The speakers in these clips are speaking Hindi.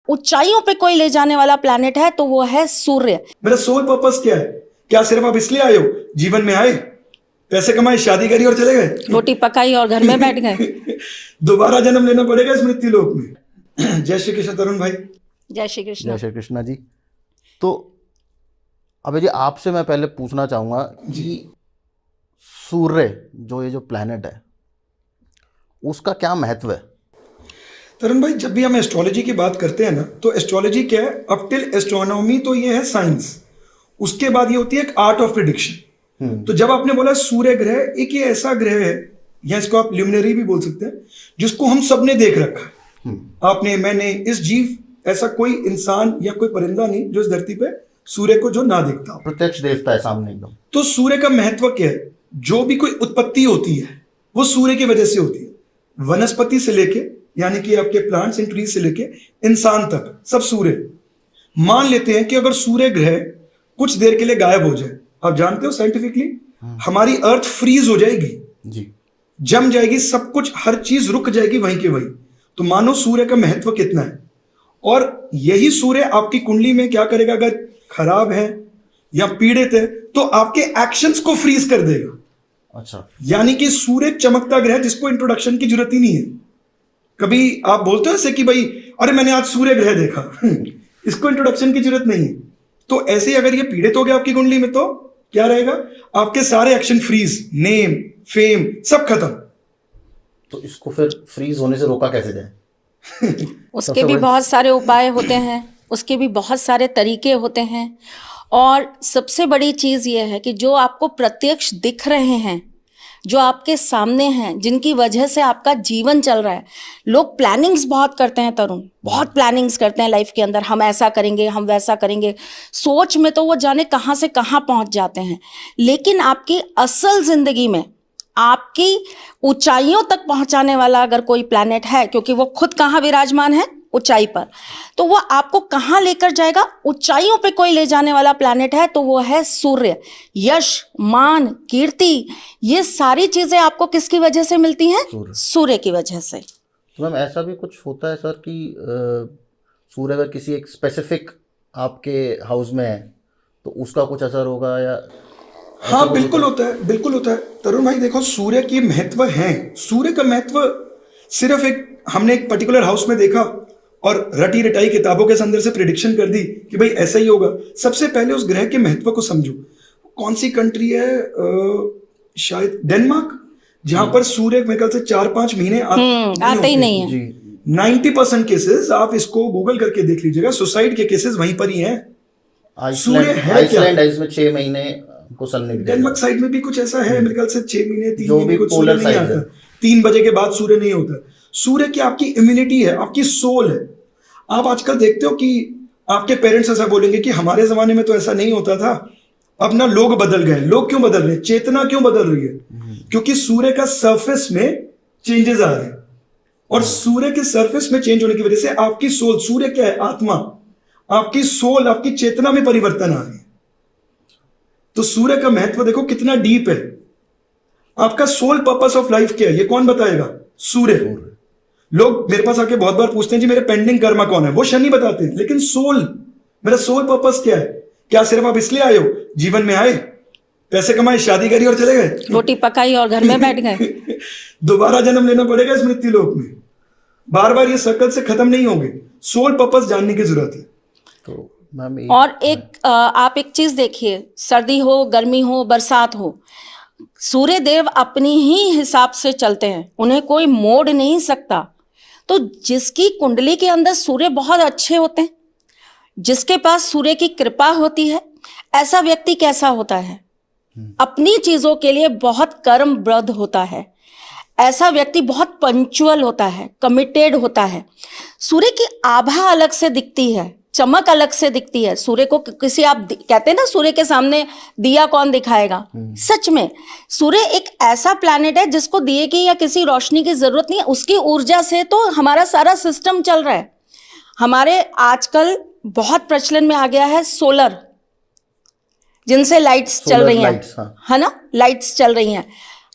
ऊंचाइयों पे कोई ले जाने वाला प्लैनेट है तो वो है सूर्य। मेरा सोल पर्पस क्या है? क्या सिर्फ आप इसलिए आए हो, जीवन में आए, पैसे कमाए, शादी करी और चले गए? रोटी पकाई और घर में बैठ गए। दोबारा जन्म लेना पड़ेगा इस मृत्यु लोक में। जय श्री कृष्ण तरुण भाई। जय श्री कृष्ण। जय श्री कृष्णा जी। तो अबे जी, आपसे मैं पहले पूछना चाहूँगा कि सूर्य जो ये प्लैनेट है उसका क्या महत्व है? तरुण भाई, जब भी हम एस्ट्रोलॉजी की बात करते हैं ना, तो एस्ट्रोलॉजी क्या है? अप टिल एस्ट्रोनॉमी तो ये है साइंस, उसके बाद ये होती है एक आर्ट ऑफ प्रिडिक्शन। तो जब आपने बोला सूर्य ग्रह, एक ये ऐसा ग्रह है, या इसको आप ल्यूमिनरी भी बोल सकते हैं, जिसको हम सबने देख रखा है। आपने, मैंने, इस जीव, ऐसा कोई इंसान या कोई परिंदा नहीं जो इस धरती पे सूर्य को जो ना देखता हो। प्रत्यक्ष देखता है सामने एकदम। तो सूर्य का महत्व क्या है? जो भी कोई उत्पत्ति होती है वो सूर्य की वजह से होती है। वनस्पति से लेके, यानी कि आपके प्लांट्स एंड ट्रीज से लेके इंसान तक, सब सूर्य। मान लेते हैं कि अगर सूर्य ग्रह कुछ देर के लिए गायब हो जाए, आप जानते हो साइंटिफिकली हमारी अर्थ फ्रीज हो जाएगी जी, जम जाएगी, सब कुछ, हर चीज रुक जाएगी वहीं के वहीं। तो मानो सूर्य का महत्व कितना है। और यही सूर्य आपकी कुंडली में क्या करेगा? अगर खराब है या पीड़ित है तो आपके एक्शंस को फ्रीज कर देगा। अच्छा, यानी कि सूर्य चमकता ग्रह जिसको इंट्रोडक्शन की जरूरत ही नहीं है। कभी आप बोलते हो ऐसे कि भाई अरे मैंने आज सूर्य ग्रह देखा, इसको इंट्रोडक्शन की जरूरत नहीं है। तो ऐसे ही अगर ये पीड़ित हो गया आपकी कुंडली में तो क्या रहेगा? आपके सारे एक्शन फ्रीज, नेम, फेम, सब खत्म। तो इसको फिर फ्रीज होने से रोका कैसे जाए? उसके भी बहुत सारे उपाय होते हैं, उसके भी बहुत सारे तरीके होते हैं। और सबसे बड़ी चीज़ ये है कि जो आपको प्रत्यक्ष दिख रहे हैं, जो आपके सामने हैं, जिनकी वजह से आपका जीवन चल रहा है, लोग प्लानिंग्स बहुत करते हैं तरुण, बहुत प्लानिंग्स करते हैं लाइफ के अंदर। हम ऐसा करेंगे, हम वैसा करेंगे, सोच में तो वो जाने कहाँ से कहाँ पहुँच जाते हैं। लेकिन आपकी असल जिंदगी में आपकी ऊंचाइयों तक पहुंचाने वाला अगर कोई प्लैनेट है, क्योंकि वो खुद कहाँ विराजमान है? ऊंचाई पर, तो वो आपको कहाँ लेकर जाएगा? ऊंचाइयों पे कोई ले जाने वाला प्लैनेट है तो वो है सूर्य। यश, मान, कीर्ति, ये सारी चीजें आपको किसकी वजह से मिलती हैं? सूर्य की वजह से। तो मैम, ऐसा भी कुछ होता है सर कि सूर्य अगर किसी एक स्पेसिफिक आपके हाउस में है तो उसका कुछ असर होगा या? हाँ, बिल्कुल होता है, बिल्कुल होता है तरुण भाई। देखो, सूर्य की महत्व है। सूर्य का महत्व सिर्फ एक, हमने एक पर्टिकुलर हाउस में देखा और रटी रटाई किताबों के अंदर से प्रिडिक्शन कर दी कि भाई ऐसा ही होगा। सबसे पहले उस ग्रह के महत्व को समझो। कौन सी कंट्री है, शायद डेनमार्क, जहां पर सूर्य मेरे ख्याल से 4-5 महीने आते ही नहीं है। 90% केसेस, आप इसको गूगल करके देख लीजिएगा, सुसाइड के केसेस वहीं पर ही हैं। सूर्य है क्या? आइसलैंड 6 महीने को सन नहीं, डेनमार्क साइड में भी कुछ ऐसा है, मेरे ख्याल से 6 महीने, 3 जो महीने भी कुछ सूर्य पोलर नहीं साइड आता, 3 बजे के बाद सूर्य नहीं होता। सूर्य की आपकी इम्यूनिटी है, आपकी सोल है। आप आजकल देखते हो कि आपके पेरेंट्स ऐसा बोलेंगे कि हमारे जमाने में तो ऐसा नहीं होता था। अब ना लोग बदल गए। लोग क्यों बदल रहे हैं? चेतना क्यों बदल रही है? क्योंकि सूर्य का सरफेस में चेंजेस आ रहे हैं, और सूर्य के सरफेस में चेंज होने की वजह से आपकी सोल, सूर्य क्या है? आत्मा, आपकी सोल, आपकी चेतना में परिवर्तन आ रही है। तो सूर्य का महत्व देखो कितना डीप है। आपका सोल पर्पस ऑफ लाइफ क्या है? ये कौन बताएगा? सूर्य। लोग मेरे पास आके बहुत बार पूछते हैं जी मेरे पेंडिंग कर्मा कौन है? वो शनि बताते हैं। लेकिन सोल, मेरा सोल पर्पस क्या है? क्या सिर्फ आप इसलिए आए हो, जीवन में आए, पैसे कमाए, शादी करी और चले गए? रोटी पकाई और घर में बैठ गए। दोबारा जन्म लेना पड़ेगा इस मृत्यु लोक में। बार बार ये सर्कल से खत्म नहीं होंगे। सोल पर्पस जानने की जरूरत है। तो मैम, और आप एक चीज देखिए, सर्दी हो, गर्मी हो, बरसात हो, सूर्य देव अपनी ही हिसाब से चलते हैं, उन्हें कोई मोड़ नहीं सकता। तो जिसकी कुंडली के अंदर सूर्य बहुत अच्छे होते हैं, जिसके पास सूर्य की कृपा होती है, ऐसा व्यक्ति कैसा होता है? अपनी चीजों के लिए बहुत कर्मबद्ध होता है। ऐसा व्यक्ति बहुत पंक्चुअल होता है, कमिटेड होता है। सूर्य की आभा अलग से दिखती है, चमक अलग से दिखती है। सूर्य को किसी, आप कहते हैं ना सूर्य के सामने दिया कौन दिखाएगा? सच में सूर्य एक ऐसा प्लैनेट है जिसको दिए की या किसी रोशनी की जरूरत नहीं है। उसकी ऊर्जा से तो हमारा सारा सिस्टम चल रहा है। हमारे आजकल बहुत प्रचलन में आ गया है सोलर, जिनसे लाइट्स चल रही हैं, है ना? लाइट्स चल रही हैं,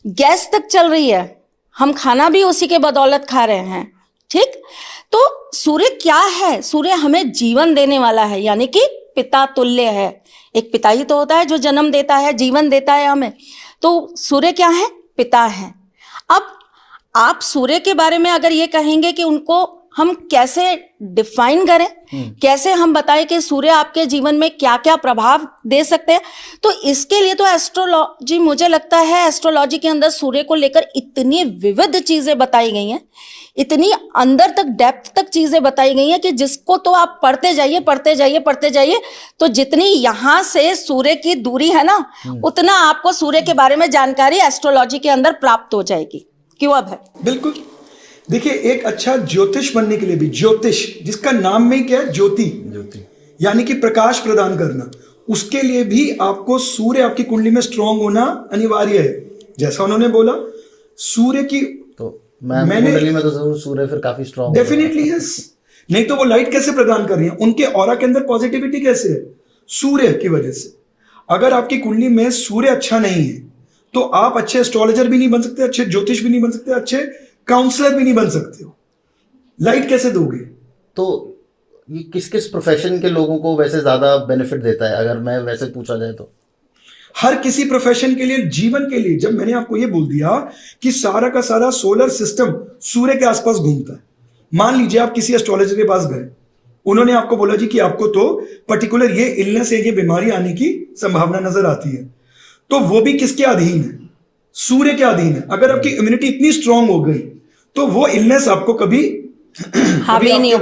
गैस तक चल रही है, हम खाना भी उसी के बदौलत खा रहे हैं। ठीक, तो सूर्य क्या है? सूर्य हमें जीवन देने वाला है, यानी कि पिता तुल्य है। एक पिता ही तो होता है जो जन्म देता है, जीवन देता है हमें। तो सूर्य क्या है? पिता है। अब आप सूर्य के बारे में अगर ये कहेंगे कि उनको हम कैसे डिफाइन करें, कैसे हम बताएं कि सूर्य आपके जीवन में क्या क्या प्रभाव दे सकते हैं, तो इसके लिए तो एस्ट्रोलॉजी, मुझे लगता है एस्ट्रोलॉजी के अंदर सूर्य को लेकर इतनी विविध चीजें बताई गई हैं, इतनी अंदर तक डेप्थ तक चीजें बताई गई हैं कि जिसको तो आप पढ़ते जाइए पढ़ते जाइए पढ़ते जाइए, तो जितनी यहाँ से सूर्य की दूरी है ना, उतना आपको सूर्य के बारे में जानकारी एस्ट्रोलॉजी के अंदर प्राप्त हो जाएगी। क्यों अब है? बिल्कुल। देखिए, एक अच्छा ज्योतिष बनने के लिए भी, ज्योतिष जिसका नाम में ही क्या है, ज्योति, यानी कि प्रकाश प्रदान करना, उसके लिए भी आपको सूर्य आपकी कुंडली में स्ट्रांग होना अनिवार्य है। जैसा उन्होंने बोला, सूर्य की तो मैंने कुंडली में तो जरूर सूर्य फिर काफी स्ट्रांग डेफिनेटली यस, नहीं तो वो लाइट कैसे प्रदान कर रही है, उनके ऑरा के अंदर पॉजिटिविटी कैसे है? सूर्य की वजह से। अगर आपकी कुंडली में सूर्य अच्छा नहीं है तो आप अच्छे एस्ट्रोलॉजर भी नहीं बन सकते, अच्छे ज्योतिष भी नहीं बन सकते, अच्छे काउंसलर भी नहीं बन सकते हो। लाइट कैसे दोगे? तो ये किस किस प्रोफेशन के लोगों को वैसे ज्यादा बेनिफिट देता है, अगर मैं वैसे पूछा जाए तो? हर किसी प्रोफेशन के लिए, जीवन के लिए। जब मैंने आपको ये बोल दिया कि सारा का सारा सोलर सिस्टम सूर्य के आसपास घूमता है, मान लीजिए आप किसी एस्ट्रोलॉजर के पास गए, उन्होंने आपको बोला जी कि आपको तो पर्टिकुलर ये इलनेस है, ये बीमारी आने की संभावना नजर आती है, तो वो भी किसके अधीन है? सूर्य के अधीन है। अगर आपकी इम्यूनिटी इतनी स्ट्रांग हो गई तो वो इलनेस आपको कभी हावी नहीं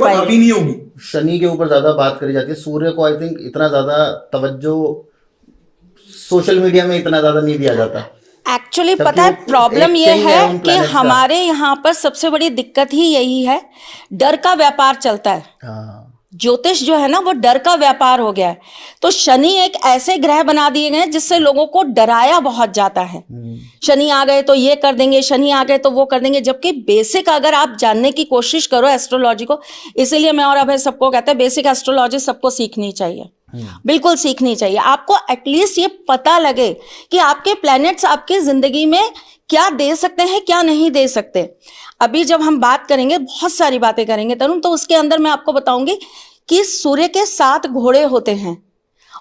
होगी। शनि के ऊपर ज्यादा बात करी जाती है, सूर्य को आई थिंक इतना ज्यादा तवज्जो सोशल मीडिया में इतना ज्यादा नहीं दिया जाता। एक्चुअली पता है प्रॉब्लम ये है कि हमारे यहाँ पर सबसे बड़ी दिक्कत ही यही है, डर का व्यापार चलता है। हाँ, ज्योतिष जो है ना, वो डर का व्यापार हो गया है। तो शनि एक ऐसे ग्रह बना दिए गए हैं जिससे लोगों को डराया बहुत जाता है। शनि आ गए तो ये कर देंगे, शनि आ गए तो वो कर देंगे, जबकि बेसिक अगर आप जानने की कोशिश करो एस्ट्रोलॉजी को, इसीलिए मैं और अभय सबको कहते हैं बेसिक एस्ट्रोलॉजी सबको सीखनी चाहिए, बिल्कुल सीखनी चाहिए। आपको एटलीस्ट ये पता लगे कि आपके प्लैनेट्स आपकी जिंदगी में क्या दे सकते हैं, क्या नहीं दे सकते। अभी जब हम बात करेंगे, बहुत सारी बातें करेंगे तरुण, तो उसके अंदर मैं आपको बताऊंगी कि सूर्य के 7 घोड़े होते हैं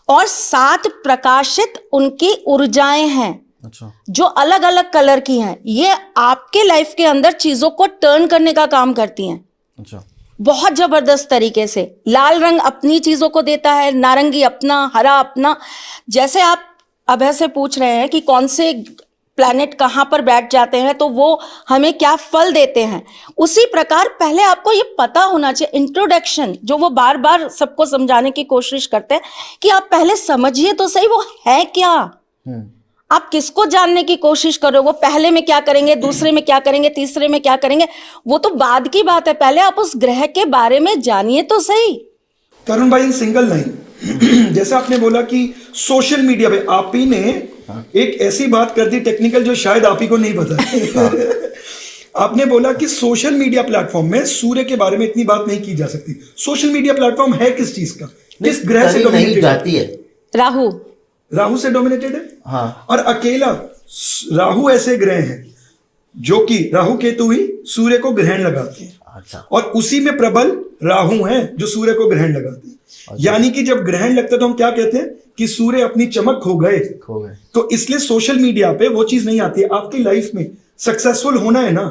और 7 प्रकाशित उनकी ऊर्जाएं हैं। अच्छा। जो अलग अलग कलर की हैं। ये आपके लाइफ के अंदर चीजों को टर्न करने का काम करती हैं। अच्छा। बहुत जबरदस्त तरीके से। लाल रंग अपनी चीजों को देता है, नारंगी अपना, हरा अपना। जैसे आप अभय से पूछ रहे हैं कि कौन से प्लैनेट कहाँ पर बैठ जाते हैं तो वो हमें क्या फल देते हैं, उसी प्रकार पहले आपको ये पता होना चाहिए। इंट्रोडक्शन जो वो बार बार सबको समझाने की कोशिश करते हैं कि आप पहले समझिए तो सही वो है क्या। आप किसको जानने की कोशिश कर रहे हो, वो पहले में क्या करेंगे, दूसरे में क्या करेंगे, तीसरे में क्या करेंगे, वो तो बाद की बात है। पहले आप उस ग्रह के बारे में जानिए तो सही। तरुण भाई, सिंगल लाइन जैसा आपने बोला कि सोशल मीडिया पे आप ही ने एक ऐसी बात कर दी टेक्निकल जो शायद आप ही को नहीं पता। आपने बोला कि सोशल मीडिया प्लेटफॉर्म में सूर्य के बारे में इतनी बात नहीं की जा सकती। सोशल मीडिया प्लेटफॉर्म है किस चीज का, किस ग्रह से डोमिनेटेड जाती है? राहु से डोमिनेटेड है। हाँ। और अकेला राहु ऐसे ग्रह हैं जो कि राहु केतु ही सूर्य को ग्रहण लगाते हैं। अच्छा। और उसी में प्रबल राहु हैं जो सूर्य को ग्रहण लगाते हैं। अच्छा। यानी कि जब ग्रहण लगता है तो हम क्या कहते हैं कि सूर्य अपनी चमक खो गए। तो इसलिए सोशल मीडिया पे वो चीज नहीं आती है। आपकी लाइफ में सक्सेसफुल होना है ना,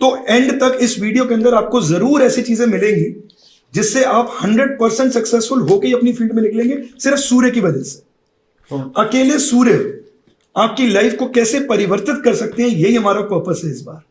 तो एंड तक इस वीडियो के अंदर आपको जरूर ऐसी चीजें मिलेंगी जिससे आप 100% सक्सेसफुल होकर ही अपनी फील्ड में निकलेंगे, सिर्फ सूर्य की वजह से। अकेले सूर्य आपकी लाइफ को कैसे परिवर्तित कर सकते हैं, यही हमारा पर्पस है इस बार।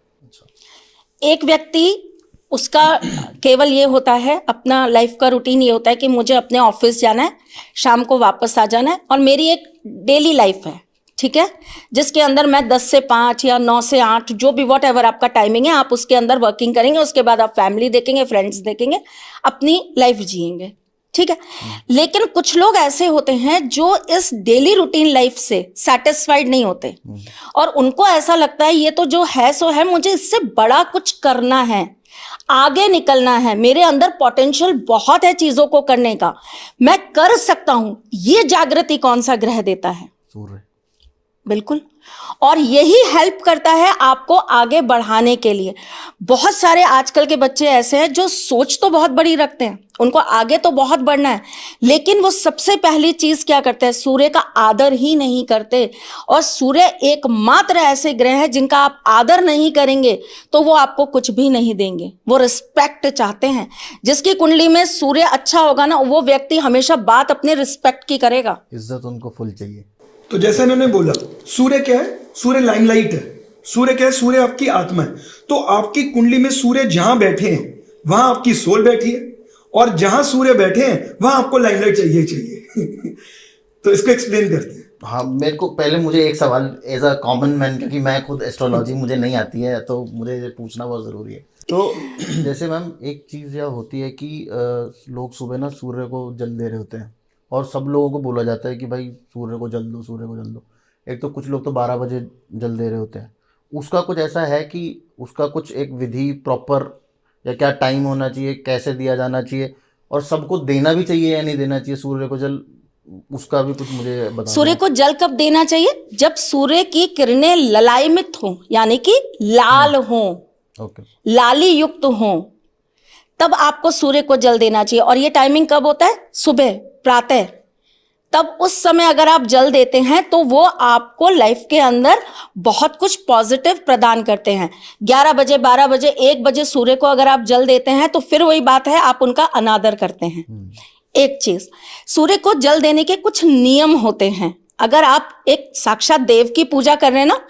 एक व्यक्ति उसका केवल ये होता है, अपना लाइफ का रूटीन ये होता है कि मुझे अपने ऑफिस जाना है, शाम को वापस आ जाना है, और मेरी एक डेली लाइफ है, ठीक है, जिसके अंदर मैं 10 से 5 या 9 से 8 जो भी वॉट एवर आपका टाइमिंग है, आप उसके अंदर वर्किंग करेंगे। उसके बाद आप फैमिली देखेंगे, फ्रेंड्स देखेंगे, अपनी लाइफ जिएंगे, ठीक है। लेकिन कुछ लोग ऐसे होते हैं जो इस डेली रूटीन लाइफ से सेटिस्फाइड नहीं होते और उनको ऐसा लगता है ये तो जो है सो है, मुझे इससे बड़ा कुछ करना है, आगे निकलना है, मेरे अंदर पोटेंशियल बहुत है चीजों को करने का, मैं कर सकता हूं। ये जागृति कौन सा ग्रह देता है? सूर्य। बिल्कुल। और यही हेल्प करता है आपको आगे बढ़ाने के लिए। बहुत सारे आजकल के बच्चे ऐसे हैं जो सोच तो बहुत बड़ी रखते हैं, उनको आगे तो बहुत बढ़ना है, लेकिन वो सबसे पहली चीज क्या करते हैं, सूर्य का आदर ही नहीं करते। और सूर्य एकमात्र ऐसे ग्रह है जिनका आप आदर नहीं करेंगे तो वो आपको कुछ भी नहीं देंगे। वो रिस्पेक्ट चाहते हैं। जिसकी कुंडली में सूर्य अच्छा होगा ना, वो व्यक्ति हमेशा बात अपने रिस्पेक्ट की करेगा। इज्जत उनको फुल चाहिए। तो जैसे इन्होंने बोला, सूर्य क्या है? सूर्य लाइमलाइट है। सूर्य क्या है? सूर्य आपकी आत्मा है। तो आपकी कुंडली में सूर्य जहां बैठे हैं वहां आपकी सोल बैठी है, और जहां सूर्य बैठे हैं वहां आपको लाइमलाइट चाहिए चाहिए। तो इसको एक्सप्लेन करते हैं। हाँ, मेरे को पहले मुझे एक सवाल एज अ कॉमन मैन, क्योंकि मैं खुद एस्ट्रोलॉजी मुझे नहीं आती है तो मुझे ये पूछना बहुत ज़रूरी है। तो जैसे मैम एक चीज़ यह होती है कि लोग सुबह ना सूर्य को जल दे रहे होते हैं, और सब लोगों को बोला जाता है कि भाई सूर्य को जल दो, सूर्य को जल दो। एक तो कुछ लोग तो 12 बजे जल दे रहे होते हैं। उसका कुछ ऐसा है कि उसका कुछ एक विधि प्रॉपर, या क्या टाइम होना चाहिए, कैसे दिया जाना चाहिए, और सबको देना भी चाहिए या नहीं देना चाहिए सूर्य को जल, उसका भी कुछ मुझे बता। सूर्य को जल कब देना चाहिए? जब सूर्य की किरणें ललायमित हों, यानी कि लाल हों, ओके, लाली युक्त हों, तब आपको सूर्य को जल देना चाहिए। और ये टाइमिंग कब होता है? सुबह, प्रातः। तब उस समय अगर आप जल देते हैं तो वो आपको लाइफ के अंदर बहुत कुछ पॉजिटिव प्रदान करते हैं। 11 बजे, 12 बजे, 1 बजे सूर्य को अगर आप जल देते हैं तो फिर वही बात है, आप उनका अनादर करते हैं। एक चीज, सूर्य को जल देने के कुछ नियम होते हैं। अगर आप एक साक्षात देव की पूजा कर रहे हैं ना,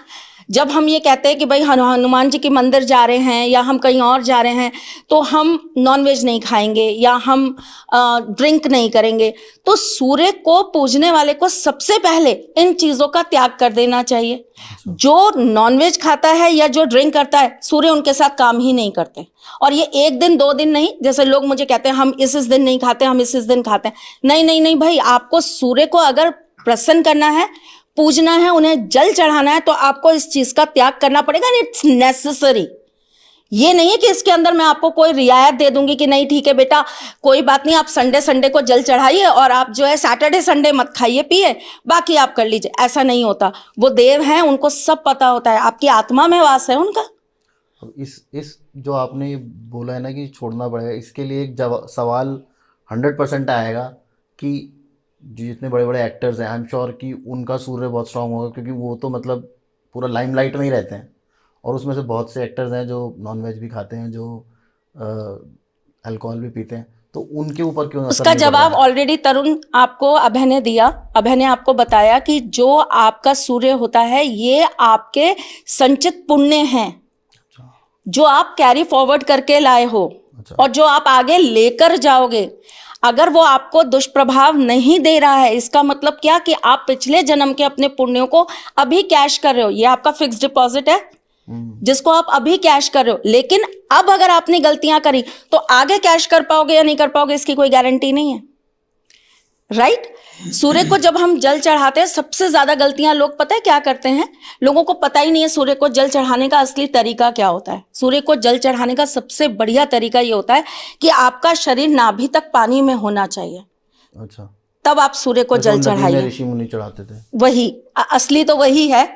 जब हम ये कहते हैं कि भाई हनुमान जी के मंदिर जा रहे हैं या हम कहीं और जा रहे हैं तो हम नॉनवेज नहीं खाएंगे या हम ड्रिंक नहीं करेंगे, तो सूर्य को पूजने वाले को सबसे पहले इन चीजों का त्याग कर देना चाहिए। जो नॉनवेज खाता है या जो ड्रिंक करता है, सूर्य उनके साथ काम ही नहीं करते। और ये 1 दिन 2 दिन नहीं, जैसे लोग मुझे कहते हैं हम इस दिन नहीं खाते, हम इस दिन खाते हैं। नहीं नहीं नहीं भाई, आपको सूर्य को अगर प्रसन्न करना है, पूजना है, उन्हें जल चढ़ाना है, तो आपको इस चीज का त्याग करना पड़ेगा। It's necessary. ये नहीं है कि इसके अंदर मैं आपको कोई रियायत दे दूंगी कि नहीं ठीक है बेटा कोई बात नहीं, आप संडे संडे को जल चढ़ाइए और आप जो है सैटरडे संडे मत खाइए पिए, बाकी आप कर लीजिए। ऐसा नहीं होता। वो देव हैं, उनको सब पता होता है, आपकी आत्मा में वास है उनका। तो इस जो आपने ये बोला है ना कि छोड़ना पड़ेगा, इसके लिए एक सवाल 100% आएगा कि जितने बड़े बड़े एक्टर्स हैं, आई एम श्योर कि उनका सूर्य बहुत स्ट्रांग होगा, क्योंकि वो तो मतलब पूरा लाइमलाइट में ही रहते हैं। और उसमें से बहुत से एक्टर्स हैं जो नॉनवेज भी खाते हैं, जो अल्कोहल भी पीते हैं, तो उनके ऊपर क्यों असर उसका नहीं पड़ रहा जवाब है? ऑलरेडी तरुण आपको अभय ने दिया। अभय ने आपको बताया कि जो आपका सूर्य होता है ये आपके संचित पुण्य हैं, जो आप कैरी फॉरवर्ड करके लाए हो और जो आप आगे लेकर जाओगे। अगर वो आपको दुष्प्रभाव नहीं दे रहा है, इसका मतलब क्या कि आप पिछले जन्म के अपने पुण्यों को अभी कैश कर रहे हो। ये आपका फिक्स डिपॉजिट है जिसको आप अभी कैश कर रहे हो। लेकिन अब अगर आपने गलतियां करी तो आगे कैश कर पाओगे या नहीं कर पाओगे, इसकी कोई गारंटी नहीं है। राइट? सूर्य को जब हम जल चढ़ाते हैं, सबसे ज्यादा गलतियां लोग पता है क्या करते हैं? लोगों को पता ही नहीं है सूर्य को जल चढ़ाने का असली तरीका क्या होता है। सूर्य को जल चढ़ाने का सबसे बढ़िया तरीका ये होता है कि आपका शरीर नाभि तक पानी में होना चाहिए। अच्छा, तब आप सूर्य को जल चढ़ाइए। ऋषि मुनि चढ़ाते थे, वही असली तो वही है,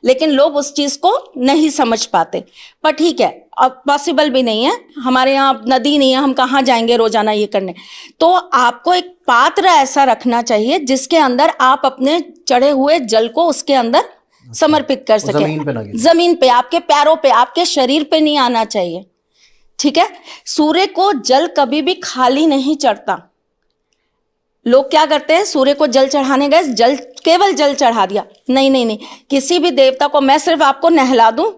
लेकिन लोग उस चीज को नहीं समझ पाते। पर ठीक है, अब पॉसिबल भी नहीं है, हमारे यहाँ नदी नहीं है, हम कहाँ जाएंगे रोजाना ये करने। तो आपको एक पात्र ऐसा रखना चाहिए जिसके अंदर आप अपने चढ़े हुए जल को उसके अंदर समर्पित कर सके। जमीन पे ना गिरे। जमीन पे, आपके पैरों पे, आपके शरीर पे नहीं आना चाहिए। ठीक है? सूर्य को जल कभी भी खाली नहीं चढ़ता। लोग क्या करते हैं, सूर्य को जल चढ़ाने गए, जल केवल जल चढ़ा दिया। नहीं नहीं नहीं, किसी भी देवता को मैं सिर्फ आपको नहला दूं,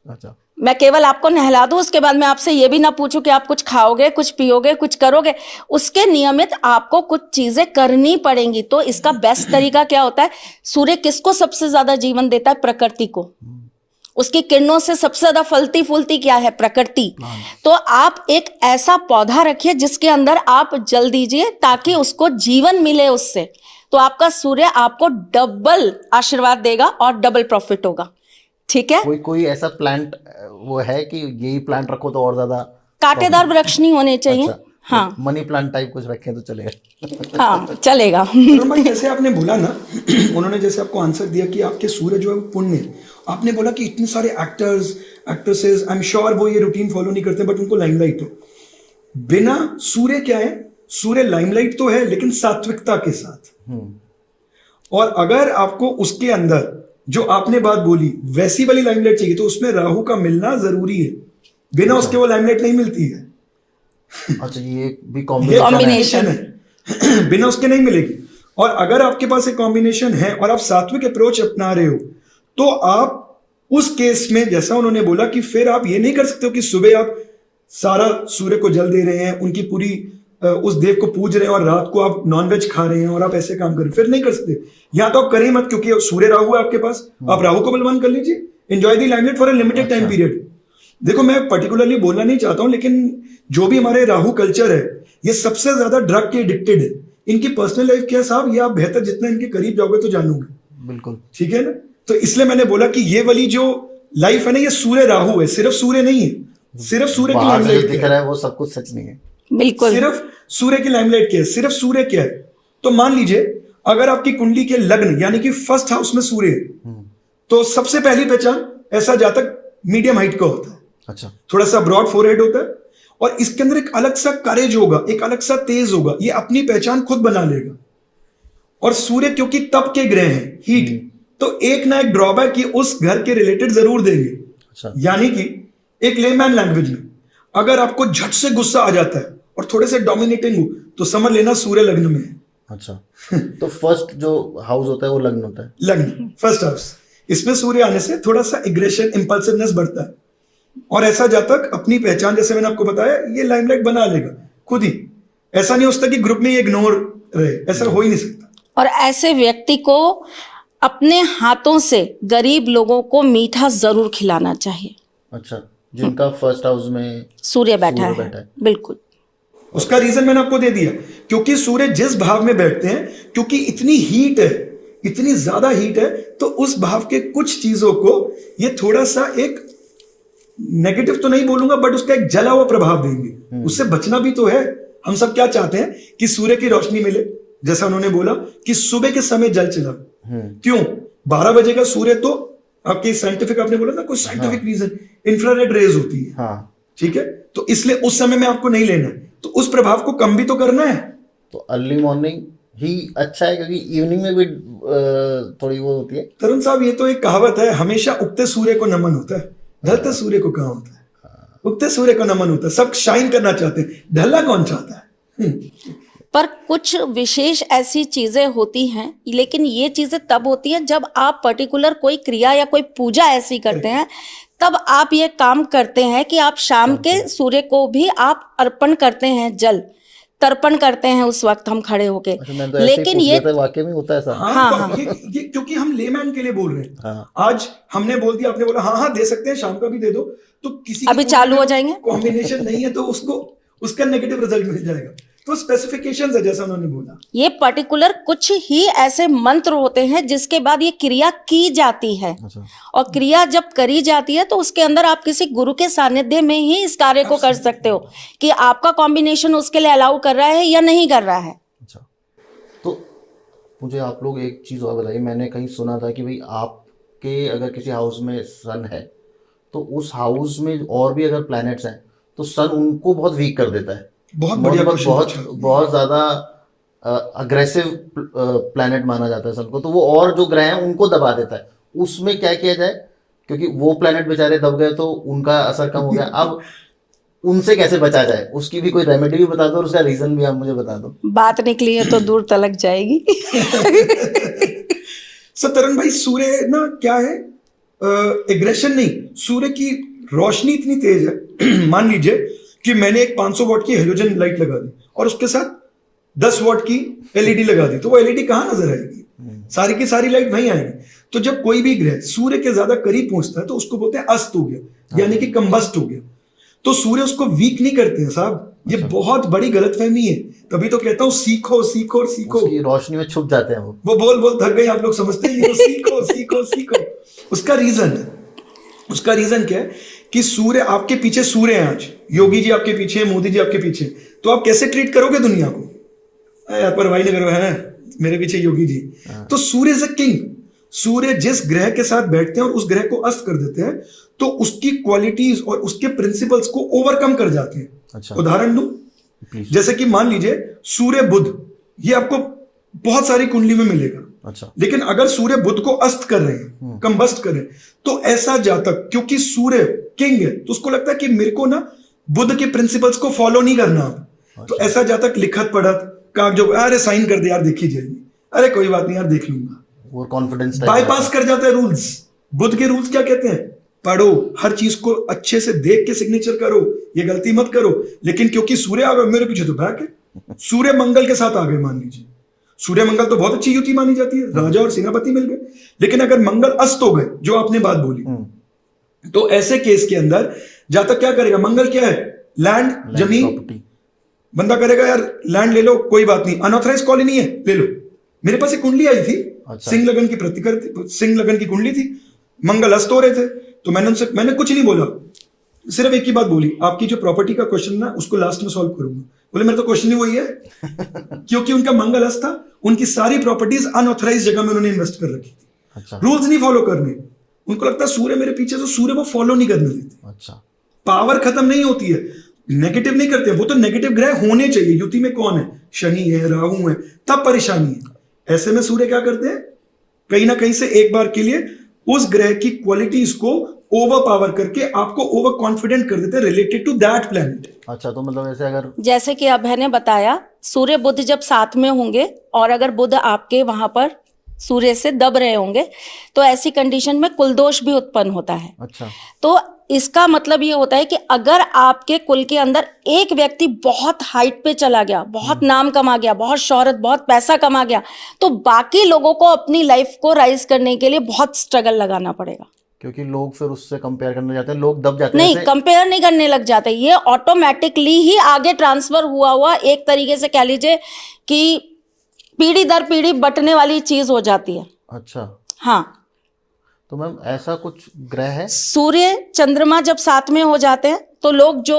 अच्छा, मैं केवल आपको नहला दूं, उसके बाद मैं आपसे ये भी ना पूछूं कि आप कुछ खाओगे, कुछ पियोगे, कुछ करोगे। उसके नियमित आपको कुछ चीजें करनी पड़ेंगी। तो इसका बेस्ट तरीका क्या होता है? सूर्य किसको सबसे ज्यादा जीवन देता है? प्रकृति को। उसकी किरणों से सबसे ज्यादा फलती फूलती क्या है? प्रकृति। तो आप एक ऐसा पौधा रखिए जिसके अंदर आप जल दीजिए ताकि उसको जीवन मिले उससे। तो आपका सूर्य आपको डबल आशीर्वाद देगा और डबल प्रॉफिट होगा। ठीक है? कोई ऐसा प्लांट वो है कि यही प्लांट रखो तो और ज्यादा? कांटेदार वृक्ष नहीं होने चाहिए। अच्छा। हाँ। मनी प्लांट टाइप कुछ रखें तो चलेगा। हाँ चलेगा। तरुण भाई जैसे आपने बोला ना, उन्होंने जैसे आपको आंसर दिया कि आपके सूर्य जो है वो पुण्य है। आपने बोला कि इतने सारे actors actresses, I am sure वो ये रूटीन फॉलो नहीं करते, बट उनको लाइमलाइट हो। बिना सूर्य क्या है, सूर्य लाइमलाइट तो है लेकिन सात्विकता के साथ। और अगर आपको उसके अंदर जो आपने बात बोली वैसी वाली लाइमलाइट चाहिए तो उसमें राहु का मिलना जरूरी है, बिना उसके वो लाइमलाइट नहीं मिलती है। अच्छा, ये भी ये कॉम्बिनेशन कॉम्बिनेशन है, बिना उसके नहीं मिलेगी। और अगर आपके पास एक कॉम्बिनेशन है और आप सात्विक अप्रोच अपना रहे हो तो आप उस केस में जैसा उन्होंने बोला कि फिर आप ये नहीं कर सकते हो कि सुबह आप सारा सूर्य को जल दे रहे हैं, उनकी पूरी उस देव को पूज रहे हैं और रात को आप नॉनवेज खा रहे हैं और आप ऐसे काम कर रहे हैं, फिर नहीं कर सकते। या तो आप करें मत, क्योंकि सूर्य राहु है आपके पास, आप राहु को बलवान कर लीजिए, enjoy the limelight for a limited time period. देखो मैं पर्टिकुलरली बोलना नहीं चाहता हूं, लेकिन जो भी हमारे राहु कल्चर है ये सबसे ज्यादा ड्रग के एडिक्टेड है। इनकी पर्सनल लाइफ क्या है साहब, ये आप बेहतर जितना इनके करीब जाओगे तो जानोगे। बिल्कुल ठीक है ना, तो इसलिए मैंने बोला कि ये वाली जो लाइफ है ना, ये सूर्य राहु है, सिर्फ सूर्य नहीं है, सिर्फ सूर्य की बाहर से जो लाइमलाइट दिख क्या रहा है, है वो सब कुछ सच नहीं है। बिल्कुल। सिर्फ सूर्य की लाइमलाइट क्या है, सिर्फ सूर्य क्या है। तो मान लीजिए अगर आपकी कुंडली के लग्न यानी कि फर्स्ट हाउस में सूर्य है, तो सबसे पहली पहचान ऐसा जातक मीडियम हाइट का होता है, अच्छा, थोड़ा सा ब्रॉड फोरहेड होता है, और इसके अंदर एक अलग सा करेज होगा, एक अलग सा तेज होगा, ये अपनी पहचान खुद बना लेगा। और सूर्य क्योंकि तप के ग्रह हैं, हीट, तो एक ना एक ड्रॉबैक ये उस घर के रिलेटेड जरूर देंगे। अच्छा, यानी कि एक लेमैन लैंग्वेज में अगर आपको झट से गुस्सा आ जाता है और थोड़े से डोमिनेटिंग हो तो समझ लेना सूर्य लग्न में है। अच्छा। तो फर्स्ट जो हाउस होता है वो लग्न होता है। लग्न फर्स्ट हाउस, इसमें सूर्य आने से थोड़ा सा एग्रेशन, इंपल्सिवनेस बढ़ता है, और ऐसा जातक अपनी पहचान जैसे मैंने आपको बताया ये लाइमलाइट बना लेगा खुद ही। ऐसा नहीं हो सकता कि ग्रुप में ये इग्नोर रहे, ऐसा हो ही नहीं सकता। और ऐसे व्यक्ति को अपने हाथों से गरीब लोगों को मीठा जरूर खिलाना चाहिए। अच्छा, जिनका फर्स्ट हाउस में सूर्य बैठा सूर्य है, बैठा है। बिल्कुल। उसका रीजन मैंने आपको दे दिया, क्योंकि सूर्य जिस भाव में बैठते हैं, क्योंकि इतनी हीट है, इतनी ज्यादा हीट है, तो उस भाव के कुछ चीजों को ये थोड़ा सा एक नेगेटिव तो नहीं बोलूंगा, बट उसका एक जला हुआ प्रभाव देंगे। उससे बचना भी तो है। हम सब क्या चाहते हैं कि सूर्य की रोशनी मिले, जैसा उन्होंने बोला कि सुबह के समय जल चला। क्यों 12 बजे का सूर्य, तो आपके साइंटिफिक, आपने बोला ना कोई साइंटिफिक रीजन, इंफ्रारेड रेज होती है, हाँ, ठीक है, तो इसलिए उस समय में आपको नहीं लेना है, तो उस प्रभाव को कम भी तो करना है। तो अर्ली मॉर्निंग ही अच्छा है, क्योंकि इवनिंग में भी थोड़ी वो होती है। तरुण साहब ये तो एक कहावत है, हमेशा उगते सूर्य को नमन होता है, ढलते सूर्य को कहाँ होता है। उगते सूर्य को नमन होता है, सब शाइन करना चाहते हैं, ढलना कौन चाहता है। पर कुछ विशेष ऐसी चीजें होती हैं, लेकिन ये चीजें तब होती हैं जब आप पर्टिकुलर कोई क्रिया या कोई पूजा ऐसी करते हैं, तब आप ये काम करते हैं कि आप शाम के सूर्य को भी आप अर्पण करते हैं, जल तर्पण करते हैं उस वक्त हम खड़े होके। अच्छा, मैंने तो ऐसे ही लेकिन पूछ ये लिया था, वाकई में होता है ऐसा। हाँ, हाँ, तो ये क्योंकि हम लेमैन के लिए बोल रहे हैं। हाँ। आज हमने बोल दिया, आपने बोला हाँ हाँ दे सकते हैं, शाम का भी दे दो, तो किसी अभी चालू हो जाएंगे। कॉम्बिनेशन नहीं है तो उसको उसका नेगेटिव रिजल्ट मिल जाएगा। तो स्पेसिफिकेशंस है जैसा उन्होंने बोला। ये पर्टिकुलर कुछ ही ऐसे मंत्र होते हैं जिसके बाद ये क्रिया की जाती है। अच्छा, और क्रिया जब करी जाती है तो उसके अंदर आप किसी गुरु के सानिध्य में ही इस कार्य को कर सकते हो कि आपका कॉम्बिनेशन उसके लिए अलाउ कर रहा है या नहीं कर रहा है। अच्छा। तो मुझे आप लोग एक चीज़ और बताइए, मैंने कहीं सुना था कि भाई आपके अगर किसी हाउस में सन है तो उस हाउस में और भी अगर प्लैनेट्स हैं तो सन उनको बहुत वीक कर देता है। बहुत बढ़िया क्वेश्चन बहुत पूछा। बहुत ज़्यादा अग्रेसिव प्लैनेट माना जाता है सन को, तो वो और जो ग्रह हैं उनको दबा देता है। उसमें क्या किया जाए, क्योंकि वो प्लैनेट बेचारे दब गए तो उनका असर कम हो गया, अब उनसे कैसे बचा जाए, उसकी भी कोई रेमेडी भी बता दो और उसका रीजन भी आप मुझे बता दो। बात निकली है तो दूर तलक जाएगी। तरुण भाई सूर्य ना क्या है, एग्रेशन नहीं, सूर्य की रोशनी इतनी तेज है। मान लीजिए कि मैंने एक 500 वॉट की हेलोजन लाइट लगा दी और उसके साथ 10 वॉट की एलईडी लगा दी, तो वो एलईडी कहाँ नजर आएगी, सारी की सारी लाइट वहीं आएगी। तो जब कोई भी ग्रह सूर्य के ज्यादा करीब पहुंचता है तो उसको बोलते हैं अस्त हो गया, यानी कि कंबस्ट हो गया। तो सूर्य उसको वीक नहीं करते हैं साहब, ये बहुत बड़ी गलतफहमी है। तभी तो कहता हूं सीखो सीखो और सीखो। उसकी रोशनी में छुप जाते हैं वो बोल बोल थक गए आप लोग, समझते हैं सीखो सीखो सीखो। उसका रीजन है, उसका रीजन क्या है कि सूर्य आपके पीछे, सूर्य है आज, योगी जी आपके पीछे, मोदी जी आपके पीछे, तो आप कैसे ट्रीट करोगे दुनिया को? यार परवाही नहीं करो, है मेरे पीछे योगी जी। तो सूर्य इज अ किंग। सूर्य जिस ग्रह के साथ बैठते हैं और उस ग्रह को अस्त कर देते हैं, तो उसकी क्वालिटीज और उसके प्रिंसिपल्स को ओवरकम कर जाते हैं। अच्छा। उदाहरण दूं, प्लीज। जैसे कि मान लीजिए सूर्य बुध, ये आपको बहुत सारी कुंडली में मिलेगा। अच्छा। लेकिन अगर सूर्य बुध को अस्त कर रहे हैं, कंबस्ट कर रहे हैं, तो ऐसा जातक, क्योंकि सूर्य किंग है, तो उसको लगता है कि मेरे को ना बुध के प्रिंसिपल्स को फॉलो नहीं करना। तो ऐसा जातक लिखत पढ़त का जो, अरे साइन कर दे यार, देखी जाएगी, अरे कोई बात नहीं यार देख लूंगा, वो कॉन्फिडेंस बाईपास कर जाता है रूल्स। बुध के रूल्स क्या कहते हैं? पढ़ो, हर चीज को अच्छे से देख के सिग्नेचर करो, ये गलती मत करो। लेकिन क्योंकि सूर्य आ गए मेरे पीछे, तो बैक है। सूर्य मंगल के साथ आ गए, मान लीजिए सूर्य मंगल तो बहुत अच्छी युति मानी जाती है, राजा और सेनापति मिल गए। लेकिन अगर मंगल अस्त हो गए, जो आपने बात बोली, तो ऐसे केस के अंदर जातक क्या करेगा? मंगल क्या है? लैंड, जमीन। बंदा करेगा यार लैंड ले लो, कोई बात नहीं, अनऑथराइज कॉलोनी है, ले लो। मेरे पास एक कुंडली आई थी, अच्छा। सिंह लगन की प्रतिकर, सिंह लगन की कुंडली थी, मंगल अस्त हो रहे थे, तो मैंने कुछ नहीं बोला, सिर्फ एक ही बात बोली, आपकी जो प्रॉपर्टी का क्वेश्चन ना उसको लास्ट में सॉल्व करूंगा। बोले मेरा तो क्वेश्चन ही वही है क्योंकि उनका मंगल अस्त था, उनकी सारी प्रॉपर्टीज अनऑथराइज जगह में उन्होंने इन्वेस्ट कर रखी थी। अच्छा। रूल्स नहीं फॉलो करने, उनको लगता है सूर्य मेरे पीछे, तो सूर्य वो फॉलो नहीं करने देते। अच्छा। पावर खत्म नहीं होती है, नेगेटिव नहीं करते, वो तो नेगेटिव ग्रह होने चाहिए। युति में कौन है? शनि है, राहु है, तब परेशानी है। ऐसे में सूर्य क्या करते हैं? कहीं ना कहीं से एक बार के लिए उस ग्रह की क्वालिटीज को ओवर पावर करके आपको ओवर कॉन्फिडेंट कर देते हैं रिलेटेड टू दैट प्लैनेट। अच्छा, तो मतलब ऐसे अगर, जैसे कि अभय ने बताया, सूर्य बुध जब साथ में होंगे और अगर बुध आपके वहां पर सूर्य से दब रहे होंगे, तो ऐसी कंडीशन में कुल दोष भी उत्पन्न होता है। अच्छा, तो इसका मतलब ये होता है कि अगर आपके कुल के अंदर एक व्यक्ति बहुत हाइट पे चला गया, बहुत नाम कमा गया, बहुत शोहरत, बहुत पैसा कमा गया, तो बाकी लोगों को अपनी लाइफ को राइज करने के लिए बहुत स्ट्रगल लगाना पड़ेगा। क्योंकि लोग फिर उससे कंपेयर करने जाते हैं, लोग दब जाते हैं। नहीं, जैसे कंपेयर नहीं करने लग जाते, ये ऑटोमेटिकली ही आगे ट्रांसफर हुआ एक तरीके से कह लीजिए कि पीढ़ी दर पीढ़ी बंटने वाली चीज हो जाती है। अच्छा, हाँ, तो मैम ऐसा कुछ ग्रह है? सूर्य चंद्रमा जब साथ में हो जाते हैं, तो लोग जो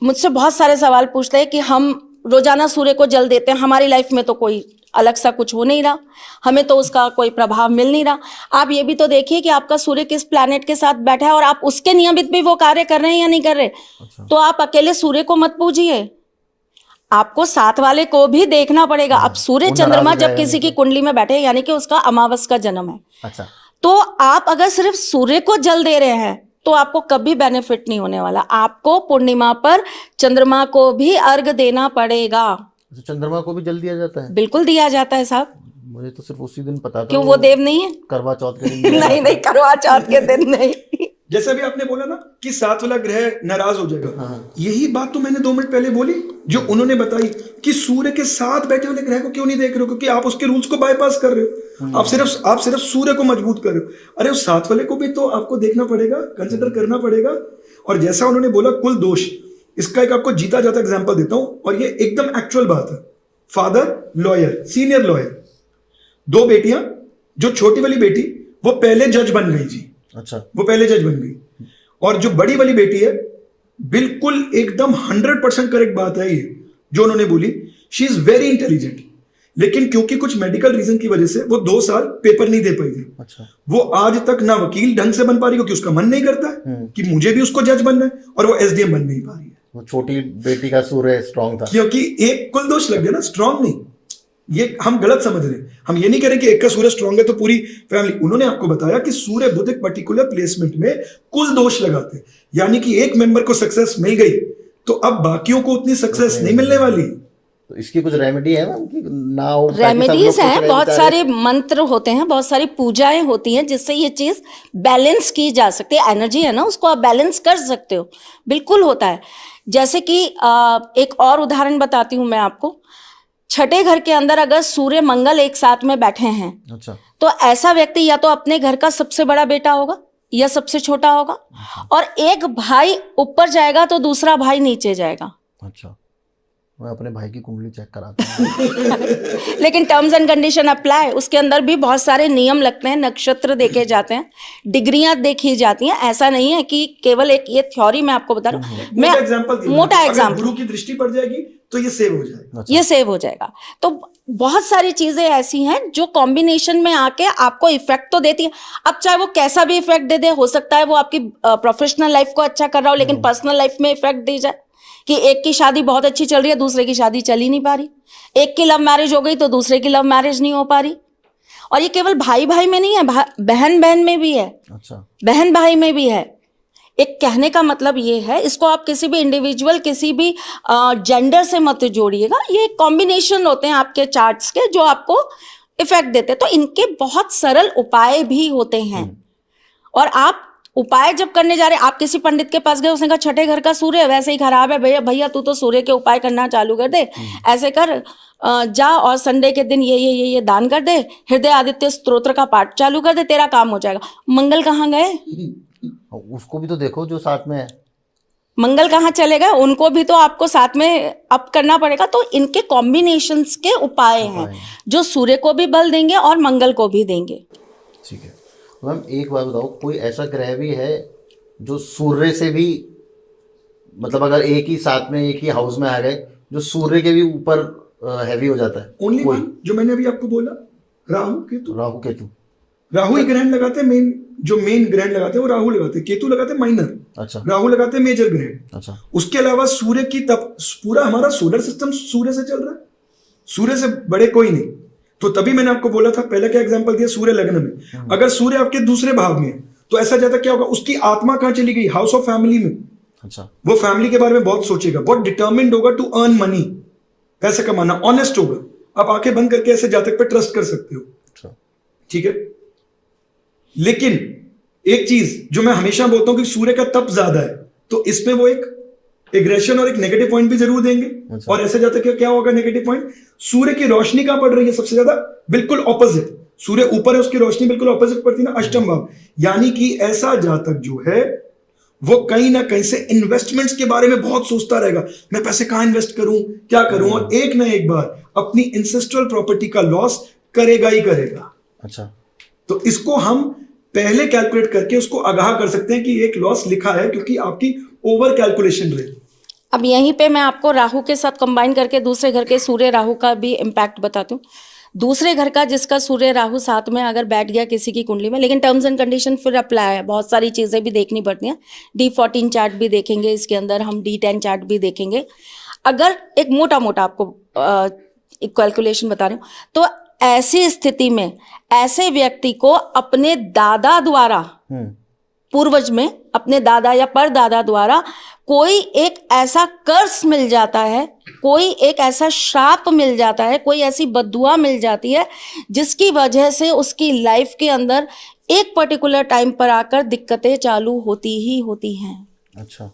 मुझसे बहुत सारे सवाल पूछते हैं कि हम रोजाना सूर्य को जल देते हैं, हमारी लाइफ में तो कोई अलग सा कुछ हो नहीं रहा, हमें तो उसका कोई प्रभाव मिल नहीं रहा। आप ये भी तो देखिए कि आपका सूर्य किस प्लैनेट के साथ बैठा है और आप उसके नियमित भी वो कार्य कर रहे हैं या नहीं कर रहे। अच्छा। तो आप अकेले सूर्य को मत पूजिए, आपको साथ वाले को भी देखना पड़ेगा। अब सूर्य वो नाराज चंद्रमा हो जब जाएगा किसी नहीं की कुंडली में बैठे, यानी कि उसका अमावस का जन्म है, अच्छा, तो आप अगर सिर्फ सूर्य को जल दे रहे हैं तो आपको कभी बेनिफिट नहीं होने वाला। आपको पूर्णिमा पर चंद्रमा को भी अर्घ देना पड़ेगा। तो चंद्रमा को भी जल दिया जाता है? बिल्कुल दिया जाता है साहब। मुझे तो सिर्फ उसी दिन पता था। क्यों, वो देव नहीं है? करवा चौथ के दिन दिया नहीं जाता है। नहीं, करवा चौथ के दिन नहीं। जैसे अभी आपने बोला ना कि साथ वाला ग्रह नाराज हो जाएगा, हाँ। यही बात तो मैंने 2 मिनट पहले बोली, जो उन्होंने बताई कि सूर्य के साथ बैठे वाले ग्रह को क्यों नहीं देख रहे हो, क्योंकि आप उसके रूल्स को बाईपास कर रहे हो। आप सिर्फ सूर्य को मजबूत कर रहे हो। अरे उस साथ वाले को भी तो आपको देखना पड़ेगा, कंसिडर करना पड़ेगा। और जैसा उन्होंने बोला कुल दोष, इसका एक आपको जीता जाता एग्जाम्पल देता हूं, और ये एकदम एक्चुअल बात है। फादर लॉयर, सीनियर लॉयर, 2 बेटियां, जो छोटी वाली बेटी वो पहले जज बन गई जी। अच्छा, वो पहले जज बन गई, और जो बड़ी वाली बेटी है, बिल्कुल एकदम 100% करेक्ट बात है ये जो उन्होंने बोली, शी इज वेरी इंटेलिजेंट, लेकिन क्योंकि कुछ मेडिकल रीजन की वजह से वो 2 साल पेपर नहीं दे पाई थी। अच्छा, वो आज तक ना वकील ढंग से बन पा रही, क्योंकि उसका मन नहीं करता है कि मुझे भी उसको जज बनना है, और वो एसडीएम बन नहीं पा रही है। वो छोटी बेटी का सूर्य स्ट्रांग था। क्योंकि एक कुल दोष लग गया ना, स्ट्रांग नहीं, ये हम गलत समझ रहे हैं। हम ये नहीं करें कि एक का सूर्य स्ट्रांग है तो पूरी फैमिली। उन्होंने आपको बताया कि सूर्य बुध एक पर्टिकुलर प्लेसमेंट में कुल दोष लगाते हैं, यानी कि एक मेंबर को सक्सेस मिल गई तो अब बाकियों को उतनी सक्सेस नहीं मिलने वाली। तो इसकी कुछ रेमेडी है मैम कि ना हो? रेमेडीज हैं, बहुत सारे मंत्र होते हैं, बहुत सारी पूजाएं होती हैं जिससे ये चीज बैलेंस की जा सकती है। एनर्जी है ना, उसको आप बैलेंस कर सकते हो, बिल्कुल होता है। जैसे कि एक और उदाहरण बताती हूँ मैं आपको। छठे घर के अंदर अगर सूर्य मंगल एक साथ में बैठे हैं, अच्छा, तो ऐसा व्यक्ति या तो अपने घर का सबसे बड़ा बेटा होगा या सबसे छोटा होगा, और एक भाई ऊपर जाएगा तो दूसरा भाई नीचे जाएगा। अच्छा, मैं अपने भाई की कुंडली चेक कराता हूँ। लेकिन टर्म्स एंड कंडीशन अप्लाई, उसके अंदर भी बहुत सारे नियम लगते हैं, नक्षत्र देखे जाते हैं, डिग्रियां देखी जाती हैं। ऐसा नहीं है कि केवल एक ये थ्योरी मैं आपको बता रहा हूँ, मैं मोटा एग्जांपल दिया, मोटा अगर एग्जांपल, गुरु की दृष्टि पड़ जाएगी तो ये सेव हो जाएगा। ये सेव हो जाएगा। तो बहुत सारी चीजें ऐसी हैं जो कॉम्बिनेशन में आके आपको इफेक्ट तो देती है। अब चाहे वो कैसा भी इफेक्ट दे दे, हो सकता है वो आपकी प्रोफेशनल लाइफ को अच्छा कर रहा हो लेकिन पर्सनल लाइफ में इफेक्ट दे जाए, कि एक की शादी बहुत अच्छी चल रही है, दूसरे की शादी चल ही नहीं पा रही, एक की लव मैरिज हो गई तो दूसरे की लव मैरिज नहीं हो पा रही। और ये केवल भाई भाई में नहीं है, बहन बहन में भी है, अच्छा, बहन भाई में भी है। एक कहने का मतलब ये है, इसको आप किसी भी इंडिविजुअल, किसी भी जेंडर से मत जोड़िएगा, ये एक कॉम्बिनेशन होते हैं आपके चार्ट्स के जो आपको इफेक्ट देते हैं। तो इनके बहुत सरल उपाय भी होते हैं, और आप उपाय जब करने जा रहे हैं, आप किसी पंडित के पास गए, उसने कहा छठे घर का सूर्य वैसे ही खराब है, भैया भैया तू तो सूर्य के उपाय करना चालू कर दे, ऐसे कर, जा और संडे के दिन ये दान कर दे, हृदय आदित्य स्तोत्र का पाठ चालू कर दे, तेरा काम हो जाएगा। मंगल कहाँ गए? उसको भी तो देखो जो साथ में है। मंगल कहाँ चले गए? उनको भी तो आपको साथ में अप करना पड़ेगा। तो इनके कॉम्बिनेशंस के उपाय हैं जो सूर्य को भी बल देंगे और मंगल को भी देंगे। ठीक है मैम, एक बात बताओ, कोई ऐसा ग्रह भी है जो सूर्य से भी, मतलब अगर एक ही साथ में एक ही हाउस में आ गए, जो सूर्य के भी ऊपर हैवी हो जाता है? ओनली वन, जो मैंने अभी आपको बोला, राहु केतु। राहु केतु, राहु ही ग्रहण लगाते हैं, मेन ग्रहण लगाते हैं वो राहु लगाते हैं, केतु लगाते हैं माइनर, अच्छा, राहु लगाते हैं मेजर ग्रहण। अच्छा, उसके अलावा सूर्य की तब पूरा हमारा सोलर सिस्टम सूर्य से चल रहा है, सूर्य से बड़े कोई नहीं। तो तभी मैंने आपको बोला था, पहले क्या एग्जांपल दिया, सूर्य लग्न में, अगर सूर्य आपके दूसरे भाव में है तो ऐसा जाता क्या होगा, उसकी आत्मा कहां चली गई, हाउस ऑफ फैमिली में। अच्छा, वो फैमिली के बारे में बहुत सोचेगा, बहुत डिटर्मिन्ड होगा टू अर्न मनी, पैसे कमाना, ऑनेस्ट होगा। आप आंखें बंद करके ऐसे जातक पे ट्रस्ट कर सकते हो, अच्छा, ठीक है। लेकिन एक चीज जो मैं हमेशा बोलता हूं कि सूर्य का तप ज्यादा है, तो इसमें वो एक एग्रेशन और एक नेगेटिव पॉइंट भी जरूर देंगे। अच्छा। और ऐसे जातक क्या होगा नेगेटिव पॉइंट, सूर्य की रोशनी कहां पड़ रही है सबसे ज्यादा, बिल्कुल ऑपोजिट, सूर्य ऊपर है, उसकी रोशनी बिल्कुल ऑपोजिट पड़ती है ना, अष्टम भाव। यानी कि ऐसा जातक जो है वो कहीं ना कहीं से इन्वेस्टमेंट्स के बारे में बहुत सोचता रहेगा, मैं पैसे कहां इन्वेस्ट करूं, क्या करूं, और एक ना एक बार अपनी इंसेस्ट्रल प्रॉपर्टी का लॉस करेगा ही करेगा। अच्छा, तो इसको हम पहले कैलकुलेट करके उसको आगाह कर सकते हैं कि एक लॉस लिखा है, क्योंकि आपकी ओवर कैलकुलेशन रही। अब यहीं पे मैं आपको राहु के साथ कंबाइन करके दूसरे घर के सूर्य राहु का भी इम्पैक्ट बताती हूँ। दूसरे घर का जिसका सूर्य राहु साथ में अगर बैठ गया किसी की कुंडली में, लेकिन टर्म्स एंड कंडीशन फिर अप्लाई है, बहुत सारी चीज़ें भी देखनी पड़ती हैं। D14 चार्ट भी देखेंगे, इसके अंदर हम D10 चार्ट भी देखेंगे। अगर एक मोटा मोटा आपको एक कैलकुलेशन बता रही हूँ, तो ऐसी स्थिति में ऐसे व्यक्ति को अपने दादा द्वारा, पूर्वज में अपने दादा या परदादा द्वारा कोई एक ऐसा कर्स मिल जाता है, कोई एक ऐसा श्राप मिल जाता है, कोई ऐसी बद्दुआ मिल जाती है जिसकी वजह से उसकी लाइफ के अंदर एक पर्टिकुलर टाइम पर आकर दिक्कतें चालू होती ही होती हैं। अच्छा,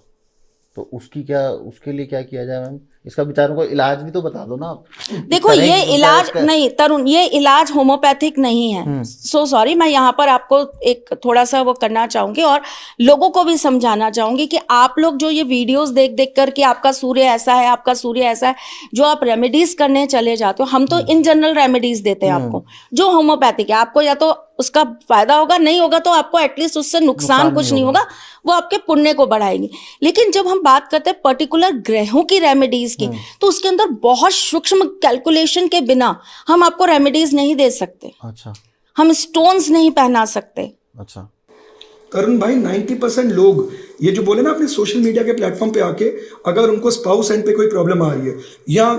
तो उसके लिए क्या किया जाए मैम? इसका बेचारों को इलाज भी तो बता दो ना आप। देखो ये इलाज नहीं तरुण, ये इलाज होम्योपैथिक नहीं है। सो सॉरी, मैं यहाँ पर आपको एक थोड़ा सा वो करना चाहूंगी और लोगों को भी समझाना चाहूंगी कि आप लोग जो ये वीडियोस देख देख कर कि आपका सूर्य ऐसा है, आपका सूर्य ऐसा है, जो आप रेमेडीज करने चले जाते हो, हम तो इन जनरल रेमेडीज देते हैं आपको जो होम्योपैथिक है। आपको या तो उसका फायदा होगा, नहीं होगा तो आपको एटलीस्ट उससे नुकसान कुछ नहीं होगा, वो आपके पुण्य को बढ़ाएंगी। लेकिन जब हम बात करते हैं पर्टिकुलर ग्रहों की रेमेडीज की, तो उसके अंदर बहुत सूक्ष्म कैलकुलेशन के बिना हम आपको रेमेडीज नहीं दे सकते। अच्छा, हम स्टोन्स नहीं पहना सकते। अच्छा, तरुण भाई 90% लोग ये जो बोले ना अपने सोशल मीडिया के प्लेटफॉर्म पे आके, अगर उनको स्पाउस एंड पे कोई प्रॉब्लम आ रही है या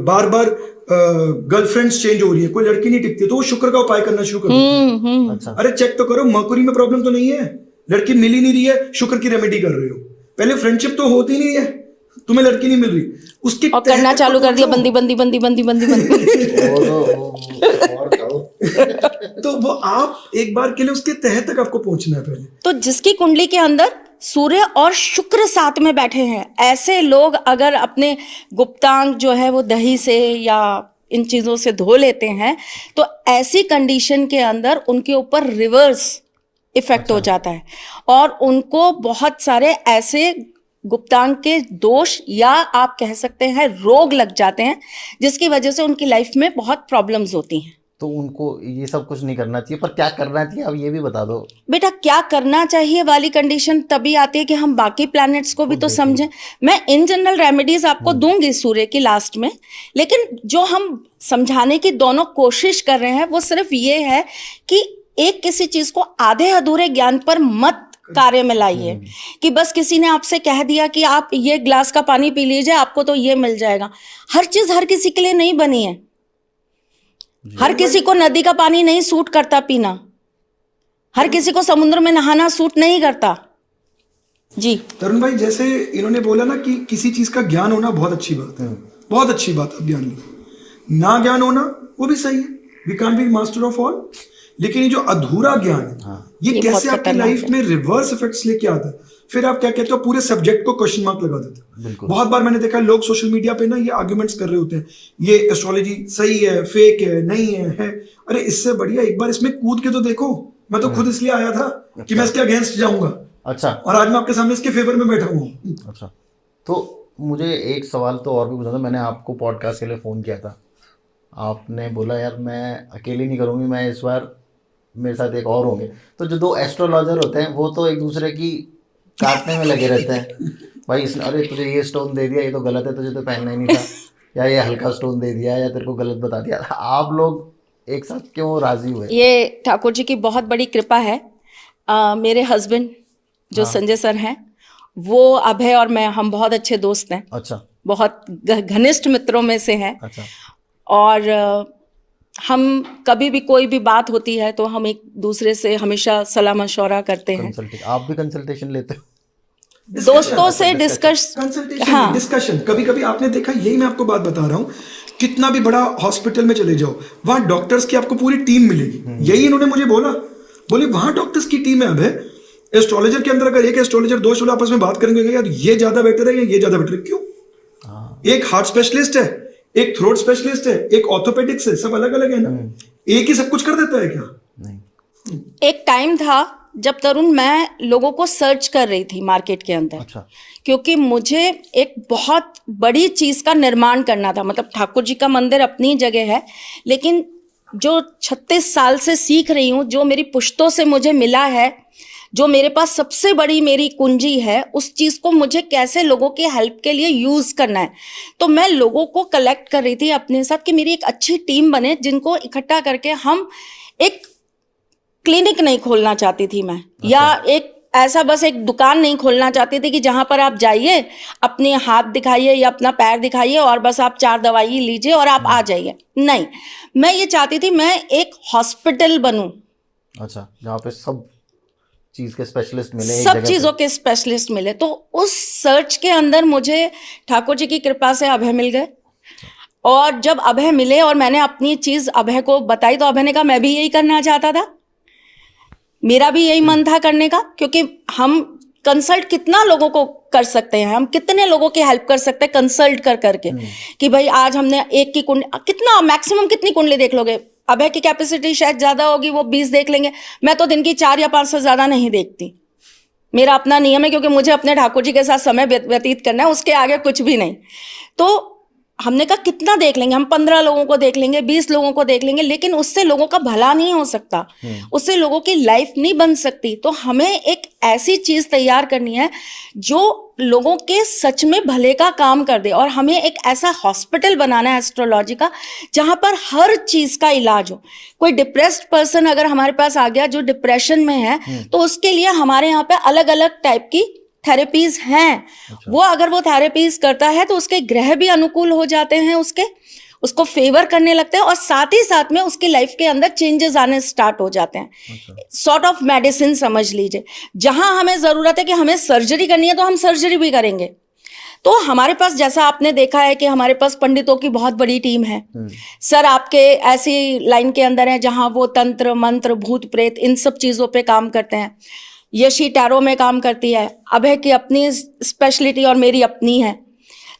बार बार गर्लफ्रेंड्स चेंज हो रही है, कोई लड़की नहीं टिकती, तो वो शुक्र का उपाय करना शुरू कर देते हैं। अच्छा, अरे चेक तो करो, मरकुरी में प्रॉब्लम तो नहीं है, लड़की मिल ही नहीं रही है, शुक्र की रेमेडी कर रहे हो। पहले फ्रेंडशिप तो होती नहीं है, तुम्हें लड़की नहीं मिल रही, उसकी और करना चालू कर दिया बंदी बंदी बंदी बंदी बंदी बंदी। तो वो आप एक बार के लिए उसके तह तक आपको पहुंचना है पहले। तो जिसकी कुंडली के अंदर सूर्य और शुक्र साथ में बैठे हैं, ऐसे लोग अगर अपने गुप्तांग जो है वो दही से या इन चीजों से धो लेते हैं, तो ऐसी कंडीशन के अंदर उनके ऊपर रिवर्स इफेक्ट हो जाता है और उनको बहुत सारे ऐसे गुप्तांग के दोष या आप कह सकते हैं रोग लग जाते हैं, जिसकी वजह से उनकी लाइफ में बहुत प्रॉब्लम्स होती हैं। तो उनको ये सब कुछ नहीं करना चाहिए, पर क्या करना चाहिए अब ये भी बता दो। बेटा क्या करना चाहिए वाली कंडीशन तभी आती है कि हम बाकी प्लैनेट्स को भी तो समझें। मैं इन जनरल रेमेडीज आपको दूंगी सूर्य की लास्ट में, लेकिन जो हम समझाने की दोनों कोशिश कर रहे हैं वो सिर्फ ये है कि एक किसी चीज को आधे अधूरे ज्ञान पर मत कार्य में लाइए कि बस किसी ने आपसे कह दिया कि आप ये ग्लास का पानी पी लीजिए आपको तो ये मिल जाएगा। हर चीज हर किसी के लिए नहीं बनी है। हर किसी को नदी का पानी नहीं सूट करता पीना, हर किसी को समुद्र में नहाना सूट नहीं करता। जी तरुण भाई, जैसे इन्होंने बोला ना कि किसी चीज का ज्ञान होना बहुत अच्छी बात है, बहुत अच्छी बात है ज्ञान ली। ना ज्ञान होना वो भी सही है, we can't be master of all. लेकिन ये जो अधूरा ज्ञान है ये कैसे आपकी लाइफ में रिवर्स इफेक्ट्स लेके आता है। फिर आप क्या कहते हो, पूरे सब्जेक्ट को क्वेश्चन मार्क लगा देते हैं। बहुत बार मैंने देखा लोग सोशल मीडिया पे ना ये आर्ग्यूमेंट्स कर रहे होते हैं, ये एस्ट्रोलॉजी सही है, फेक है, नहीं है। अरे इससे बढ़िया एक बार इसमें कूद के तो देखो। मैं तो खुद इसलिए आया था कि मैं इसके अगेंस्ट जाऊंगा। अच्छा, और आज मैं आपके सामने इसके फेवर में बैठा हूँ। अच्छा, तो मुझे एक सवाल तो और भी पूछना था। मैंने आपको पॉडकास्ट के लिए फ़ोन किया था, आपने बोला यार मैं अकेली नहीं करूँगी, मैं इस बार मेरे साथ एक और होंगे। तो जो दो एस्ट्रोलॉजर होते हैं वो तो एक दूसरे की काटने में लगे रहते हैं। भाई इसने अरे तुझे ये स्टोन दे दिया, ये तो गलत है, तुझे तो पहनना ही नहीं था, या ये हल्का स्टोन दे दिया, या तेरे को गलत बता दिया। आप लोग एक साथ क्यों राजी हुए? ये ठाकुर जी की बहुत बड़ी कृपा है। मेरे हस्बैंड जो संजय सर हैं, वो अभय और मैं, हम बहुत अच्छे दोस्त हैं। अच्छा, बहुत घनिष्ठ मित्रों में से हैं। अच्छा। और हम कभी भी कोई भी बात होती है तो हम एक दूसरे से हमेशा सलाह मशवरा करते हैं। आप भी कंसल्टेशन लेते हो? दोस्तों से डिस्कशन कभी कभी आपने देखा, यही मैं आपको बात बता रहा हूँ, कितना भी बड़ा हॉस्पिटल में चले जाओ वहां डॉक्टर्स की आपको पूरी टीम मिलेगी। यही इन्होंने मुझे बोली वहां डॉक्टर्स की टीम है। अब एस्ट्रोलॉजर के अंदर अगर एक एस्ट्रोलॉजर दो लोग आपस में बात करेंगे यार ये ज्यादा बेटर है या ये ज्यादा बेटर है, क्यों? एक हार्ट स्पेशलिस्ट है, एक थ्रोट स्पेशलिस्ट है, एक ऑर्थोपेडिक्स है, सब अलग अलग है ना। एक ही सब कुछ कर देता है क्या? नहीं। एक टाइम था जब तरुण मैं लोगों को सर्च कर रही थी मार्केट के अंदर। अच्छा। क्योंकि मुझे एक बहुत बड़ी चीज का निर्माण करना था। मतलब ठाकुर जी का मंदिर अपनी जगह है, लेकिन जो 36 साल से सीख रही हूँ, जो मेरी पुश्तों से मुझे मिला है, जो मेरे पास सबसे बड़ी मेरी कुंजी है, उस चीज को मुझे कैसे लोगों के हेल्प के लिए यूज करना है। तो मैं लोगों को कलेक्ट कर रही थी अपने साथ कि मेरी एक अच्छी टीम बने, जिनको इकट्ठा करके हम एक क्लिनिक नहीं खोलना चाहती थी मैं। अच्छा। या एक ऐसा बस एक दुकान नहीं खोलना चाहती थी कि जहां पर आप जाइए, अपने हाथ दिखाइए या अपना पैर दिखाइए और बस आप 4 दवाई लीजिए और आप आ जाइए। नहीं, मैं ये चाहती थी मैं एक हॉस्पिटल बनूं। अच्छा, जहाँ पे सब चीज के स्पेशलिस्ट मिले, सब चीजों के स्पेशलिस्ट मिले। तो उस सर्च के अंदर मुझे ठाकुर जी की कृपा से अभय मिल गए। और जब अभय मिले और मैंने अपनी चीज अभय को बताई तो अभय ने कहा मैं भी यही करना चाहता था, मेरा भी यही मन था करने का। क्योंकि हम कंसल्ट कितना लोगों को कर सकते हैं, हम कितने लोगों की हेल्प कर सकते हैं कंसल्ट कर करके कि भाई आज हमने एक की कुंडली, कितना मैक्सिमम कितनी कुंडली देख लोगे? अभय की कैपेसिटी शायद ज्यादा होगी, वो 20 देख लेंगे। मैं तो दिन की 4 या 5 से ज्यादा नहीं देखती। मेरा अपना नियम है, क्योंकि मुझे अपने ठाकुर जी के साथ समय व्यतीत करना है, उसके आगे कुछ भी नहीं। तो हमने कहा कितना देख लेंगे हम, 15 लोगों को देख लेंगे, 20 लोगों को देख लेंगे, लेकिन उससे लोगों का भला नहीं हो सकता, उससे लोगों की लाइफ नहीं बन सकती। तो हमें एक ऐसी चीज तैयार करनी है जो लोगों के सच में भले का काम कर दे। और हमें एक ऐसा हॉस्पिटल बनाना है एस्ट्रोलॉजी का, जहां पर हर चीज का इलाज हो। कोई डिप्रेस्ड पर्सन अगर हमारे पास आ गया जो डिप्रेशन में है, तो उसके लिए हमारे यहाँ पे अलग अलग टाइप की थेरेपीज हैं। अच्छा। वो अगर वो थेरेपीज करता है तो उसके ग्रह भी अनुकूल हो जाते हैं, उसको फेवर करने लगते हैं, और साथ ही साथ में उसकी लाइफ के अंदर चेंजेस आने स्टार्ट हो जाते हैं। अच्छा। सॉर्ट ऑफ मेडिसिन समझ लीजिए। जहां हमें जरूरत है कि हमें सर्जरी करनी है तो हम सर्जरी भी करेंगे। तो हमारे पास, जैसा आपने देखा है कि हमारे पास पंडितों की बहुत बड़ी टीम है। सर आपके ऐसी लाइन के अंदर है जहां वो तंत्र मंत्र भूत प्रेत इन सब चीजों पे काम करते हैं। यशी टैरो में काम करती है। अभय की अपनी स्पेशलिटी और मेरी अपनी है।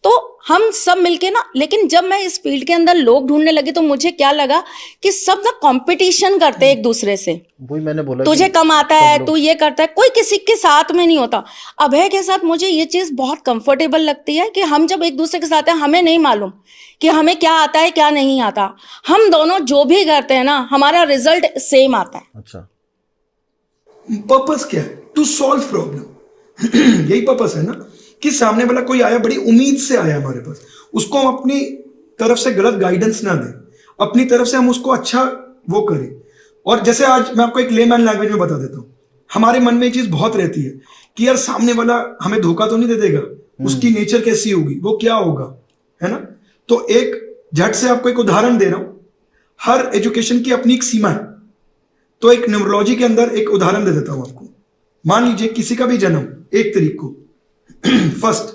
तो हम सब मिलके ना, लेकिन जब मैं इस फील्ड के अंदर लोग ढूंढने लगी तो मुझे क्या लगा कि सब ना कंपटीशन करते हैं एक दूसरे से। वही मैंने बोला तुझे कि कम आता सब है, लोग तू ये करता है, कोई किसी के साथ में नहीं होता। अभय के साथ मुझे ये चीज बहुत कंफर्टेबल लगती है कि हम जब एक दूसरे के साथ हैं, हमें नहीं मालूम कि हमें क्या आता है क्या नहीं आता। हम दोनों जो भी करते हैं ना, हमारा रिजल्ट सेम आता है। अच्छा पर्पस क्या है? To solve problem. यही पर्पस है ना, कि सामने वाला कोई आया, बड़ी उम्मीद से आया हमारे पास, उसको हम अपनी तरफ से गलत गाइडेंस ना दें, अपनी तरफ से हम उसको अच्छा वो करें। और जैसे आज मैं आपको एक लेमैन लैंग्वेज में बता देता हूँ, हमारे मन में ये चीज बहुत रहती है कि यार सामने वाला हमें धोखा तो नहीं दे देगा, उसकी नेचर कैसी होगी, वो क्या होगा, है ना। तो एक झट से आपको एक उदाहरण दे रहा हूं, हर एजुकेशन की अपनी एक सीमा है। तो एक न्यूरोलॉजी के अंदर एक उदाहरण दे देता हूं आपको। मान लीजिए किसी का भी जन्म 1 तारीख को फर्स्ट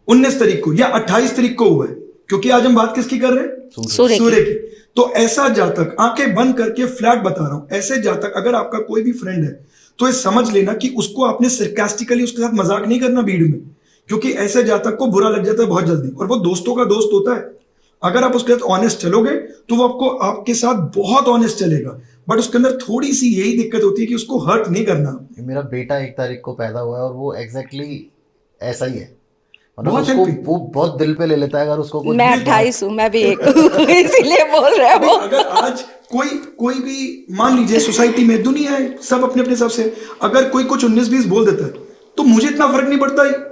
19 तारीख को या 28 तारीख को हुआ है, क्योंकि आज हम बात किसकी कर रहे हैं? सूर्य की। सूर्य की। तो ऐसा जातक, आंखें बंद करके फ्लैट बता रहा हूं, ऐसे जातक अगर आपका कोई भी फ्रेंड है तो ये समझ लेना कि उसको आपने सरकास्टिकली उसके साथ मजाक नहीं करना भीड़ में, क्योंकि ऐसे जातक को बुरा लग जाता है बहुत जल्दी, और वो दोस्तों का दोस्त होता है। अगर आप उसके साथ ऑनेस्ट चलोगे तो वो आपको आपके साथ बहुत ऑनेस्ट चलेगा, बट उसके अंदर थोड़ी सी यही दिक्कत होती है कि उसको हर्ट नहीं करना। मेरा बेटा 1 तारीख को पैदा हुआ है और वो एग्जैक्टली ऐसा ही है, मतलब बहुत उसको helping। वो बहुत दिल पे ले लेता है अगर उसको कोई मैं 28 हूँ, मैं भी एक हूँ, इसीलिए बोल रहे हो। अगर आज कोई भी मान लीजिए सोसाइटी में, दुनिया है सब अपने अपने हिसाब से, अगर कोई कुछ 19-20 बोल देता है तो मुझे इतना फर्क नहीं पड़ता है,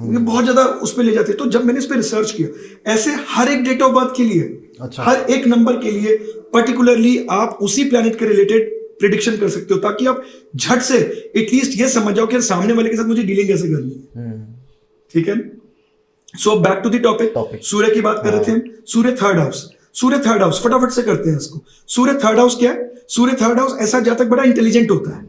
ये बहुत ज्यादा उस पर ले जाते हैं। तो जब मैंने इस पर रिसर्च किया, ऐसे हर एक डेट ऑफ बर्थ के लिए, अच्छा। हर एक नंबर के लिए पर्टिकुलरली आप उसी प्लेनेट के रिलेटेड प्रिडिक्शन कर सकते हो, ताकि आप झट से एटलीस्ट ये समझ जाओ कि सामने वाले के साथ मुझे डीलिंग कैसे करनी है। ठीक है, so back to the topic. सूर्य की बात कर रहे थे हम। सूर्य थर्ड हाउस फटाफट से करते हैं इसको। सूर्य थर्ड हाउस क्या है? सूर्य थर्ड हाउस ऐसा जातक बड़ा इंटेलिजेंट होता है।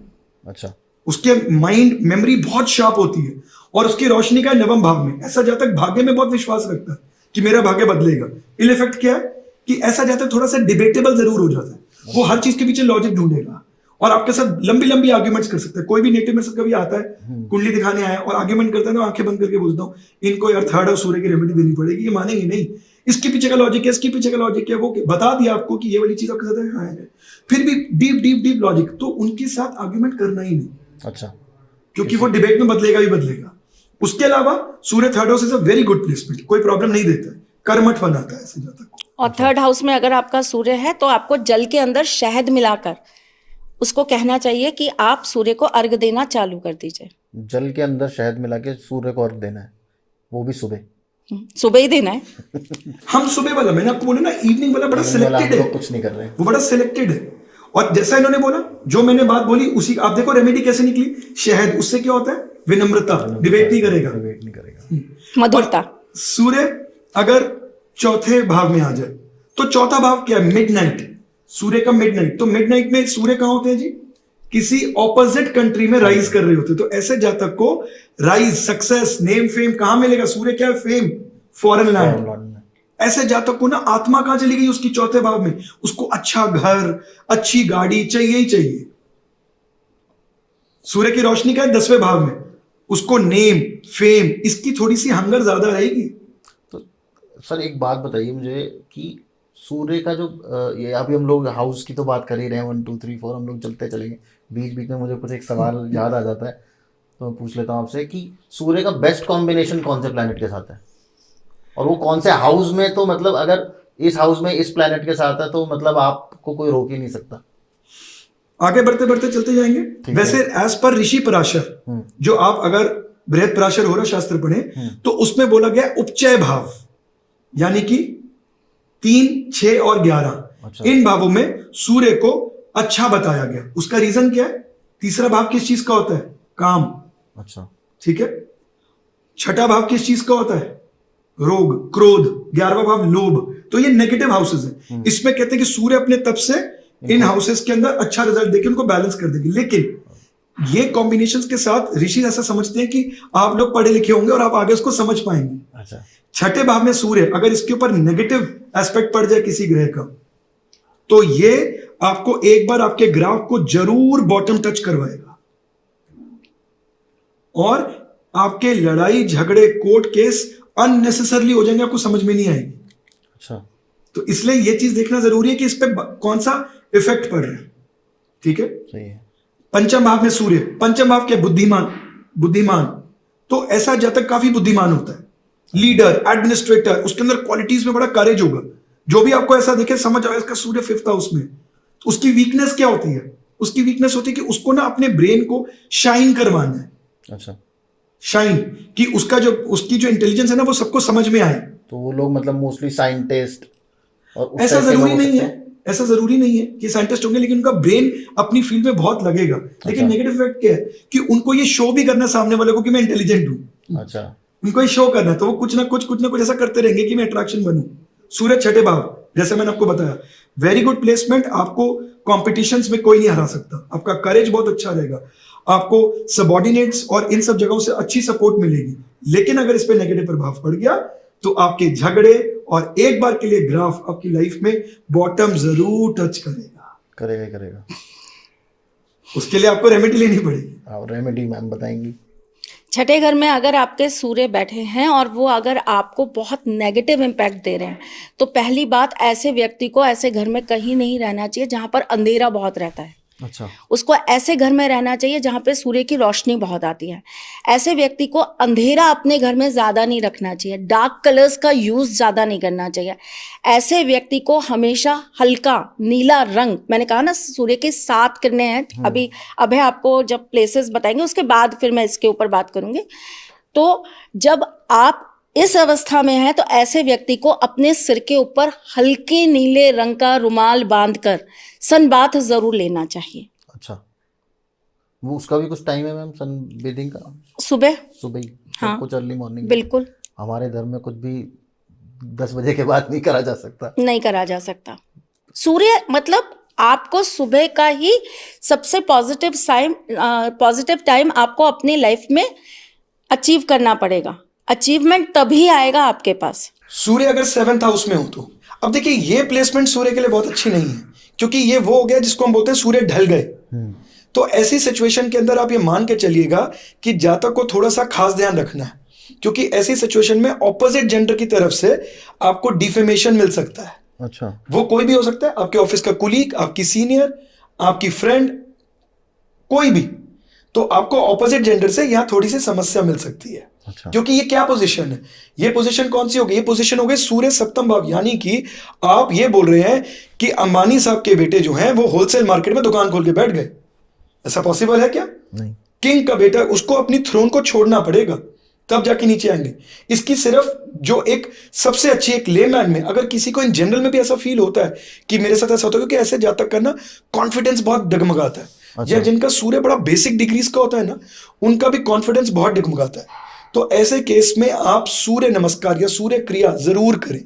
अच्छा। उसके माइंड मेमोरी बहुत शार्प होती है, और उसकी रोशनी का 9वें भाव में। ऐसा जातक भाग्य में बहुत विश्वास रखता है कि मेरा भाग्य बदलेगा। इल इफेक्ट क्या है कि ऐसा जातक थोड़ा सा डिबेटेबल जरूर हो जाता है, वो हर चीज के पीछे लॉजिक ढूंढेगा और आपके साथ लंबी लंबी आर्ग्यूमेंट्स कर सकता है। कोई भी नेटिव मेरे साथ कभी आता है, कुंडली दिखाने आया और आर्ग्यूमेंट करता है, तो आंखें बंद करके पूछता हूँ, इनको यार थर्ड हाउस सूर्य की रेमेडी देनी पड़ेगी, ये मानेंगे नहीं, इसके पीछे का लॉजिक है, इसके पीछे का लॉजिक है, वो बता दिया आपको कि ये वाली चीज आपके साथ है, फिर भी डीप डीप डीप लॉजिक, तो उनके साथ आर्ग्यूमेंट करना ही नहीं। अच्छा, क्योंकि वो डिबेट में बदलेगा ही बदलेगा। उसके अलावा सूर्य third house is a very good placement, कोई प्रॉब्लम नहीं देता है, कर्मठ बनाता है ऐसे जातक को। और थर्ड हाउस में अगर आपका सूर्य है तो आपको जल के अंदर शहद मिलाकर उसको कहना चाहिए कि आप सूर्य को अर्घ देना चालू कर दीजिए। जल के अंदर शहद मिला के सूर्य को अर्घ देना है, वो भी सुबह। सुबह ही देना है। हम सुबह वाला, मैंने आपको बोला ना, इवनिंग वाला बड़ा सिलेक्टेड है, कुछ नहीं कर रहे हैं, वो बड़ा सिलेक्टेड है। और जैसा इन्होंने बोला, जो मैंने बात बोली उसी, आप देखो रेमेडी कैसे निकली, शहद, उससे क्या होता है? विनम्रता, डिबेट नहीं करेगा, डिबेट नहीं करेगा। मधुरता। सूर्य अगर चौथे भाव में आ जाए तो चौथा भाव क्या है? मिडनाइट। सूर्य का मिडनाइट, तो मिडनाइट में सूर्य कहां होते हैं जी? किसी ऑपोजिट कंट्री में राइज कर रहे होते हैं। तो ऐसे जातक को राइज, सक्सेस, नेम, फेम कहां मिलेगा? सूर्य क्या है? Fame, foreign land. ऐसे जातक को ना आत्मा कहां चली गई उसकी? चौथे भाव में। उसको अच्छा घर, अच्छी गाड़ी चाहिए ही चाहिए। सूर्य की रोशनी का है 10वें भाव में, उसको नेम, फेम, इसकी थोड़ी सी हंगर ज्यादा रहेगी। तो सर एक बात बताइए मुझे कि सूर्य का जो ये अभी हम लोग हाउस की तो बात कर ही रहे हैं, 1 2 3 4 हम लोग चलते चलेंगे, बीच बीच में मुझे कुछ एक सवाल याद आ जाता है, तो मैं पूछ लेता हूँ आपसे कि सूर्य का बेस्ट कॉम्बिनेशन कौन से प्लैनेट के साथ है और वो कौन से हाउस में? तो मतलब अगर इस हाउस में इस प्लैनेट के साथ है तो मतलब आपको कोई रोक ही नहीं सकता। आगे बढ़ते बढ़ते चलते जाएंगे। वैसे एज पर ऋषि पराशर, जो आप अगर बृहद पराशर हो रहा शास्त्र पढ़े तो उसमें बोला गया उपचय भाव, यानी कि 3, 6 और 11, अच्छा। इन भावों में सूर्य को अच्छा बताया गया। उसका रीजन क्या है? तीसरा भाव किस चीज का होता है? काम। अच्छा, ठीक है। छठा भाव किस चीज का होता है? रोग, क्रोध। 11वां भाव लोभ। तो ये नेगेटिव हाउसेस है। इसमें कहते हैं कि सूर्य अपने तप से इन हाउसेस के अंदर अच्छा रिजल्ट देके उनको बैलेंस कर देगी। लेकिन ये कॉम्बिनेशंस के साथ ऋषि ऐसा समझते हैं कि आप लोग पढ़े लिखे होंगे और आप आगे उसको समझ पाएंगे। अच्छा। छठे भाव में सूर्य, अगर इसके ऊपर नेगेटिव एस्पेक्ट पड़ जाए किसी ग्रह का, तो ये आपको एक बार आपके ग्राफ को जरूर बॉटम टच करवाएगा और आपके लड़ाई झगड़े, कोर्ट केस अननेसेसरली हो जाएंगे, आपको समझ में नहीं आएगी। अच्छा, तो इसलिए ये चीज देखना जरूरी है कि इस पे कौन सा इफेक्ट पड़ रहा है। ठीक है। सही है। पंचम भाव में सूर्य, पंचम भाव क्या, बुद्धिमान, बुद्धिमान। तो ऐसा जातक काफी बुद्धिमान होता है, लीडर, एडमिनिस्ट्रेटर, उसके अंदर क्वालिटीज में बड़ा करेज होगा। जो भी आपको ऐसा दिखे समझ आओ इसका सूर्य 5th हाउस में। तो उसकी वीकनेस क्या होती है? उसकी वीकनेस होती है कि उसको ना अपने ब्रेन को शाइन करवाना है। अच्छा, शाइन, कि उसकी जो इंटेलिजेंस है ना वो सबको समझ में आए। तो वो लोग मतलब मोस्टली साइंटिस्ट और उस ऐसा टाइप के लोग जरूरी हो नहीं सकते है, हैं? ऐसा जरूरी नहीं है कि साइंटिस्ट होंगे, लेकिन उनका ब्रेन अपनी फील्ड में बहुत लगेगा। लेकिन अच्छा। नेगेटिव इफेक्ट क्या है कि उनको ये शो भी करना है सामने वाले को कि मैं इंटेलिजेंट हूं। अच्छा, उनको ये शो करना है, तो वो कुछ ना कुछ ऐसा करते रहेंगे कि मैं अट्रैक्शन बनूं। सूरज 6ठे भाव, जैसे मैंने आपको बताया, वेरी गुड प्लेसमेंट। आपको कॉम्पिटिशन्स में कोई नहीं हरा सकता, आपका करेज बहुत अच्छा रहेगा, आपको सबॉर्डिनेट्स और इन सब जगहों से अच्छी सपोर्ट मिलेगी। लेकिन अगर इस पे नेगेटिव प्रभाव पड़ गया तो आपके झगड़े, और एक बार के लिए ग्राफ आपकी लाइफ में बॉटम जरूर टच करेगा। करेगा ही करेगा। उसके लिए आपको रेमेडी लेनी पड़ेगी। और रेमेडी मैम बताएंगी? छठे घर में अगर आपके सूर्य बैठे हैं और वो अगर आपको बहुत नेगेटिव इम्पैक्ट दे रहे हैं, तो पहली बात, ऐसे व्यक्ति को ऐसे घर में कहीं नहीं रहना चाहिए जहां पर अंधेरा बहुत रहता है। अच्छा, उसको ऐसे घर में रहना चाहिए जहां पे सूर्य की रोशनी बहुत आती है। ऐसे व्यक्ति को अंधेरा अपने घर में ज्यादा नहीं रखना चाहिए, डार्क कलर्स का यूज ज्यादा नहीं करना चाहिए। ऐसे व्यक्ति को हमेशा हल्का नीला रंग, मैंने कहा ना सूर्य के 7 किरणें हैं, अभी आपको जब प्लेसेस बताएंगे उसके बाद फिर मैं इसके ऊपर बात करूंगी। तो जब आप इस अवस्था में हैं तो ऐसे व्यक्ति को अपने सिर के ऊपर हल्के नीले रंग का रुमाल बांधकर सनबाथ जरूर लेना चाहिए। अच्छा, वो उसका भी कुछ टाइम है मैम, सन बेदिंग का? सुबह, सुबह ही? हाँ, कुछ अर्ली मॉर्निंग? बिल्कुल हमारे घर में कुछ भी 10 बजे के बाद नहीं करा जा सकता। नहीं करा जा सकता। सूर्य मतलब आपको सुबह का ही सबसे पॉजिटिव टाइम आपको अपनी लाइफ में अचीव करना पड़ेगा। अचीवमेंट तभी आएगा आपके पास। सूर्य अगर 7th हाउस में हो तो, अब देखिए ये प्लेसमेंट सूर्य के लिए बहुत अच्छी नहीं है, क्योंकि ये वो हो गया जिसको हम बोलते हैं सूर्य ढल गए। तो ऐसी सिचुएशन के अंदर आप ये मान के चलिएगा कि जातक को थोड़ा सा खास ध्यान रखना है, क्योंकि ऐसी सिचुएशन में ऑपोजिट जेंडर की तरफ से आपको डिफेमेशन मिल सकता है। अच्छा, वो कोई भी हो सकता है, आपके ऑफिस का कुलीग, आपकी सीनियर, आपकी फ्रेंड, कोई भी। तो आपको ऑपोजिट जेंडर से यहां थोड़ी सी समस्या मिल सकती है। अच्छा, क्योंकि ये क्या पोजीशन है, ये पोजीशन कौन सी होगी? ये पोजीशन हो गई सूर्य 7th भाव, यानी कि आप ये बोल रहे हैं कि अंबानी साहब के बेटे जो हैं वो होलसेल मार्केट में दुकान खोल के बैठ गए। ऐसा पॉसिबल है क्या? नहीं। किंग का बेटा, उसको अपनी थ्रोन को छोड़ना पड़ेगा तब जाके नीचे आएंगे। इसकी सिर्फ जो एक सबसे अच्छी एक लेमैन में, अगर किसी को इन जनरल में भी ऐसा फील होता है कि मेरे साथ ऐसा होता है, क्योंकि ऐसे जातक का ना कॉन्फिडेंस बहुत डगमगाता है। अच्छा। या जिनका सूर्य बड़ा बेसिक डिग्रीज का होता है ना, उनका भी कॉन्फिडेंस बहुत डगमगाता है। तो ऐसे केस में आप सूर्य नमस्कार या सूर्य क्रिया जरूर करें।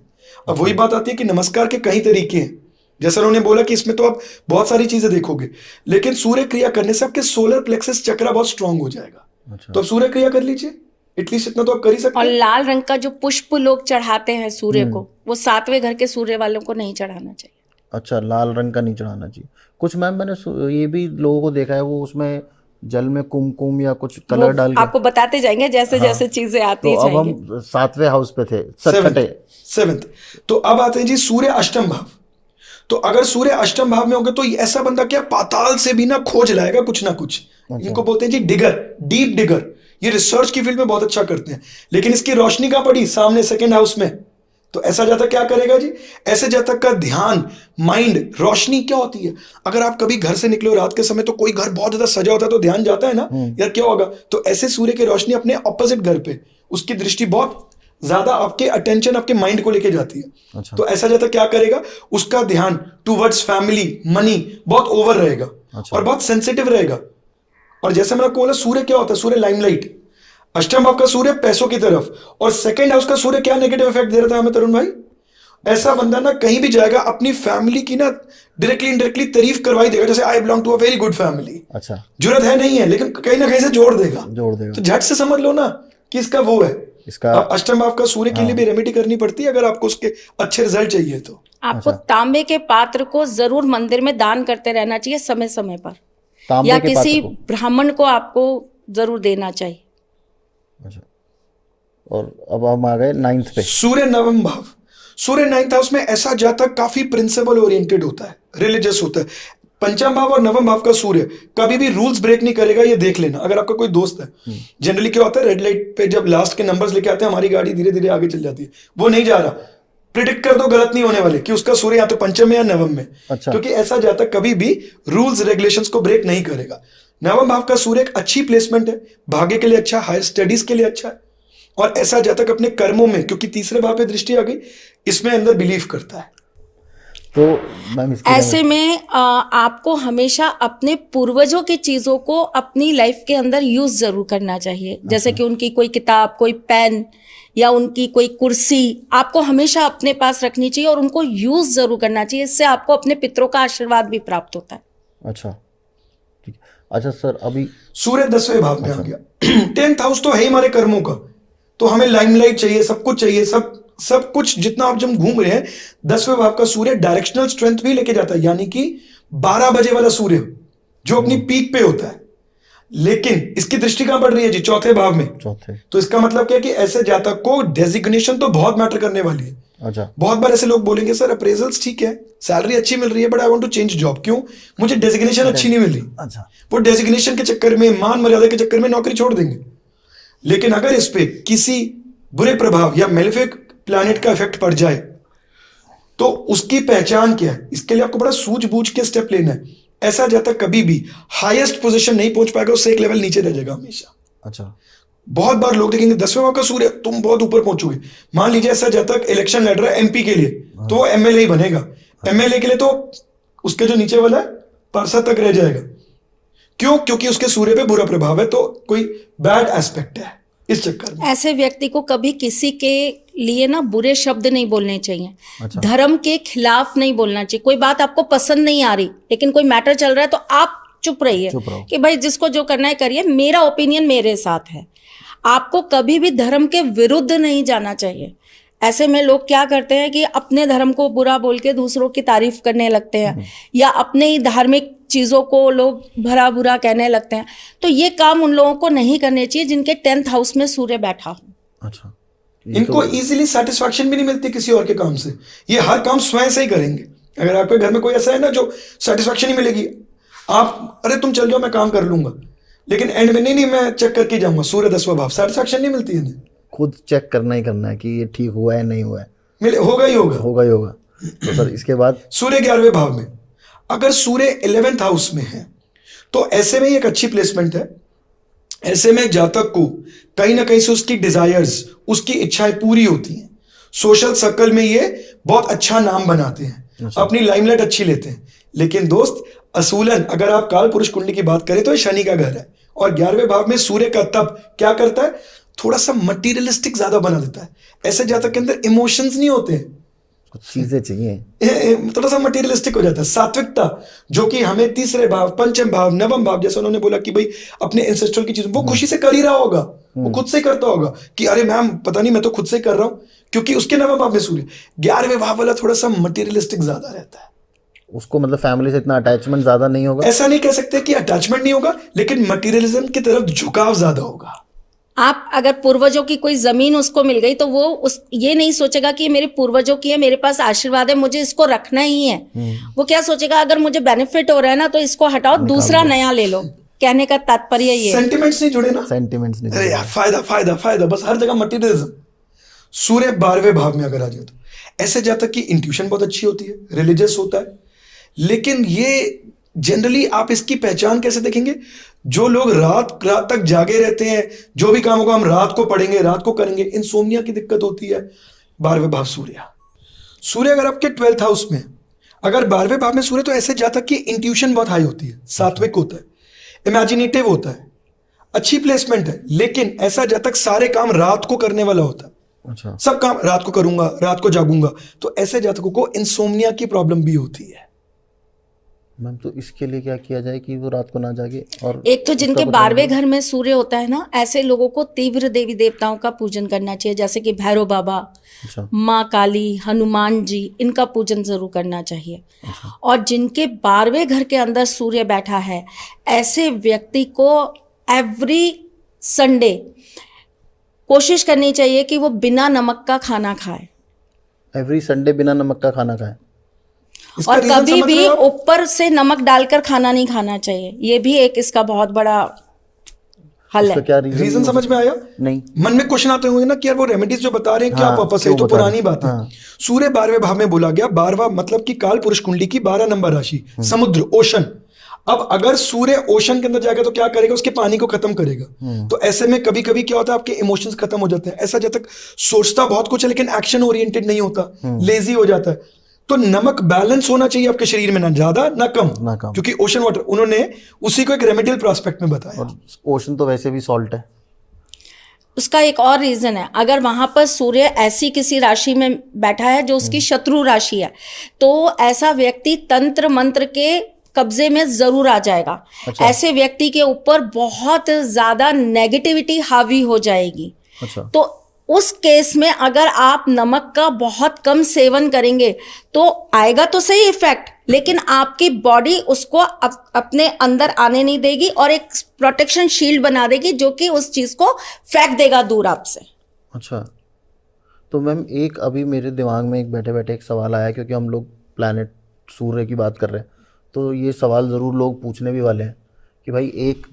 अब वही बात आती है कि नमस्कार के कई तरीके हैं, जैसा उन्होंने बोला कि इसमें तो आप बहुत सारी चीजें देखोगे, लेकिन सूर्य क्रिया करने से आपके सोलर प्लेक्सस चक्र बहुत स्ट्रांग हो जाएगा। अच्छा। तो आप सूर्य क्रिया कर लीजिए, एटलीस्ट इतना तो आप कर ही सकते और हैं। लाल रंग का जो पुष्प लोग चढ़ाते हैं सूर्य को, वो 7वें घर के सूर्य वालों को नहीं चढ़ाना चाहिए। अच्छा, लाल रंग का नहीं चढ़ाना चाहिए। कुछ मैम मैंने ये भी लोगों को देखा है, वो उसमें जल में कुमकुम या कुछ कलर डाल के, आपको बताते जाएंगे जैसे जैसे चीजें आती तो अब जाएंगी। हम 7वें हाउस पे थे, छठे। 7th। तो अब आते हैं जी सूर्य अष्टम भाव। तो अगर सूर्य अष्टम भाव में होगा तो ऐसा बंदा क्या पाताल से भी ना खोज लाएगा कुछ ना कुछ। इनको बोलते हैं जी डिगर, डीप डिगर। ये रिसर्च की फील्ड में बहुत अच्छा करते हैं, लेकिन इसकी रोशनी कहां पड़ी? सामने 2nd हाउस में। तो ऐसा जातक क्या करेगा जी? ऐसे जातक का ध्यान, माइंड, रोशनी क्या होती है? अगर आप कभी घर से निकले हो रात के समय तो कोई घर बहुत ज्यादा सजा होता है तो ध्यान जाता है ना, यार क्या होगा? तो ऐसे सूर्य की रोशनी अपने ऑपोजिट घर पे, उसकी दृष्टि बहुत ज्यादा आपके अटेंशन, आपके माइंड को लेके जाती है। अच्छा। तो ऐसा जातक क्या करेगा? उसका ध्यान टूवर्ड्स फैमिली, मनी बहुत ओवर रहेगा। अच्छा। और बहुत सेंसिटिव रहेगा। और जैसे मैंने आपको बोला सूर्य क्या होता है? सूर्य लाइमलाइट। अष्टम भाव का सूर्य पैसों की तरफ, और 2nd हाउस का सूर्य क्या नेगेटिव इफेक्ट दे रहा था हमें तरुण भाई? ऐसा बंदा ना कहीं भी जाएगा अपनी फैमिली की ना डायरेक्टली इनडायरेक्टली तारीफ करवाई देगा, जैसे I belong to a very good family. अच्छा, जरूरत है नहीं है, लेकिन कहीं ना कहीं से जोड़ देगा। तो झट से समझ लो ना कि इसका वो है। इसका अब अष्टम भाव का सूर्य के लिए भी रेमेडी करनी पड़ती है अगर आपको उसके अच्छे रिजल्ट चाहिए तो। आपको तांबे के पात्र को जरूर मंदिर में दान करते रहना चाहिए समय समय पर, तांबे या के किसी पात्र को? ब्राह्मण को आपको जरूर देना चाहिए। अच्छा, और अब हम आ गए 9th पे। सूर्य नवम भाव, सूर्य 9th हाउस में ऐसा जातक काफी प्रिंसिपल ओरिएंटेड होता है, रिलीजियस होता है। पंचम भाव और नवम भाव का सूर्य कभी भी रूल्स ब्रेक नहीं करेगा, ये देख लेना। अगर आपका कोई दोस्त है, जनरली क्या होता है, रेड लाइट पे जब लास्ट के नंबर्स लेके आते हैं हमारी गाड़ी धीरे धीरे आगे चल जाती है, वो नहीं जा रहा, प्रिडिक्ट कर दो गलत नहीं होने वाले कि उसका सूर्य या तो पंचम में या नवम में। अच्छा। क्योंकि ऐसा जातक कभी भी रूल्स रेगुलेशंस को ब्रेक नहीं करेगा। नवम भाव का सूर्य एक अच्छी प्लेसमेंट है, भाग्य के लिए अच्छा, हायर स्टडीज के लिए अच्छा है, और ऐसा जातक अपने कर्मों में, क्योंकि तीसरे भाव पे दृष्टि आ गई, इसमें अंदर बिलीव करता है। तो मैम ऐसे में आपको हमेशा अपने पूर्वजों की चीजों को अपनी लाइफ के अंदर यूज जरूर करना चाहिए। जैसे कि उनकी कोई किताब, कोई पेन या उनकी कोई कुर्सी आपको हमेशा अपने पास रखनी चाहिए और उनको यूज जरूर करना चाहिए। इससे आपको अपने पितरों का आशीर्वाद भी प्राप्त होता है। अच्छा ठीक। अच्छा सर, अभी सूर्य 10वें भाव में आ गया। 10th हाउस तो है ही हमारे कर्मों का, तो हमें लाइमलाइट चाहिए, सब कुछ चाहिए, सब कुछ जितना आप जब घूम रहे हैं। 10वें भाव का सूर्य डायरेक्शनल स्ट्रेंथ भी लेके जाता है, यानी कि 12 बजे वाला सूर्य जो अपनी पीक पे होता है। लेकिन इसकी दृष्टि कहां पड़ रही है जी? 4थे भाव में। चौथे। तो इसका मतलब क्या है कि ऐसे जातक को डेजिग्नेशन तो बहुत मैटर करने वाली है। अच्छा। बहुत बार ऐसे लोग बोलेंगे सर अप्रेजल्स ठीक है, सैलरी अच्छी मिल रही है, but I want to change job. क्यों? मुझे डेजिग्नेशन अच्छी नहीं मिल रही। अच्छा। वो डेजिग्नेशन के चक्कर में, मान मर्यादा के चक्कर में नौकरी छोड़ देंगे। लेकिन अगर इस पे किसी बुरे प्रभाव या मेलेफिक प्लैनेट का इफेक्ट पड़ जाए तो उसकी पहचान क्या है, इसके लिए आपको बड़ा सूझबूझ के स्टेप लेना है। ऐसा जातक कभी भी हाईएस्ट पोजीशन नहीं पहुंच पाएगा, उससे एक लेवल नीचे रह जाएगा हमेशा। अच्छा। बहुत बार लोग देखेंगे 10वें भाव का सूर्य, तुम बहुत ऊपर पहुंचोगे। मान लीजिए ऐसा जातक इलेक्शन लड़ रहा है एमपी के लिए, तो वो एमएलए ही बनेगा। एमएलए के लिए तो उसके जो नीचे वाला है पार्षद तक रह जाएगा। क्यों? क्योंकि उसके सूर्य पे बुरा प्रभाव है, तो कोई बैड एस्पेक्ट है इस चक्कर में। ऐसे व्यक्ति को कभी किसी के लिए ना बुरे शब्द नहीं बोलने चाहिए। अच्छा। धर्म के खिलाफ नहीं बोलना चाहिए। कोई बात आपको पसंद नहीं आ रही, लेकिन कोई मैटर चल रहा है, तो आप चुप रहिए चुप रहो। कि भाई जिसको जो करना है करिए, मेरा ओपिनियन मेरे साथ है। आपको कभी भी धर्म के विरुद्ध नहीं जाना चाहिए। ऐसे में लोग क्या करते हैं कि अपने धर्म को बुरा बोल के दूसरों की तारीफ करने लगते हैं, या अपने ही धार्मिक चीजों को लोग भरा बुरा कहने लगते हैं। तो ये काम उन लोगों को नहीं करने चाहिए जिनके 10th हाउस में सूर्य बैठा हो। अच्छा। इनको इजीली सेटिस्फैक्शन भी नहीं मिलती किसी और के काम से। ये हर काम स्वयं से ही करेंगे। अगर आपके घर में कोई ऐसा है ना जो सेटिस्फैक्शन नहीं मिलेगी, आप अरे तुम चल जाओ मैं काम कर लूंगा, लेकिन एंड में नहीं मैं चेक करके जाऊंगा, सूर्य 10वां भाव, सेटिस्फैक्शन नहीं मिलती है। खुद चेक करना ही करना है कि ये ठीक हुआ है नहीं हुआ है। मिले होगा ही होगा। होगा ही होगा। तो सर इसके बाद सूर्य 11वें भाव में, अगर सूर्य 11th हाउस में है तो ऐसे में एक अच्छी प्लेसमेंट है। ऐसे में जातक को कहीं ना कहीं से उसकी डिजायर्स, उसकी इच्छाएं पूरी होती हैं। सोशल सर्कल में ये बहुत अच्छा नाम बनाते हैं, अपनी लाइमलाइट अच्छी लेते हैं। लेकिन दोस्त असूलन अगर आप काल पुरुष कुंडली की बात करें तो ये शनि का घर है, और 11वें भाव में सूर्य का तप क्या करता है, थोड़ा सा मटीरियलिस्टिक ज्यादा बना देता है। ऐसे जातक के अंदर इमोशंस नहीं होते हैं, कुछ चीजें चाहिए, थोड़ा सा मटीरियलिस्टिक हो जाता है। सात्विकता जो कि हमें तीसरे भाव, पंचम भाव, नवम भाव, जैसे उन्होंने बोला कि भाई अपने एंसेस्ट्रल की चीज वो खुशी से कर ही रहा होगा, वो खुद से करता होगा कि अरे मैम पता नहीं मैं तो खुद से कर रहा हूं, क्योंकि उसके नवम भाव में सूर्य। 11वें भाव वाला थोड़ा सा मटीरियलिस्टिक ज्यादा रहता है। उसको मतलब फैमिली से इतना अटैचमेंट ज्यादा नहीं होगा। ऐसा नहीं कह सकते कि अटैचमेंट नहीं होगा, लेकिन मटीरियलिज्म की तरफ झुकाव ज्यादा होगा। आप अगर पूर्वजों की कोई जमीन उसको मिल गई तो वो ये नहीं सोचेगा कि ये मेरे पूर्वजों की है, मेरे पास आशीर्वाद है, मुझे इसको रखना ही है। वो क्या सोचेगा, अगर मुझे बेनिफिट हो रहा है ना तो इसको हटाओ, दूसरा नया ले लो। कहने का तात्पर्य ये है। सेंटिमेंट्स नहीं जुड़े ना, सेंटिमेंट्स नहीं। अरे यार फायदा फायदा फायदा, बस हर जगह मटीरियलिज्म। सूर्य 12वें भाव में अगर आ जाए तो ऐसे जातक की इंट्यूशन बहुत अच्छी होती है, रिलीजियस होता है। लेकिन ये जनरली आप इसकी पहचान कैसे देखेंगे? जो लोग रात तक जागे रहते हैं, जो भी काम होगा हम रात को पढ़ेंगे, रात को करेंगे, इंसोम्निया की दिक्कत होती है। 12वें भाव सूर्य अगर आपके 12th हाउस में, अगर 12वें भाव में सूर्य, तो ऐसे जातक की इंट्यूशन बहुत हाई होती है, सात्विक होता है, इमेजिनेटिव होता है, अच्छी प्लेसमेंट है। लेकिन ऐसा जातक सारे काम रात को करने वाला होता है। अच्छा। सब काम रात को करूंगा, रात को जागूंगा, तो ऐसे जातकों को इंसोम्निया की प्रॉब्लम भी होती है। मैम तो इसके लिए क्या किया जाए कि वो रात को ना जागे? और एक तो जिनके 12वें घर में सूर्य होता है ना, ऐसे लोगों को तीव्र देवी देवताओं का पूजन करना चाहिए, जैसे कि भैरव बाबा, अच्छा। माँ काली, हनुमान जी, इनका पूजन जरूर करना चाहिए। अच्छा। और जिनके 12वें घर के अंदर सूर्य बैठा है, ऐसे व्यक्ति को एवरी संडे कोशिश करनी चाहिए कि वो बिना नमक का खाना खाए एवरी संडे बिना नमक का खाना खाएं। इसका और रीजन कभी समझ रहे भी हो आप? ऊपर से नमक डालकर खाना नहीं खाना चाहिए। ये भी एक इसका बहुत बड़ा हल इसका है। क्या रीजन समझ में आया? नहीं। मन में क्वेश्चन आते होंगे ना कि यार वो रेमेडीज जो बता रहे हैं क्या हाँ, पर्पस है, ये क्यों तो बता रहे पुरानी हैं? बात है। हाँ। सूर्य 12वें भाव में बोला गया, 12वां मतलब कि काल पुरुष कुंडली की 12 नंबर राशि, समुद्र, ओशन। अब अगर सूर्य ओशन के अंदर जाएगा तो क्या करेगा, उसके पानी को खत्म करेगा। तो ऐसे में कभी कभी क्या होता है, आपके इमोशंस खत्म हो जाते हैं। ऐसा जब तक सोचता बहुत कुछ है लेकिन एक्शन ओरिएंटेड नहीं होता, लेजी हो जाता है। तो नमक बैलेंस होना चाहिए आपके शरीर में, ना ज्यादा ना कम, ना कम। क्योंकि ओशन वाटर उन्होंने उसी को एक रेमेडियल प्रोस्पेक्ट में बताया। और ओशन तो वैसे भी सॉल्ट है। उसका एक और रीजन है, अगर वहां पर सूर्य ऐसी किसी राशि में बैठा है जो उसकी शत्रु राशि है, तो ऐसा व्यक्ति तंत्र मंत्र के कब्जे में जरूर आ जाएगा। अच्छा। ऐसे व्यक्ति के ऊपर बहुत ज्यादा नेगेटिविटी हावी हो जाएगी। अच्छा। तो उस केस में अगर आप नमक का बहुत कम सेवन करेंगे तो आएगा तो सही इफेक्ट, लेकिन आपकी बॉडी उसको अपने अंदर आने नहीं देगी और एक प्रोटेक्शन शील्ड बना देगी जो कि उस चीज को फेंक देगा दूर आपसे। अच्छा, तो मैम एक अभी मेरे दिमाग में एक बैठे बैठे एक सवाल आया, क्योंकि हम लोग प्लैनेट सूर्य की बात कर रहे हैं, तो ये सवाल ज़रूर लोग पूछने भी वाले हैं कि भाई एक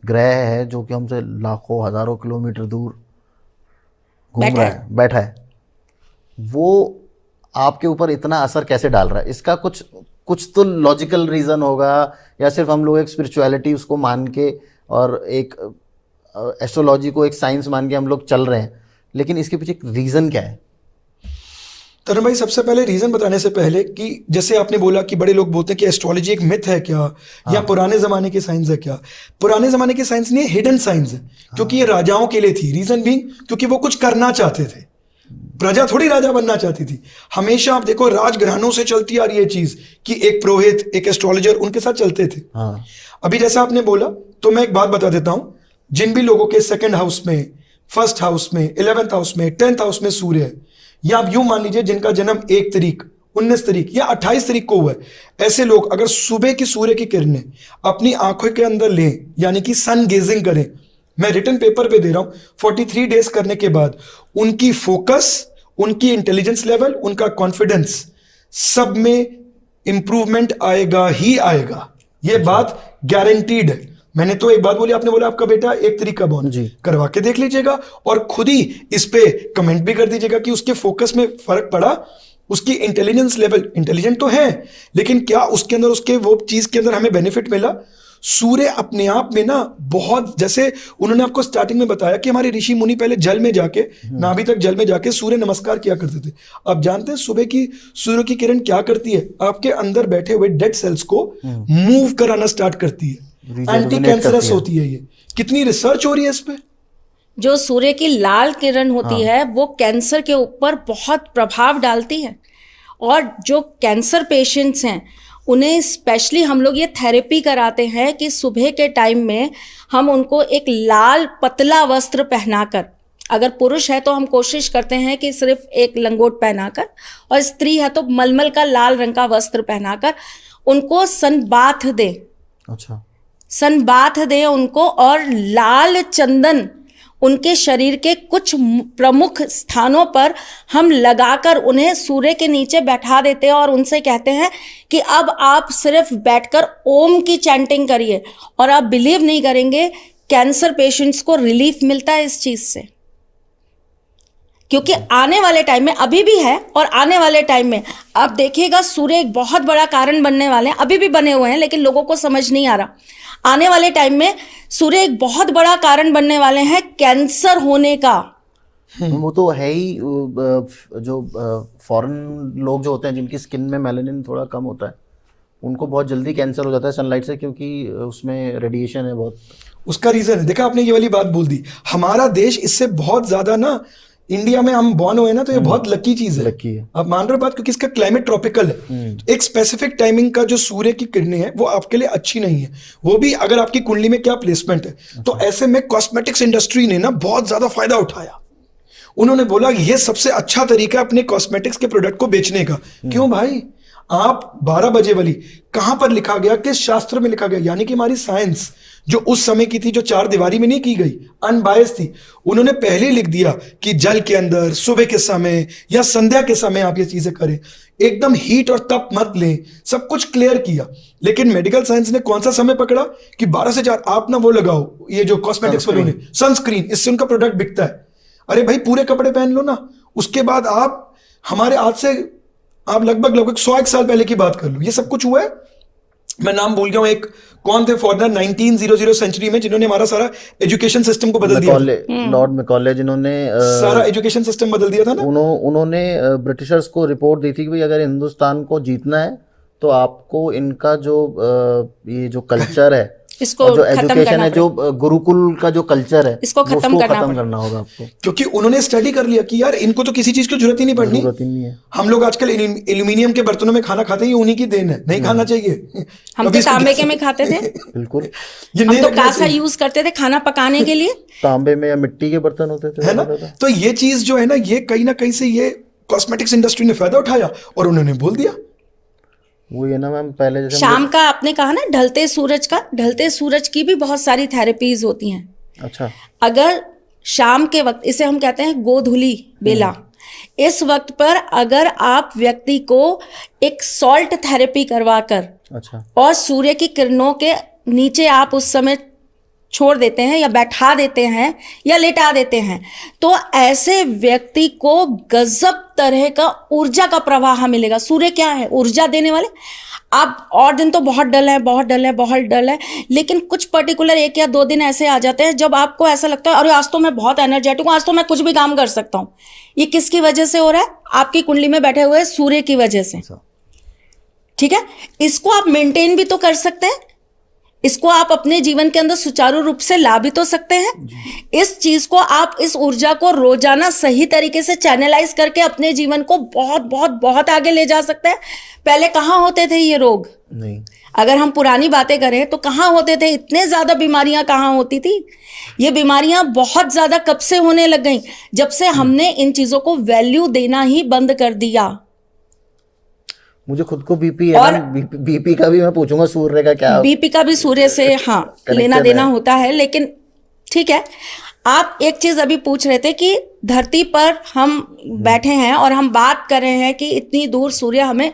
ग्रह है जो कि हमसे लाखों हज़ारों किलोमीटर दूर घूम रहा है, बैठा है, वो आपके ऊपर इतना असर कैसे डाल रहा है? इसका कुछ तो लॉजिकल रीज़न होगा, या सिर्फ हम लोग एक स्पिरिचुअलिटी उसको मान के और एक एस्ट्रोलॉजी को एक साइंस मान के हम लोग चल रहे हैं, लेकिन इसके पीछे एक रीज़न क्या है? तरुण भाई, सबसे पहले रीजन बताने से पहले कि जैसे आपने बोला कि बड़े लोग बोलते हैं कि एस्ट्रोलॉजी एक मिथ है क्या, या पुराने जमाने की साइंस है क्या? पुराने जमाने की साइंस नहीं, हिडन साइंस है, क्योंकि ये राजाओं के लिए थी। रीजन भी क्योंकि वो कुछ करना चाहते थे, प्रजा थोड़ी राजा बनना चाहती थी। हमेशा आप देखो राजघरानों से चलती आ रही है चीज कि एक पुरोहित, एक एस्ट्रोलॉजर उनके साथ चलते थे। हाँ। अभी जैसा आपने बोला, तो मैं एक बात बता देता हूं, जिन भी लोगों के सेकंड हाउस में, फर्स्ट हाउस में, 11th हाउस में, 10th हाउस में सूर्य है, या आप यूं मान लीजिए जिनका जन्म 1 तारीख, 19 तारीख या 28 तारीख को हुआ है, ऐसे लोग अगर सुबह की सूर्य की किरणें अपनी आंखों के अंदर लें, यानी कि सन गेजिंग करें, मैं रिटन पेपर पे दे रहा हूं, 43 डेज करने के बाद उनकी फोकस, उनकी इंटेलिजेंस लेवल, उनका कॉन्फिडेंस, सब में इंप्रूवमेंट आएगा ही आएगा। ये बात गारंटीड है। मैंने तो एक बात बोली, आपने बोला आपका बेटा 1 तारीख का बॉर्न, जी। करवा के देख लीजिएगा और खुद ही इस पे कमेंट भी कर दीजिएगा कि उसके फोकस में फर्क पड़ा, उसकी इंटेलिजेंस लेवल, इंटेलिजेंट तो है लेकिन क्या उसके अंदर, उसके वो चीज के अंदर हमें बेनिफिट मिला। सूर्य अपने आप में ना बहुत, जैसे उन्होंने आपको स्टार्टिंग में बताया कि हमारे ऋषि मुनि पहले जल में जाके, नाभि तक जल में जाके सूर्य नमस्कार किया करते थे। अब जानते हैं सुबह की सूर्य की किरण क्या करती है? आपके अंदर बैठे हुए डेड सेल्स को मूव कराना स्टार्ट करती है, एंटी कैंसरस होती है। ये कितनी रिसर्च हो रही है इस पे। जो सूर्य की लाल किरण होती है वो कैंसर के ऊपर बहुत प्रभाव डालती है, और जो कैंसर पेशेंट्स हैं उन्हें स्पेशली हम लोग ये थेरेपी कराते हैं कि सुबह के टाइम में हम उनको एक लाल पतला वस्त्र पहनाकर, अगर पुरुष है तो हम कोशिश करते हैं कि सिर्फ एक लंगोट पहनाकर, और स्त्री है तो मलमल का लाल रंग का वस्त्र पहनाकर उनको सनबाथ दें। अच्छा। सनबाथ दें उनको, और लाल चंदन उनके शरीर के कुछ प्रमुख स्थानों पर हम लगाकर उन्हें सूर्य के नीचे बैठा देते हैं और उनसे कहते हैं कि अब आप सिर्फ बैठकर ओम की चैंटिंग करिए, और आप बिलीव नहीं करेंगे कैंसर पेशेंट्स को रिलीफ मिलता है इस चीज से। क्योंकि आने वाले टाइम में, अभी भी है और आने वाले टाइम में आप देखिएगा सूर्य एक बहुत बड़ा कारण बनने वाले हैं, अभी भी बने हुए हैं लेकिन लोगों को समझ नहीं आ रहा। आने वाले टाइम में सूर्य एक बहुत बड़ा कारण बनने वाले हैं कैंसर होने का। वो तो है ही। जो फॉरेन लोग जो होते हैं जिनकी स्किन में मेलानिन थोड़ा कम होता है, उनको बहुत जल्दी कैंसर हो जाता है सनलाइट से, क्योंकि उसमें रेडिएशन है बहुत। उसका रीजन है, देखा आपने ये वाली बात बोल दी। हमारा देश इससे बहुत ज्यादा ना, इंडिया में हम बॉर्न हुए ना, तो ये बहुत लकी चीज है। लकी है। आप मान रहे हो बात, क्योंकि इसका क्लाइमेट ट्रॉपिकल है। एक स्पेसिफिक टाइमिंग का जो सूर्य की किरणें हैं वो आपके लिए अच्छी नहीं है, वो भी अगर आपकी कुंडली में क्या प्लेसमेंट है। तो ऐसे में कॉस्मेटिक्स इंडस्ट्री ने ना बहुत ज्यादा फायदा उठाया। उन्होंने बोला ये सबसे अच्छा तरीका है अपने कॉस्मेटिक्स के प्रोडक्ट को बेचने का। क्यों भाई? आप 12 बजे वाली कहां पर लिखा गया, किस शास्त्र में लिखा गया? यानी कि हमारी साइंस जो उस समय की थी, जो चार दीवारी में नहीं की गई, अनबायस थी, उन्होंने पहले लिख दिया कि जल के अंदर सुबह के समय या संध्या के समय आप ये चीजें करें, एकदम हीट और तप मत लें, सब कुछ क्लियर किया। लेकिन मेडिकल साइंस ने कौन सा समय पकड़ा कि 12 से 4 आप ना वो लगाओ, ये जो कॉस्मेटिक्स वालों ने सनस्क्रीन, इससे उनका प्रोडक्ट बिकता है। अरे भाई पूरे कपड़े पहन लो ना, उसके बाद आप हमारे आज से आप लगभग 100 साल पहले की बात कर लो, ये सब कुछ हुआ है। मैं नाम भूल गया हूं, एक कौन थे फॉरनर 1900 सेंचुरी में जिन्होंने हमारा सारा एजुकेशन सिस्टम को बदल दिया था। लॉर्ड मैकॉले जिन्होंने सारा एजुकेशन सिस्टम बदल दिया था ना। उन्होंने ब्रिटिशर्स को रिपोर्ट दी थी कि भाई अगर हिंदुस्तान को जीतना है तो आपको इनका जो ये जो कल्चर है, इसको और जो खत्म एजुकेशन करना है, जो गुरुकुल का जो कल्चर है, इसको खत्म करना होगा आपको, क्योंकि उन्होंने स्टडी कर लिया कि यार इनको तो किसी चीज की जरूरत ही नहीं पड़नी। जरूरत ही नहीं है। हम लोग आजकल एल्यूमिनियम के बर्तनों में खाना खाते हैं, उन्हीं की देन है, नहीं खाना चाहिए। हम तो तांबे के में खाते थे, बिल्कुल। ये हम नहीं तो रखना कांसा चाहिए, यूज करते थे खाना पकाने के लिए। तांबे में या मिट्टी के बर्तन होते थे, है ना। तो ये चीज जो है ना, ये कहीं ना कहीं से ये कॉस्मेटिक्स इंडस्ट्री ने फायदा उठाया और उन्होंने बोल दिया। वो ये ना मैम, पहले जैसे शाम का आपने कहा ना, ढलते सूरज की भी बहुत सारी थेरेपीज होती हैं। अच्छा, अगर शाम के वक्त, इसे हम कहते हैं गोधूली बेला, इस वक्त पर अगर आप व्यक्ति को एक सॉल्ट थेरेपी करवाकर अच्छा, और सूर्य की किरणों के नीचे आप उस समय छोड़ देते हैं या बैठा देते हैं या लेटा देते हैं, तो ऐसे व्यक्ति को गजब तरह का ऊर्जा का प्रवाह मिलेगा। सूर्य क्या है? ऊर्जा देने वाले। आप और दिन तो बहुत डल है, लेकिन कुछ पर्टिकुलर 1 या 2 दिन ऐसे आ जाते हैं जब आपको ऐसा लगता है अरे आज तो मैं बहुत एनर्जेटिक हूँ, आज तो मैं कुछ भी काम कर सकता हूँ। ये किसकी वजह से हो रहा है? आपकी कुंडली में बैठे हुए सूर्य की वजह से। ठीक है, इसको आप मेंटेन भी तो कर सकते हैं, इसको आप अपने जीवन के अंदर सुचारू रूप से ला भी तो सकते हैं। इस चीज को आप, इस ऊर्जा को रोजाना सही तरीके से चैनलाइज करके अपने जीवन को बहुत बहुत बहुत आगे ले जा सकते हैं। पहले कहाँ होते थे ये रोग? नहीं, अगर हम पुरानी बातें करें तो कहाँ होते थे? इतने ज्यादा बीमारियां कहाँ होती थी? ये बीमारियां बहुत ज्यादा कब से होने लग गई? जब से हमने इन चीजों को वैल्यू देना ही बंद कर दिया। मुझे खुद को बीपी है और ना, बीपी का भी मैं पूछूंगा, सूर्य का क्या? बीपी का भी सूर्य से लेना देना होता है, लेकिन ठीक है। आप एक चीज अभी पूछ रहे थे कि धरती पर हम बैठे हैं और हम बात कर रहे हैं कि इतनी दूर सूर्य हमें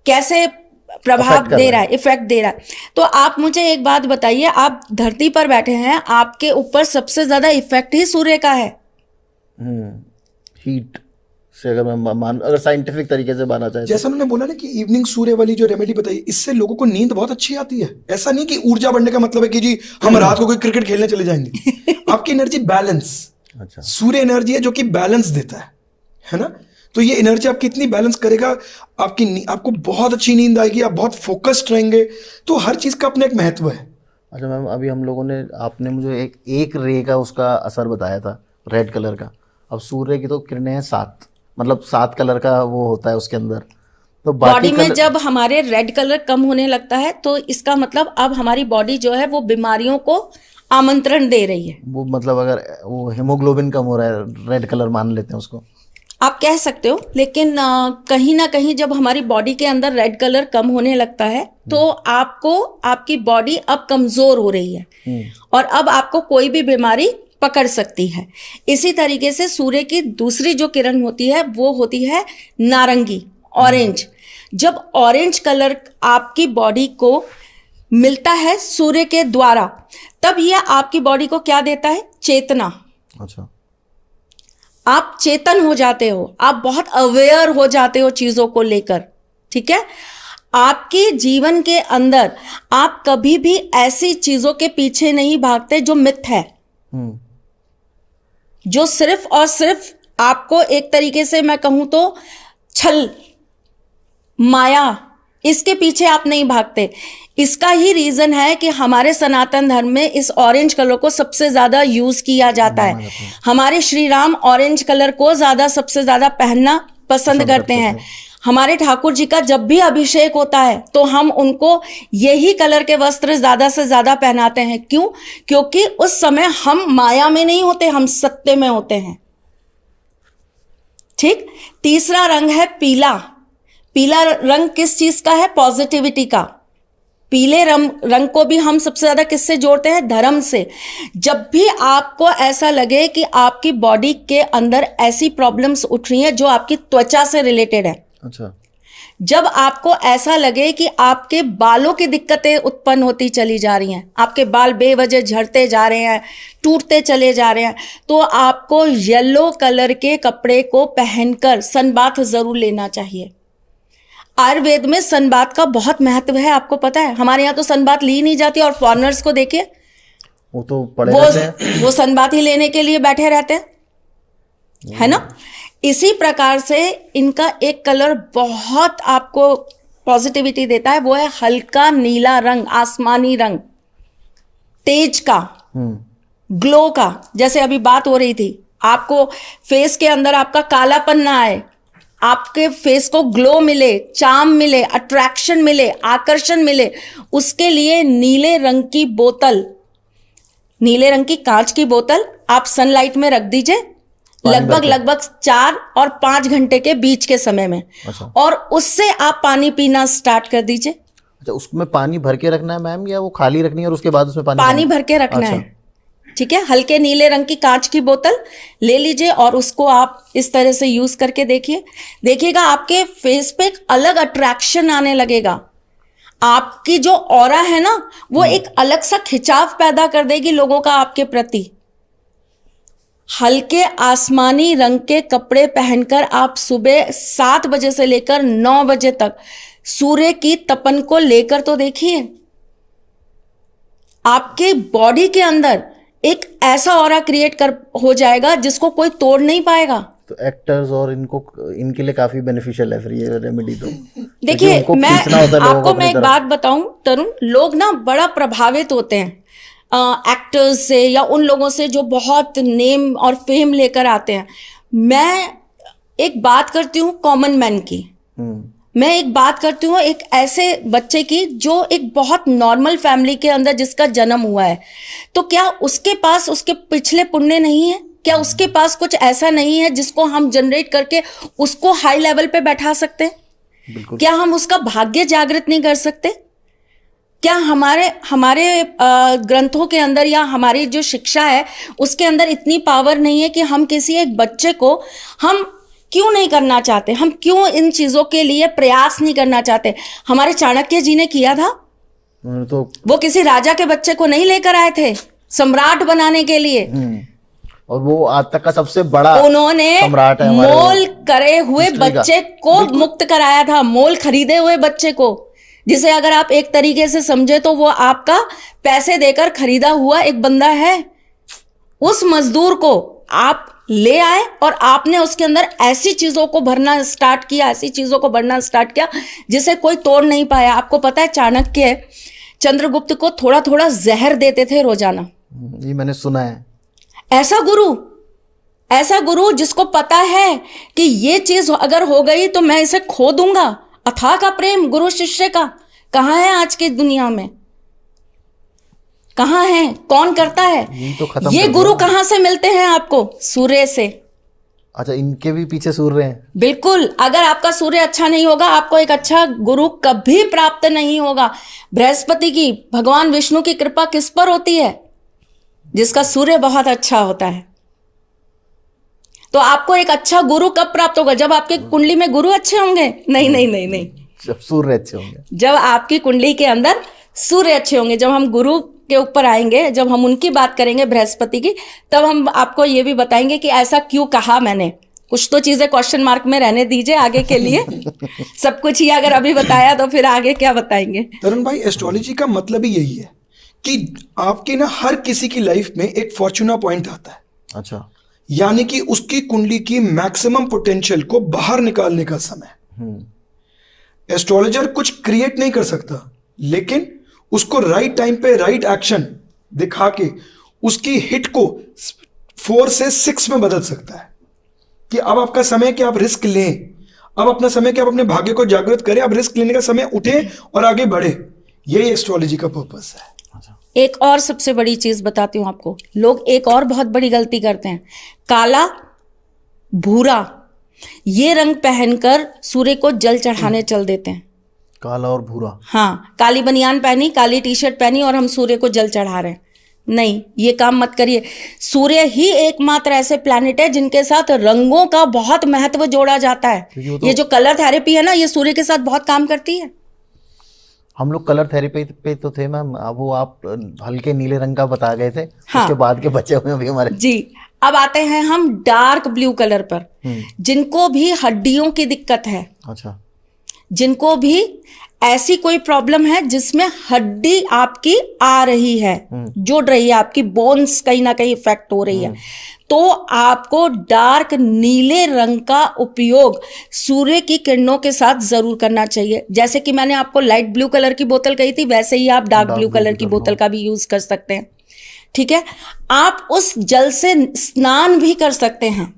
कैसे प्रभाव दे रहा है, इफेक्ट दे रहा है। तो आप मुझे एक बात बताइए, आप धरती पर बैठे हैं, आपके ऊपर सबसे ज्यादा इफेक्ट ही सूर्य का है। हीट से अगर मैं अगर साइंटिफिक तरीके से माना जाए, जैसा उन्होंने बोला ना कि इवनिंग सूर्य वाली जो रेमेडी बताई, इससे लोगों को नींद बहुत अच्छी आती है। ऐसा नहीं कि ऊर्जा बढ़ने का मतलब है कि जी हम रात को कोई क्रिकेट खेलने चले जाएंगे। आपकी एनर्जी बैलेंस, अच्छा, सूर्य एनर्जी है जो कि बैलेंस देता है ना। तो ये एनर्जी आपकी इतनी बैलेंस करेगा, आपको बहुत अच्छी नींद आएगी, आप बहुत फोकस्ड रहेंगे। तो हर चीज का अपना एक महत्व है। अच्छा मैम, अभी हम लोगों ने, आपने मुझे एक रे का उसका असर बताया था, रेड कलर का। अब सूर्य की तो किरणें हैं 7, मतलब 7 कलर का वो होता है उसके अंदर। तो बॉडी में जब हमारे रेड कलर कम होने लगता है तो इसका मतलब अब हमारी बॉडी जो है वो बीमारियों को आमंत्रण दे रही है। वो मतलब अगर वो हीमोग्लोबिन कम हो रहा है, रेड कलर मान लेते हैं उसको, आप कह सकते हो। लेकिन कहीं ना कहीं जब हमारी बॉडी के अंदर रेड कलर कम होने लगता है तो आपकी बॉडी अब कमजोर हो रही है और अब आपको कोई भी बीमारी पकड़ सकती है। इसी तरीके से सूर्य की दूसरी जो किरण होती है वो होती है नारंगी, ऑरेंज। जब ऑरेंज कलर आपकी बॉडी को मिलता है सूर्य के द्वारा, तब यह आपकी बॉडी को क्या देता है? चेतना। अच्छा, आप चेतन हो जाते हो, आप बहुत अवेयर हो जाते हो चीजों को लेकर। ठीक है, आपके जीवन के अंदर आप कभी भी ऐसी चीजों के पीछे नहीं भागते जो मिथ है, जो सिर्फ और सिर्फ आपको एक तरीके से मैं कहूं तो छल, माया, इसके पीछे आप नहीं भागते। इसका ही रीजन है कि हमारे सनातन धर्म में इस ऑरेंज कलर को सबसे ज्यादा यूज किया जाता है। हमारे श्री राम ऑरेंज कलर को सबसे ज्यादा पहनना पसंद करते हैं। हमारे ठाकुर जी का जब भी अभिषेक होता है तो हम उनको यही कलर के वस्त्र ज्यादा से ज्यादा पहनाते हैं। क्यों? क्योंकि उस समय हम माया में नहीं होते, हम सत्य में होते हैं। ठीक। तीसरा रंग है पीला। पीला रंग किस चीज का है? पॉजिटिविटी का। पीले रंग को भी हम सबसे ज्यादा किससे जोड़ते हैं? धर्म से। जब भी आपको ऐसा लगे कि आपकी बॉडी के अंदर ऐसी प्रॉब्लम्स उठ रही हैं जो आपकी त्वचा से रिलेटेड है, अच्छा, जब आपको ऐसा लगे कि आपके बालों की दिक्कतें उत्पन्न होती चली जा रही हैं, आपके बाल बेवजह झड़ते जा रहे हैं, टूटते चले जा रहे हैं, तो आपको येलो कलर के कपड़े को पहनकर सनबाथ जरूर लेना चाहिए। आयुर्वेद में सनबाथ का बहुत महत्व है, आपको पता है। हमारे यहाँ तो सनबाथ ली नहीं जाती, और फॉरेनर्स को देखिए, वो तो पड़े रहते हैं, वो सनबाथ ही लेने के लिए बैठे रहते हैं, है ना। इसी प्रकार से इनका एक कलर बहुत आपको पॉजिटिविटी देता है, वो है हल्का नीला रंग, आसमानी रंग, तेज का, ग्लो का। जैसे अभी बात हो रही थी, आपको फेस के अंदर आपका कालापन ना आए, आपके फेस को ग्लो मिले, चार्म मिले, अट्रैक्शन मिले, आकर्षण मिले, उसके लिए नीले रंग की बोतल, नीले रंग की कांच की बोतल आप सनलाइट में रख दीजिए लगभग 4 और 5 घंटे के बीच के समय में। अच्छा। और उससे आप पानी पीना स्टार्ट कर दीजिए। अच्छा, उसमें पानी भर के रखना है मैम, या वो खाली रखनी है और उसके बाद उसमें पानी भर के रखना है, ठीक है। हल्के नीले रंग की कांच की बोतल ले लीजिए और उसको आप इस तरह से यूज करके देखिएगा आपके फेस पे एक अलग अट्रैक्शन आने लगेगा। आपकी जो ऑरा है ना, वो एक अलग सा खिंचाव पैदा कर देगी लोगों का आपके प्रति। हल्के आसमानी रंग के कपड़े पहनकर आप सुबह 7 बजे से लेकर 9 बजे तक सूर्य की तपन को लेकर तो देखिए, आपके बॉडी के अंदर एक ऐसा ऑरा क्रिएट हो जाएगा जिसको कोई तोड़ नहीं पाएगा। तो एक्टर्स और इनके लिए काफी बेनिफिशियल है फिर ये रेमेडी। तो देखिए, मैं आपको एक बात बताऊं तरुण, लोग ना बड़ा प्रभावित होते हैं एक्टर्स से या उन लोगों से जो बहुत नेम और फेम लेकर आते हैं। मैं एक बात करती हूँ कॉमन मैन की, मैं एक बात करती हूँ एक ऐसे बच्चे की जो एक बहुत नॉर्मल फैमिली के अंदर जिसका जन्म हुआ है। तो क्या उसके पास उसके पिछले पुण्य नहीं है? क्या उसके पास कुछ ऐसा नहीं है जिसको हम जनरेट करके उसको हाई लेवल पे बैठा सकते हैं? क्या हम उसका भाग्य जागृत नहीं कर सकते? क्या हमारे ग्रंथों के अंदर या हमारी जो शिक्षा है उसके अंदर इतनी पावर नहीं है कि हम किसी एक बच्चे को हम क्यों नहीं करना चाहते? हम क्यों इन चीजों के लिए प्रयास नहीं करना चाहते? हमारे चाणक्य जी ने किया था, तो वो किसी राजा के बच्चे को नहीं लेकर आए थे सम्राट बनाने के लिए, और वो आज तक का सबसे बड़ा उन्होंने सम्राट है मोल करे हुए बच्चे को मुक्त कराया था, मोल खरीदे हुए बच्चे को, जिसे अगर आप एक तरीके से समझे तो वो आपका पैसे देकर खरीदा हुआ एक बंदा है। उस मजदूर को आप ले आए और आपने उसके अंदर ऐसी चीजों को भरना स्टार्ट किया, ऐसी चीजों को भरना स्टार्ट किया जिसे कोई तोड़ नहीं पाया। आपको पता है चाणक्य चंद्रगुप्त को थोड़ा थोड़ा जहर देते थे रोजाना, ये मैंने सुना है। ऐसा गुरु जिसको पता है कि ये चीज अगर हो गई तो मैं इसे खो दूंगा। अथाह का प्रेम गुरु शिष्य का कहाँ है आज की दुनिया में? कहाँ है? कौन करता है? ये गुरु कहाँ से मिलते हैं आपको? सूर्य से। अच्छा, इनके भी पीछे सूर्य हैं? बिल्कुल। अगर आपका सूर्य अच्छा नहीं होगा, आपको एक अच्छा गुरु कभी प्राप्त नहीं होगा। बृहस्पति की, भगवान विष्णु की कृपा किस पर होती है? जिसका सूर्य बहुत अच्छा होता है। तो आपको एक अच्छा गुरु कब प्राप्त होगा? जब आपके कुंडली में गुरु अच्छे होंगे? नहीं, जब सूर्य अच्छे होंगे, जब आपकी कुंडली के अंदर सूर्य अच्छे होंगे। जब हम गुरु के ऊपर आएंगे, जब हम उनकी बात करेंगे बृहस्पति की, तब हम आपको ये भी बताएंगे कि ऐसा क्यों कहा मैंने। कुछ तो चीजें क्वेश्चन मार्क में रहने दीजिए आगे के लिए। सब कुछ ही अगर अभी बताया तो फिर आगे क्या बताएंगे? तरुण भाई, एस्ट्रोलॉजी का मतलब ही यही है कि आपके ना हर किसी की लाइफ में एक फॉर्चूना पॉइंट आता है। अच्छा, यानी कि उसकी कुंडली की मैक्सिमम पोटेंशियल को बाहर निकालने का समय। एस्ट्रोलॉजर कुछ क्रिएट नहीं कर सकता, लेकिन उसको राइट टाइम पे राइट एक्शन दिखा के उसकी हिट को 4 से 6 में बदल सकता है। कि अब आपका समय कि आप रिस्क लें, अब अपना समय कि आप अपने भाग्य को जागृत करें, अब रिस्क लेने का समय उठे और आगे बढ़े। यही एस्ट्रोलॉजी का पर्पस है। एक और सबसे बड़ी चीज बताती हूं आपको, लोग एक और बहुत बड़ी गलती करते हैं। काला, भूरा ये रंग पहनकर सूर्य को जल चढ़ाने चल देते हैं। काला और भूरा। हाँ, काली बनियान पहनी, काली टी शर्ट पहनी और हम सूर्य को जल चढ़ा रहे हैं। नहीं, ये काम मत करिए। सूर्य ही एकमात्र ऐसे प्लैनेट है जिनके साथ रंगों का बहुत महत्व जोड़ा जाता है। ये जो कलर थेरेपी है ना, ये सूर्य के साथ बहुत काम करती है। हम लोग कलर थेरेपी पे तो थे मैम, अब वो आप हल्के नीले रंग का बता गए थे। हाँ। उसके बाद के बचे हुए अभी हमारे। जी, अब आते हैं हम डार्क ब्लू कलर पर। जिनको भी हड्डियों की दिक्कत है, अच्छा, जिनको भी ऐसी कोई प्रॉब्लम है जिसमें हड्डी आपकी आ रही है, जुड़ रही है, आपकी बोन्स कहीं ना कहीं इफेक्ट हो रही है, तो आपको डार्क नीले रंग का उपयोग सूर्य की किरणों के साथ जरूर करना चाहिए। जैसे कि मैंने आपको लाइट ब्लू कलर की बोतल कही थी, वैसे ही आप डार्क ब्लू कलर की बोतल का भी यूज कर सकते हैं। ठीक है, आप उस जल से स्नान भी कर सकते हैं।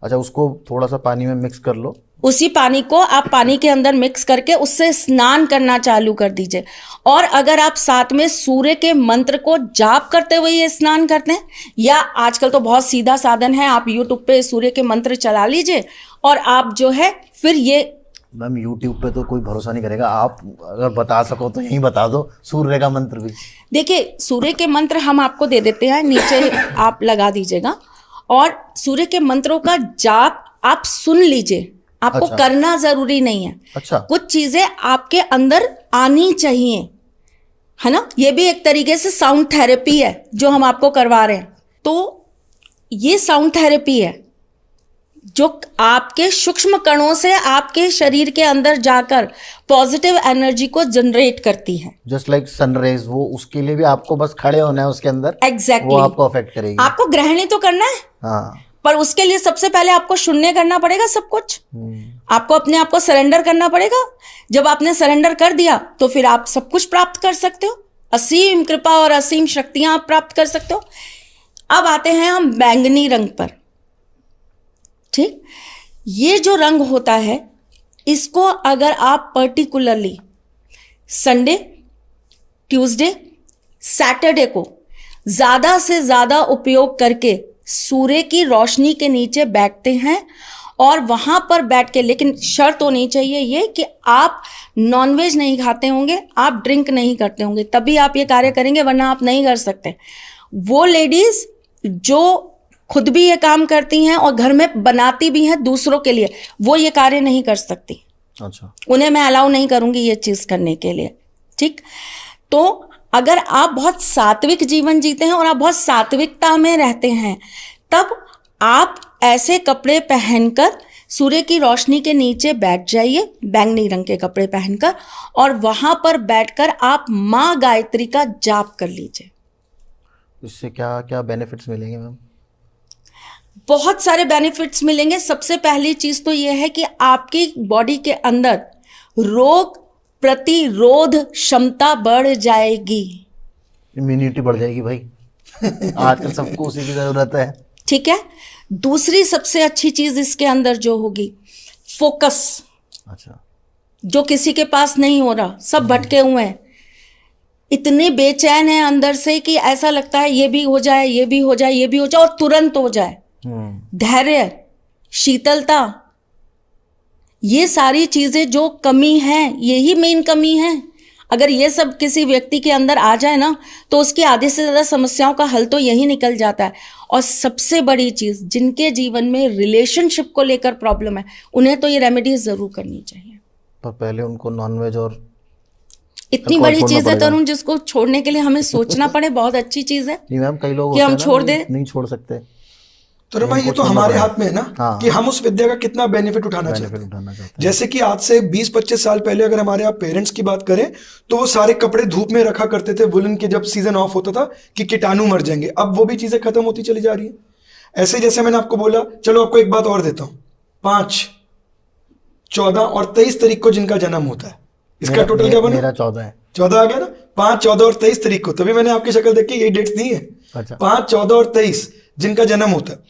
अच्छा, उसको थोड़ा सा पानी में मिक्स कर लो, उसी पानी को आप पानी के अंदर मिक्स करके उससे स्नान करना चालू कर दीजिए। और अगर आप साथ में सूर्य के मंत्र को जाप करते हुए ये स्नान करते हैं, या आजकल तो बहुत सीधा साधन है, आप यूट्यूब पे सूर्य के मंत्र चला लीजिए और आप जो है फिर ये। मैम यूट्यूब पे तो कोई भरोसा नहीं करेगा, आप अगर बता सको तो यहीं बता दो सूर्य का मंत्र भी। देखिए, सूर्य के मंत्र हम आपको दे देते हैं, नीचे आप लगा दीजिएगा और सूर्य के मंत्रों का जाप आप सुन लीजिए। आपको अच्छा। करना जरूरी नहीं है। अच्छा, कुछ चीजें आपके अंदर आनी चाहिए, है ना। ये भी एक तरीके से साउंड थेरेपी है जो हम आपको करवा रहे हैं। तो ये साउंड थेरेपी है जो आपके सूक्ष्म कणों से आपके शरीर के अंदर जाकर पॉजिटिव एनर्जी को जनरेट करती है। जस्ट लाइक सनराइज, वो उसके लिए भी आपको बस खड़े होना है उसके अंदर। एग्जैक्टली, वो आपको अफेक्ट करेगी। आपको ग्रहणी तो करना है, हाँ, पर उसके लिए सबसे पहले आपको शून्य करना पड़ेगा सब कुछ। आपको अपने आप को सरेंडर करना पड़ेगा। जब आपने सरेंडर कर दिया तो फिर आप सब कुछ प्राप्त कर सकते हो। असीम कृपा और असीम शक्तियां आप प्राप्त कर सकते हो। अब आते हैं हम बैंगनी रंग पर। ठीक, ये जो रंग होता है, इसको अगर आप पर्टिकुलरली संडे, ट्यूसडे, सैटरडे को ज्यादा से ज्यादा उपयोग करके सूर्य की रोशनी के नीचे बैठते हैं और वहां पर बैठ के, लेकिन शर्त होनी चाहिए ये कि आप नॉनवेज नहीं खाते होंगे, आप ड्रिंक नहीं करते होंगे, तभी आप ये कार्य करेंगे, वरना आप नहीं कर सकते। वो लेडीज जो खुद भी ये काम करती हैं और घर में बनाती भी हैं दूसरों के लिए, वो ये कार्य नहीं कर सकती। अच्छा, उन्हें मैं अलाउ नहीं करूंगी ये चीज करने के लिए। ठीक, तो अगर आप बहुत सात्विक जीवन जीते हैं और आप बहुत सात्विकता में रहते हैं, तब आप ऐसे कपड़े पहनकर सूर्य की रोशनी के नीचे बैठ जाइए, बैंगनी रंग के कपड़े पहनकर, और वहां पर बैठकर आप माँ गायत्री का जाप कर लीजिए। इससे क्या क्या बेनिफिट्स मिलेंगे मैम? बहुत सारे बेनिफिट्स मिलेंगे। सबसे पहली चीज तो यह है कि आपकी बॉडी के अंदर रोग प्रतिरोध क्षमता बढ़ जाएगी। इम्यूनिटी बढ़ जाएगी भाई। आजकल सबको उसी की जरूरत है। ठीक है, दूसरी सबसे अच्छी चीज इसके अंदर जो होगी, फोकस। अच्छा, जो किसी के पास नहीं हो रहा, सब भटके हुए हैं, इतने बेचैन है अंदर से कि ऐसा लगता है ये भी हो जाए, ये भी हो जाए, ये भी हो जाए और तुरंत हो जाए। धैर्य, शीतलता, ये सारी चीजें जो कमी है, यही मेन कमी है। अगर ये सब किसी व्यक्ति के अंदर आ जाए ना, तो उसकी आधे से ज्यादा समस्याओं का हल तो यही निकल जाता है। और सबसे बड़ी चीज, जिनके जीवन में रिलेशनशिप को लेकर प्रॉब्लम है, उन्हें तो ये रेमेडीज जरूर करनी चाहिए। पर पहले उनको नॉनवेज और इतनी बड़ी चीज है तरुण, जिसको छोड़ने के लिए हमें सोचना पड़े, बहुत अच्छी चीज है। नहीं मैम, कई लोग कि हम होते हैं छोड़ ना, दें, नहीं छोड़ सकते। तो भाई ये तो हमारे हाथ में है ना। हाँ। कि हम उस विद्या का कितना बेनिफिट उठाना चाहते हैं। जैसे कि आज से 20-25 साल पहले अगर हमारे आप पेरेंट्स की बात करें, तो वो सारे कपड़े धूप में रखा करते थे वुलन के, जब सीजन ऑफ होता था कि कीटाणु मर जाएंगे। अब वो भी चीजें खत्म होती चली जा रही है। ऐसे जैसे मैंने आपको बोला, चलो आपको एक बात और देता हूं, 5, 14 और 23 तारीख को जिनका जन्म होता है, इसका टोटल क्या बना? मेरा 14 है। 14 आ गया ना। 5, 14 और 23 तारीख को, तभी मैंने आपकी शक्ल देख के यही डेट्स दी है। अच्छा। 5, 14 और 23 जिनका जन्म होता है,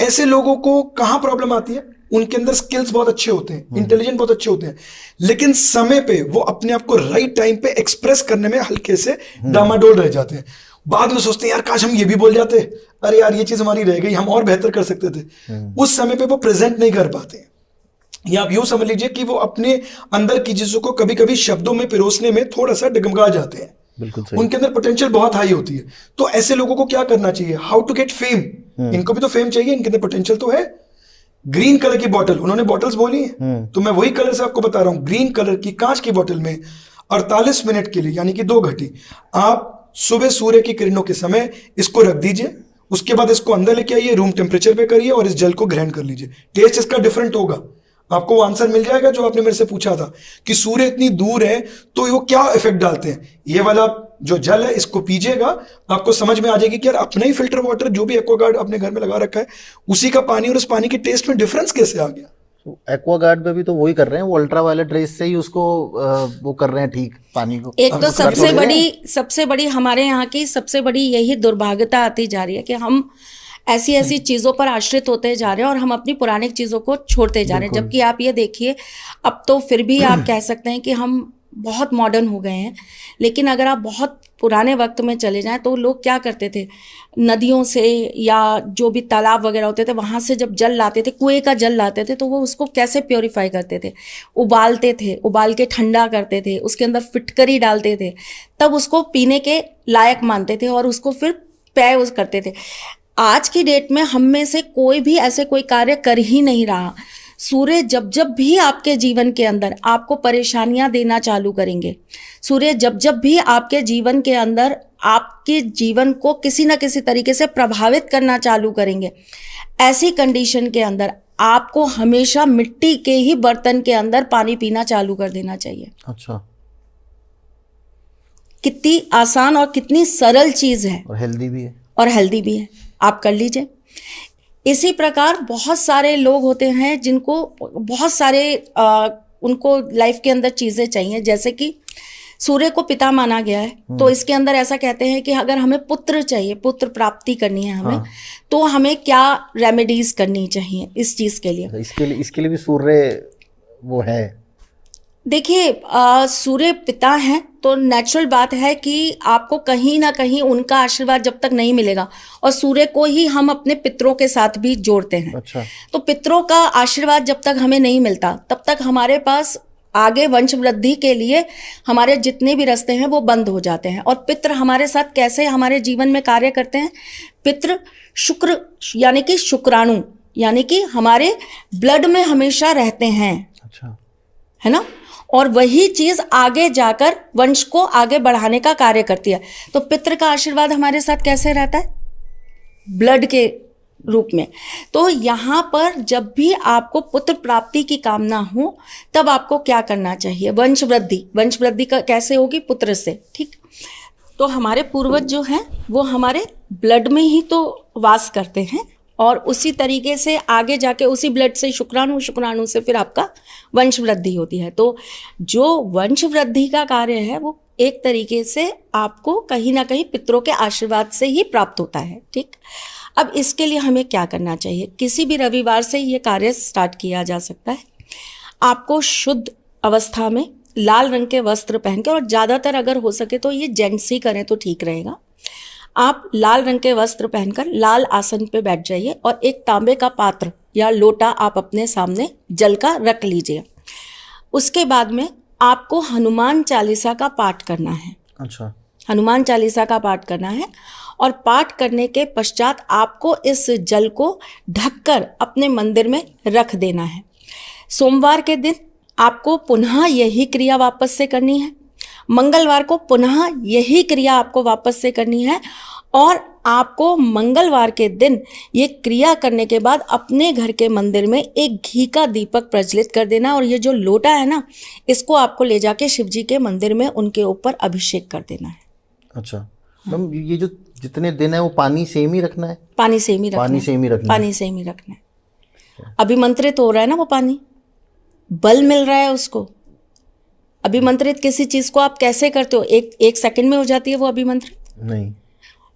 ऐसे लोगों को कहां प्रॉब्लम आती है? उनके अंदर स्किल्स बहुत अच्छे होते हैं, इंटेलिजेंट बहुत अच्छे होते हैं, लेकिन समय पे वो अपने आप को राइट टाइम पे एक्सप्रेस करने में हल्के से डामाडोल रह जाते हैं। बाद में सोचते हैं यार काश हम ये भी बोल जाते, अरे यार ये चीज हमारी रह गई, हम और बेहतर कर सकते थे। उस समय पे वो प्रेजेंट नहीं कर पाते हैं। या आप यूं समझ लीजिए कि वो अपने अंदर की चीजों को कभी कभी शब्दों में पिरोसने में थोड़ा सा डगमगा जाते हैं, बिल्कुल सही। उनके अंदर पोटेंशियल बहुत हाई होती है। तो ऐसे लोगों को क्या करना चाहिए, हाउ टू गेट फेम, इनको भी तो फेम चाहिए, इनके अंदर पोटेंशियल तो है। ग्रीन कलर की बॉटल, उन्होंने बॉटल्स बोली है, तो मैं वही कलर से आपको बता रहा हूं, ग्रीन कलर की कांच की बॉटल में 48 मिनट के लिए यानी कि 2 घंटे आप सुबह सूर्य की किरणों के समय इसको रख दीजिए, उसके बाद इसको अंदर लेके आइए, रूम टेम्परेचर पे करिए और इस जल को ग्रहण कर लीजिए। टेस्ट इसका डिफरेंट होगा, आपको वो आंसर मिल जाएगा जो आपने मेरे से पूछा था कि सूर्य इतनी दूर है तो वो क्या इफेक्ट डालते हैं। ये वाला जो जल है इसको पीजिएगा, आपको समझ में आ जाएगी कि यार अपना ही फिल्टर वाटर जो भी एक्वागार्ड अपने घर में लगा रखा है उसी का पानी और उस पानी के टेस्ट में डिफरेंस कैसे आ गया। तो एक्वागार्ड पे भी तो वही कर रहे हैं, वो अल्ट्रावायलेट रेस से ही उसको वो कर रहे हैं ठीक पानी को। एक तो उसका सबसे बड़ी हमारे यहाँ की सबसे बड़ी यही दुर्भाग्यता आती जा रही है कि हम ऐसी ऐसी चीज़ों पर आश्रित होते जा रहे हैं और हम अपनी पुरानी चीज़ों को छोड़ते जा रहे हैं। जबकि आप ये देखिए, अब तो फिर भी आप कह सकते हैं कि हम बहुत मॉडर्न हो गए हैं, लेकिन अगर आप बहुत पुराने वक्त में चले जाएं तो लोग क्या करते थे, नदियों से या जो भी तालाब वगैरह होते थे वहाँ से जब जल लाते थे, कुएं का जल लाते थे, तो वो उसको कैसे प्योरीफाई करते थे, उबालते थे, उबाल के ठंडा करते थे, उसके अंदर फिटकरी डालते थे, तब उसको पीने के लायक मानते थे और उसको फिर पेय करते थे। आज की डेट में हम में से कोई भी ऐसे कोई कार्य कर ही नहीं रहा। सूर्य जब जब भी आपके जीवन के अंदर आपको परेशानियां देना चालू करेंगे, सूर्य जब जब भी आपके जीवन के अंदर आपके जीवन को किसी ना किसी तरीके से प्रभावित करना चालू करेंगे, ऐसी कंडीशन के अंदर आपको हमेशा मिट्टी के ही बर्तन के अंदर पानी पीना चालू कर देना चाहिए। अच्छा, कितनी आसान और कितनी सरल चीज है, और हेल्दी भी है। और हेल्दी भी है, आप कर लीजिए। इसी प्रकार बहुत सारे लोग होते हैं जिनको बहुत सारे उनको लाइफ के अंदर चीज़ें चाहिए, जैसे कि सूर्य को पिता माना गया है, तो इसके अंदर ऐसा कहते हैं कि अगर हमें पुत्र चाहिए, पुत्र प्राप्ति करनी है हमें, तो हमें क्या रेमेडीज करनी चाहिए इस चीज़ के लिए। इसके लिए भी सूर्य वो है। देखिए, सूर्य पिता हैं तो नेचुरल बात है कि आपको कहीं ना कहीं उनका आशीर्वाद जब तक नहीं मिलेगा, और सूर्य को ही हम अपने पितरों के साथ भी जोड़ते हैं। अच्छा। तो पितरों का आशीर्वाद जब तक हमें नहीं मिलता तब तक हमारे पास आगे वंश वृद्धि के लिए हमारे जितने भी रास्ते हैं वो बंद हो जाते हैं। और पितृ हमारे साथ कैसे हमारे जीवन में कार्य करते हैं, पितृ शुक्र यानी कि शुक्राणु यानी कि हमारे ब्लड में हमेशा रहते हैं। अच्छा, है ना, और वही चीज आगे जाकर वंश को आगे बढ़ाने का कार्य करती है। तो पितृ का आशीर्वाद हमारे साथ कैसे रहता है, ब्लड के रूप में। तो यहाँ पर जब भी आपको पुत्र प्राप्ति की कामना हो तब आपको क्या करना चाहिए, वंश वृद्धि का कैसे होगी, पुत्र से। ठीक, तो हमारे पूर्वज जो हैं वो हमारे ब्लड में ही तो वास करते हैं, और उसी तरीके से आगे जाके उसी ब्लड से शुक्राणु से फिर आपका वंश वृद्धि होती है। तो जो वंश वृद्धि का कार्य है वो एक तरीके से आपको कहीं ना कहीं पितरों के आशीर्वाद से ही प्राप्त होता है। ठीक, अब इसके लिए हमें क्या करना चाहिए, किसी भी रविवार से ये कार्य स्टार्ट किया जा सकता है। आपको शुद्ध अवस्था में लाल रंग के वस्त्र पहन के, और ज़्यादातर अगर हो सके तो ये जेंट्स ही करें तो ठीक रहेगा, आप लाल रंग के वस्त्र पहनकर लाल आसन पे बैठ जाइए और एक तांबे का पात्र या लोटा आप अपने सामने जल का रख लीजिए। उसके बाद में आपको हनुमान चालीसा का पाठ करना है। अच्छा, हनुमान चालीसा का पाठ करना है, और पाठ करने के पश्चात आपको इस जल को ढककर अपने मंदिर में रख देना है। सोमवार के दिन आपको पुनः यही क्रिया वापस से करनी है, मंगलवार को पुनः यही क्रिया आपको वापस से करनी है, और आपको मंगलवार के दिन ये क्रिया करने के बाद अपने घर के मंदिर में एक घी का दीपक प्रज्वलित कर देना, और ये जो लोटा है ना, इसको आपको ले जाके शिव जी के मंदिर में उनके ऊपर अभिषेक कर देना है। अच्छा मैम, ये जो जितने दिन है वो पानी सेम ही रखना है? पानी सेम ही रखना है, पानी सेम ही रखना है। अभिमंत्रित हो रहा है ना वो पानी, बल मिल रहा है उसको। अभिमंत्रित किसी चीज को आप कैसे करते हो, एक सेकंड में हो जाती है वो अभिमंत्रित? नहीं।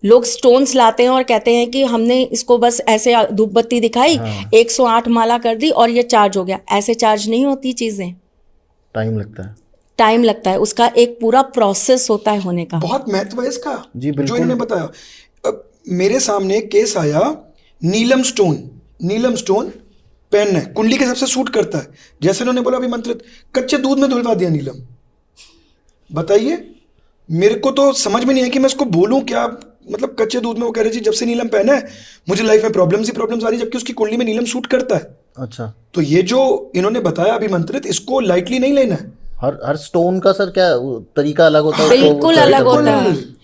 लोग स्टोन्स लाते हैं और कहते हैं कि हमने इसको बस ऐसे धूप बत्ती दिखाई, 108 माला कर दी और ये चार्ज हो गया। ऐसे चार्ज नहीं होती चीजें, टाइम लगता है, उसका एक पूरा प्रोसेस होता है होने का। बहुत महत्व है इसका जी, बिल्कुल। जो इन्होंने बताया। मेरे सामने केस आया नीलम स्टोन पहनना है, कुंडली के हिसाब से सूट करता है। जैसे उन्होंने बोला अभी मंत्रित, कच्चे दूध में धुलवा दिया नीलम। बताइए, मेरे को तो समझ में नहीं है कि मैं इसको बोलूं क्या। मतलब कच्चे दूध में वो कह रहे जी जब से नीलम पहना है मुझे लाइफ में प्रॉब्लम्स ही प्रॉब्लम्स आ रही है, जबकि उसकी कुंडली में नीलम सूट करता है। अच्छा, तो ये जो इन्होंने बताया अभी मंत्रित, इसको लाइटली नहीं लेना है। हर स्टोन का सर क्या तरीका अलग होता है? बिल्कुल अलग होता है। बिल्कुल।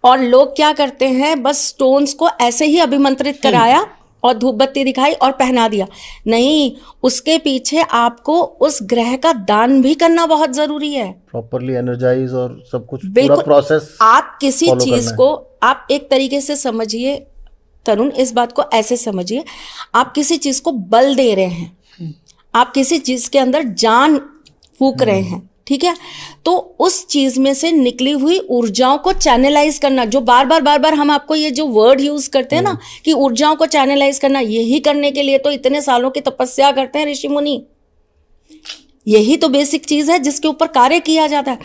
और लोग क्या करते हैं, बस स्टोन्स को ऐसे ही अभिमंत्रित कराया और धूप बत्ती दिखाई और पहना दिया। नहीं, उसके पीछे आपको उस ग्रह का दान भी करना बहुत जरूरी है। प्रॉपरली एनर्जाइज और सब कुछ पूरा बिल्कुल। प्रोसेस आप किसी follow चीज करना है। को आप एक तरीके से समझिए तरुण, इस बात को ऐसे समझिए, आप किसी चीज को बल दे रहे हैं, आप किसी चीज के अंदर जान फूक रहे हैं, ठीक है? तो उस चीज में से निकली हुई ऊर्जाओं को चैनलाइज करना, जो बार बार हम आपको ये जो वर्ड यूज करते हैं ना कि ऊर्जाओं को चैनलाइज करना, यही करने के लिए तो इतने सालों की तपस्या करते हैं ऋषि मुनि। यही तो बेसिक चीज है जिसके ऊपर कार्य किया जाता है।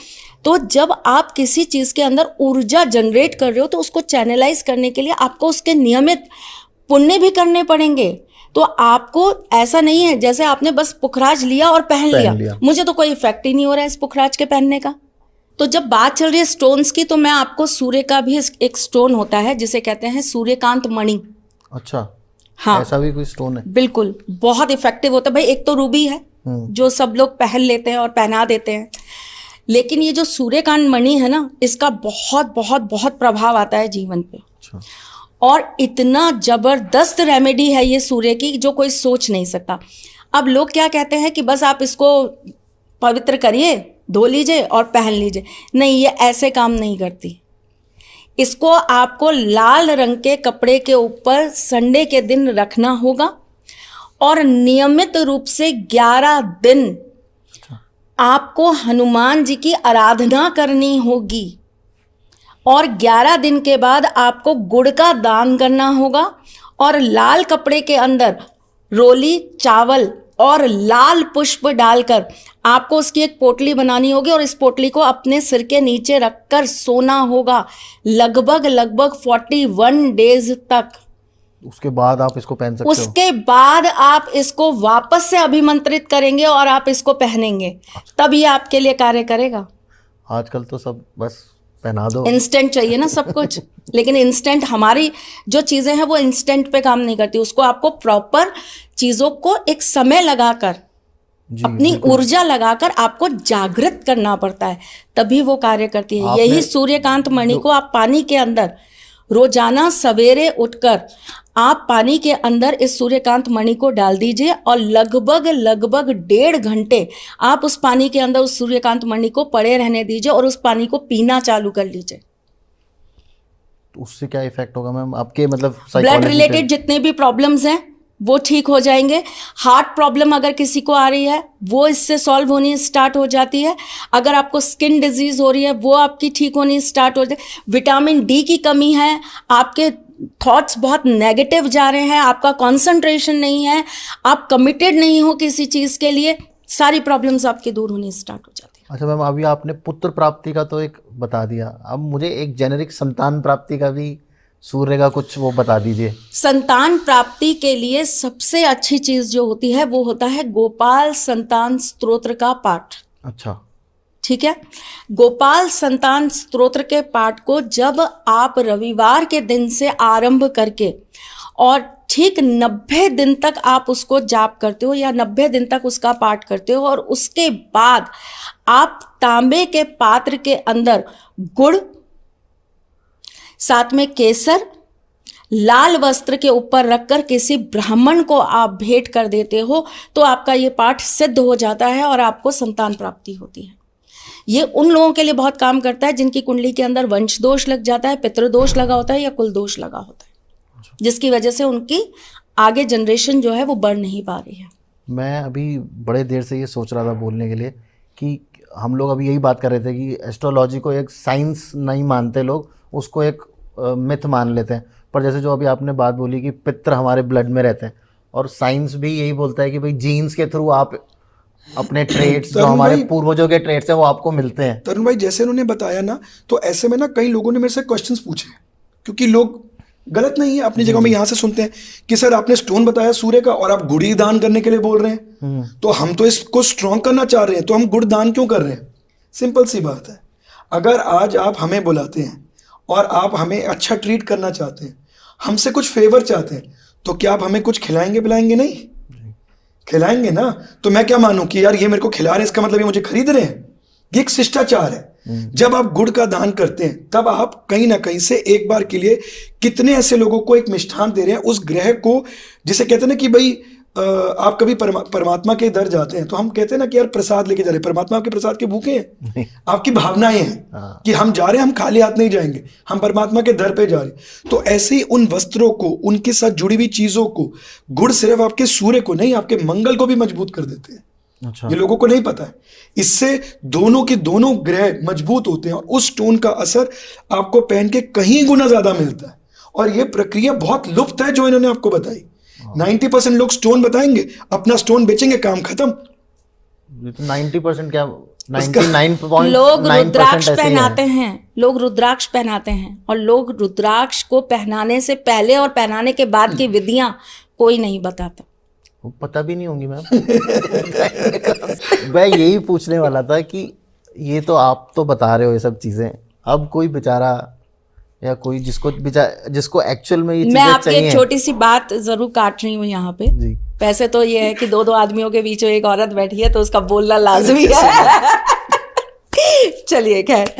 तो जब आप किसी चीज के अंदर ऊर्जा जनरेट कर रहे हो तो उसको चैनलाइज करने के लिए आपको उसके नियमित पुण्य भी करने पड़ेंगे। तो आपको ऐसा नहीं है जैसे आपने बस पुखराज लिया और पहन लिया, मुझे तो कोई इफेक्ट ही नहीं हो रहा है इस पुखराज के पहनने का। तो जब बात चल रही है स्टोन्स की, तो मैं आपको सूर्य का भी एक स्टोन होता है जिसे कहते हैं सूर्यकांत मणि। अच्छा, हाँ, ऐसा भी कोई स्टोन है? बिल्कुल, बहुत इफेक्टिव होता है भाई। एक तो रूबी है जो सब लोग पहन लेते हैं और पहना देते हैं, लेकिन ये जो सूर्यकांत मणि है ना, इसका बहुत बहुत बहुत प्रभाव आता है जीवन पे। अच्छा, और इतना जबरदस्त रेमेडी है ये सूर्य की जो कोई सोच नहीं सकता। अब लोग क्या कहते हैं कि बस आप इसको पवित्र करिए, धो लीजिए और पहन लीजिए। नहीं, ये ऐसे काम नहीं करती। इसको आपको लाल रंग के कपड़े के ऊपर संडे के दिन रखना होगा और नियमित रूप से 11 दिन आपको हनुमान जी की आराधना करनी होगी। और 11 दिन के बाद आपको गुड़ का दान करना होगा और लाल कपड़े के अंदर रोली, चावल और लाल पुष्प डालकर आपको उसकी एक पोटली बनानी होगी और इस पोटली को अपने सिर के नीचे रखकर सोना होगा लगभग 41 डेज तक। उसके बाद आप इसको पहन सकते हो? उसके बाद आप इसको वापस से अभिमंत्रित करेंगे और आप इसको पहनेंगे, तब ये आपके लिए कार्य करेगा। आजकल तो सब बस पहना दो, इंस्टेंट चाहिए ना सब कुछ। लेकिन इंस्टेंट, हमारी जो चीजें हैं वो इंस्टेंट पे काम नहीं करती। उसको आपको प्रॉपर चीजों को एक समय लगाकर, अपनी ऊर्जा लगाकर आपको जागृत करना पड़ता है, तभी वो कार्य करती है। यही सूर्यकांत मणि को आप पानी के अंदर रोजाना सवेरे उठकर आप पानी के अंदर इस सूर्यकांत मणि को डाल दीजिए और लगभग 1.5 घंटे आप उस पानी के अंदर उस सूर्यकांत मणि को पड़े रहने दीजिए और उस पानी को पीना चालू कर लीजिए। तो उससे क्या इफेक्ट होगा मैम आपके, मतलब ब्लड रिलेटेड जितने भी प्रॉब्लम्स हैं वो ठीक हो जाएंगे। हार्ट प्रॉब्लम अगर किसी को आ रही है वो इससे सॉल्व होनी स्टार्ट हो जाती है। अगर आपको स्किन डिजीज हो रही है वो आपकी ठीक होनी स्टार्ट हो जाती है। विटामिन डी की कमी है, आपके थॉट्स बहुत नेगेटिव जा रहे हैं, आपका कंसंट्रेशन नहीं है, आप कमिटेड नहीं हो किसी चीज़ के लिए, सारी प्रॉब्लम्स आपकी दूर होनी स्टार्ट हो जाती है। अच्छा मैम, अभी आपने पुत्र प्राप्ति का तो एक बता दिया, अब मुझे एक जेनेरिक संतान प्राप्ति का भी सूर्य का कुछ वो बता दीजिए। संतान प्राप्ति के लिए सबसे अच्छी चीज जो होती है वो होता है गोपाल संतान स्तोत्र का पाठ। अच्छा, ठीक है। गोपाल संतान स्तोत्र के पाठ को जब आप रविवार के दिन से आरंभ करके और ठीक 90 दिन तक आप उसको जाप करते हो या 90 दिन तक उसका पाठ करते हो और उसके बाद आप तांबे के पात्र के अंदर गुड़, साथ में केसर, लाल वस्त्र के ऊपर रखकर किसी ब्राह्मण को आप भेंट कर देते हो तो आपका ये पाठ सिद्ध हो जाता है और आपको संतान प्राप्ति होती है। ये उन लोगों के लिए बहुत काम करता है जिनकी कुंडली के अंदर वंश दोष लग जाता है, पितृदोष लगा होता है या कुल दोष लगा होता है, जिसकी वजह से उनकी आगे जनरेशन जो है वो बढ़ नहीं पा रही है। मैं अभी बड़े देर से ये सोच रहा था बोलने के लिए कि हम लोग अभी यही बात कर रहे थे कि एस्ट्रोलॉजी को एक साइंस नहीं मानते लोग, उसको एक मिथ मान लेते हैं। पर जैसे जो अभी आपने बात बोली कि पितृ हमारे ब्लड में रहते हैं और साइंस भी यही बोलता है कि भाई जीन्स के थ्रू आप अपने ट्रेड्स जो हमारे पूर्वजों के ट्रेड्स हैं वो आपको मिलते हैं। तरुण भाई, जैसे उन्होंने बताया ना, तो ऐसे में ना कई लोगों ने मेरे से क्वेश्चंस पूछे, क्योंकि लोग गलत नहीं है। अपनी जगह में यहाँ से सुनते हैं कि सर आपने स्टोन बताया सूर्य का और आप गुड़ ही दान करने के लिए बोल रहे हैं, तो हम तो इसको स्ट्रॉन्ग करना चाह रहे हैं, तो हम गुड़ दान क्यों कर रहे हैं? सिंपल सी बात है। अगर आज आप हमें बुलाते हैं और आप हमें अच्छा ट्रीट करना चाहते हैं, हमसे कुछ फेवर चाहते हैं, तो क्या आप हमें कुछ खिलाएंगे पिलाएंगे? नहीं खिलाएंगे ना। तो मैं क्या मानूं कि यार ये मेरे को खिला रहे हैं, इसका मतलब ये मुझे खरीद रहे हैं? ये एक शिष्टाचार है। जब आप गुड़ का दान करते हैं तब आप कहीं ना कहीं से एक बार के लिए कितने ऐसे लोगों को एक मिष्ठान दे रहे हैं, उस ग्रह को, जिसे कहते हैं ना कि भाई आप कभी परमात्मा के दर जाते हैं तो हम कहते हैं ना कि यार प्रसाद लेके जा रहे हैं, परमात्मा आपके प्रसाद के भूखे हैं? आपकी भावनाएं हैं कि हम जा रहे हैं, हम खाली हाथ नहीं जाएंगे, हम परमात्मा के दर पे जा रहे हैं। तो ऐसे ही उन वस्त्रों को, उनके साथ जुड़ी हुई चीजों को, गुड़ सिर्फ आपके सूर्य को नहीं, आपके मंगल को भी मजबूत कर देते हैं। अच्छा। ये लोगों को नहीं पता है। इससे दोनों के दोनों ग्रह मजबूत होते हैं और उस स्टोन का असर आपको पहन के कहीं गुना ज्यादा मिलता है। और ये प्रक्रिया बहुत लुप्त है जो इन्होंने आपको बताई। 90% लोग स्टोन बताएंगे, अपना स्टोन बेचेंगे, काम खत्म। 90% क्या, 99.9% लोग रुद्राक्ष ऐसे ही पहनाते है। हैं, लोग रुद्राक्ष पहनाते हैं, और लोग रुद्राक्ष को पहनाने से पहले और पहनाने के बाद की विधियां कोई नहीं बताता। वो पता भी नहीं होंगी मैम। मैं यही पूछने वाला था कि ये तो आप तो बता रहे हो ये सब चीजें, अब कोई बेचारा या कोई जिसको एक्चुअल में ये मैं चीजें आपकी चाहिए। एक छोटी सी बात जरूर काट रही हूँ यहाँ पे। जी। वैसे तो ये है कि दो आदमियों के बीच में एक औरत बैठी है तो उसका बोलना लाजमी है। चलिए खैर,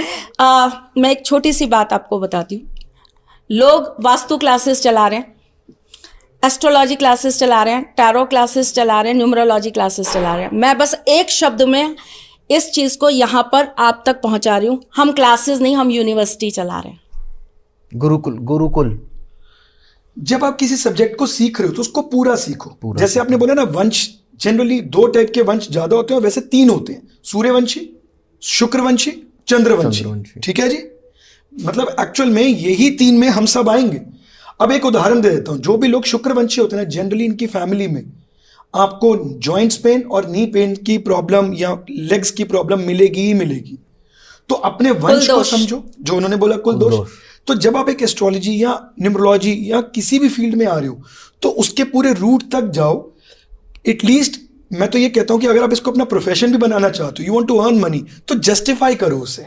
मैं एक छोटी सी बात आपको बताती हूँ। लोग वास्तु क्लासेस चला रहे हैं, एस्ट्रोलॉजी क्लासेस चला रहे हैं, टैरो क्लासेस चला रहे हैं, न्यूमरोलॉजी क्लासेस चला रहे हैं। मैं बस एक शब्द में इस चीज को यहाँ पर आप तक पहुंचा रही हूँ, हम क्लासेस नहीं, हम यूनिवर्सिटी चला रहे हैं। गुरुकुल। जब आप किसी सब्जेक्ट को सीख रहे हो तो उसको पूरा सीखो। जैसे आपने बोला ना, वंश जनरली 2 टाइप के वंश ज्यादा होते हैं, और वैसे 3 होते हैं, सूर्यवंशी, शुक्रवंशी, चंद्रवंशी। ठीक है जी, मतलब एक्चुअल में यही 3 में हम सब आएंगे। अब एक उदाहरण दे देता हूं। जो भी लोग शुक्रवंशी होते हैं ना, जनरली इनकी फैमिली में आपको जॉइंट्स पेन और नी पेन की प्रॉब्लम या लेग्स की प्रॉब्लम मिलेगी ही मिलेगी। तो अपने वंश को समझो, जो उन्होंने बोला कुल दोष। तो जब आप एक एस्ट्रोलॉजी या न्यूमरोलॉजी या किसी भी फील्ड में आ रहे हो तो उसके पूरे रूट तक जाओ। एटलीस्ट मैं तो ये कहता हूं कि अगर आप इसको अपना प्रोफेशन भी बनाना चाहते हो, you want to earn money, तो जस्टिफाई करो उसे।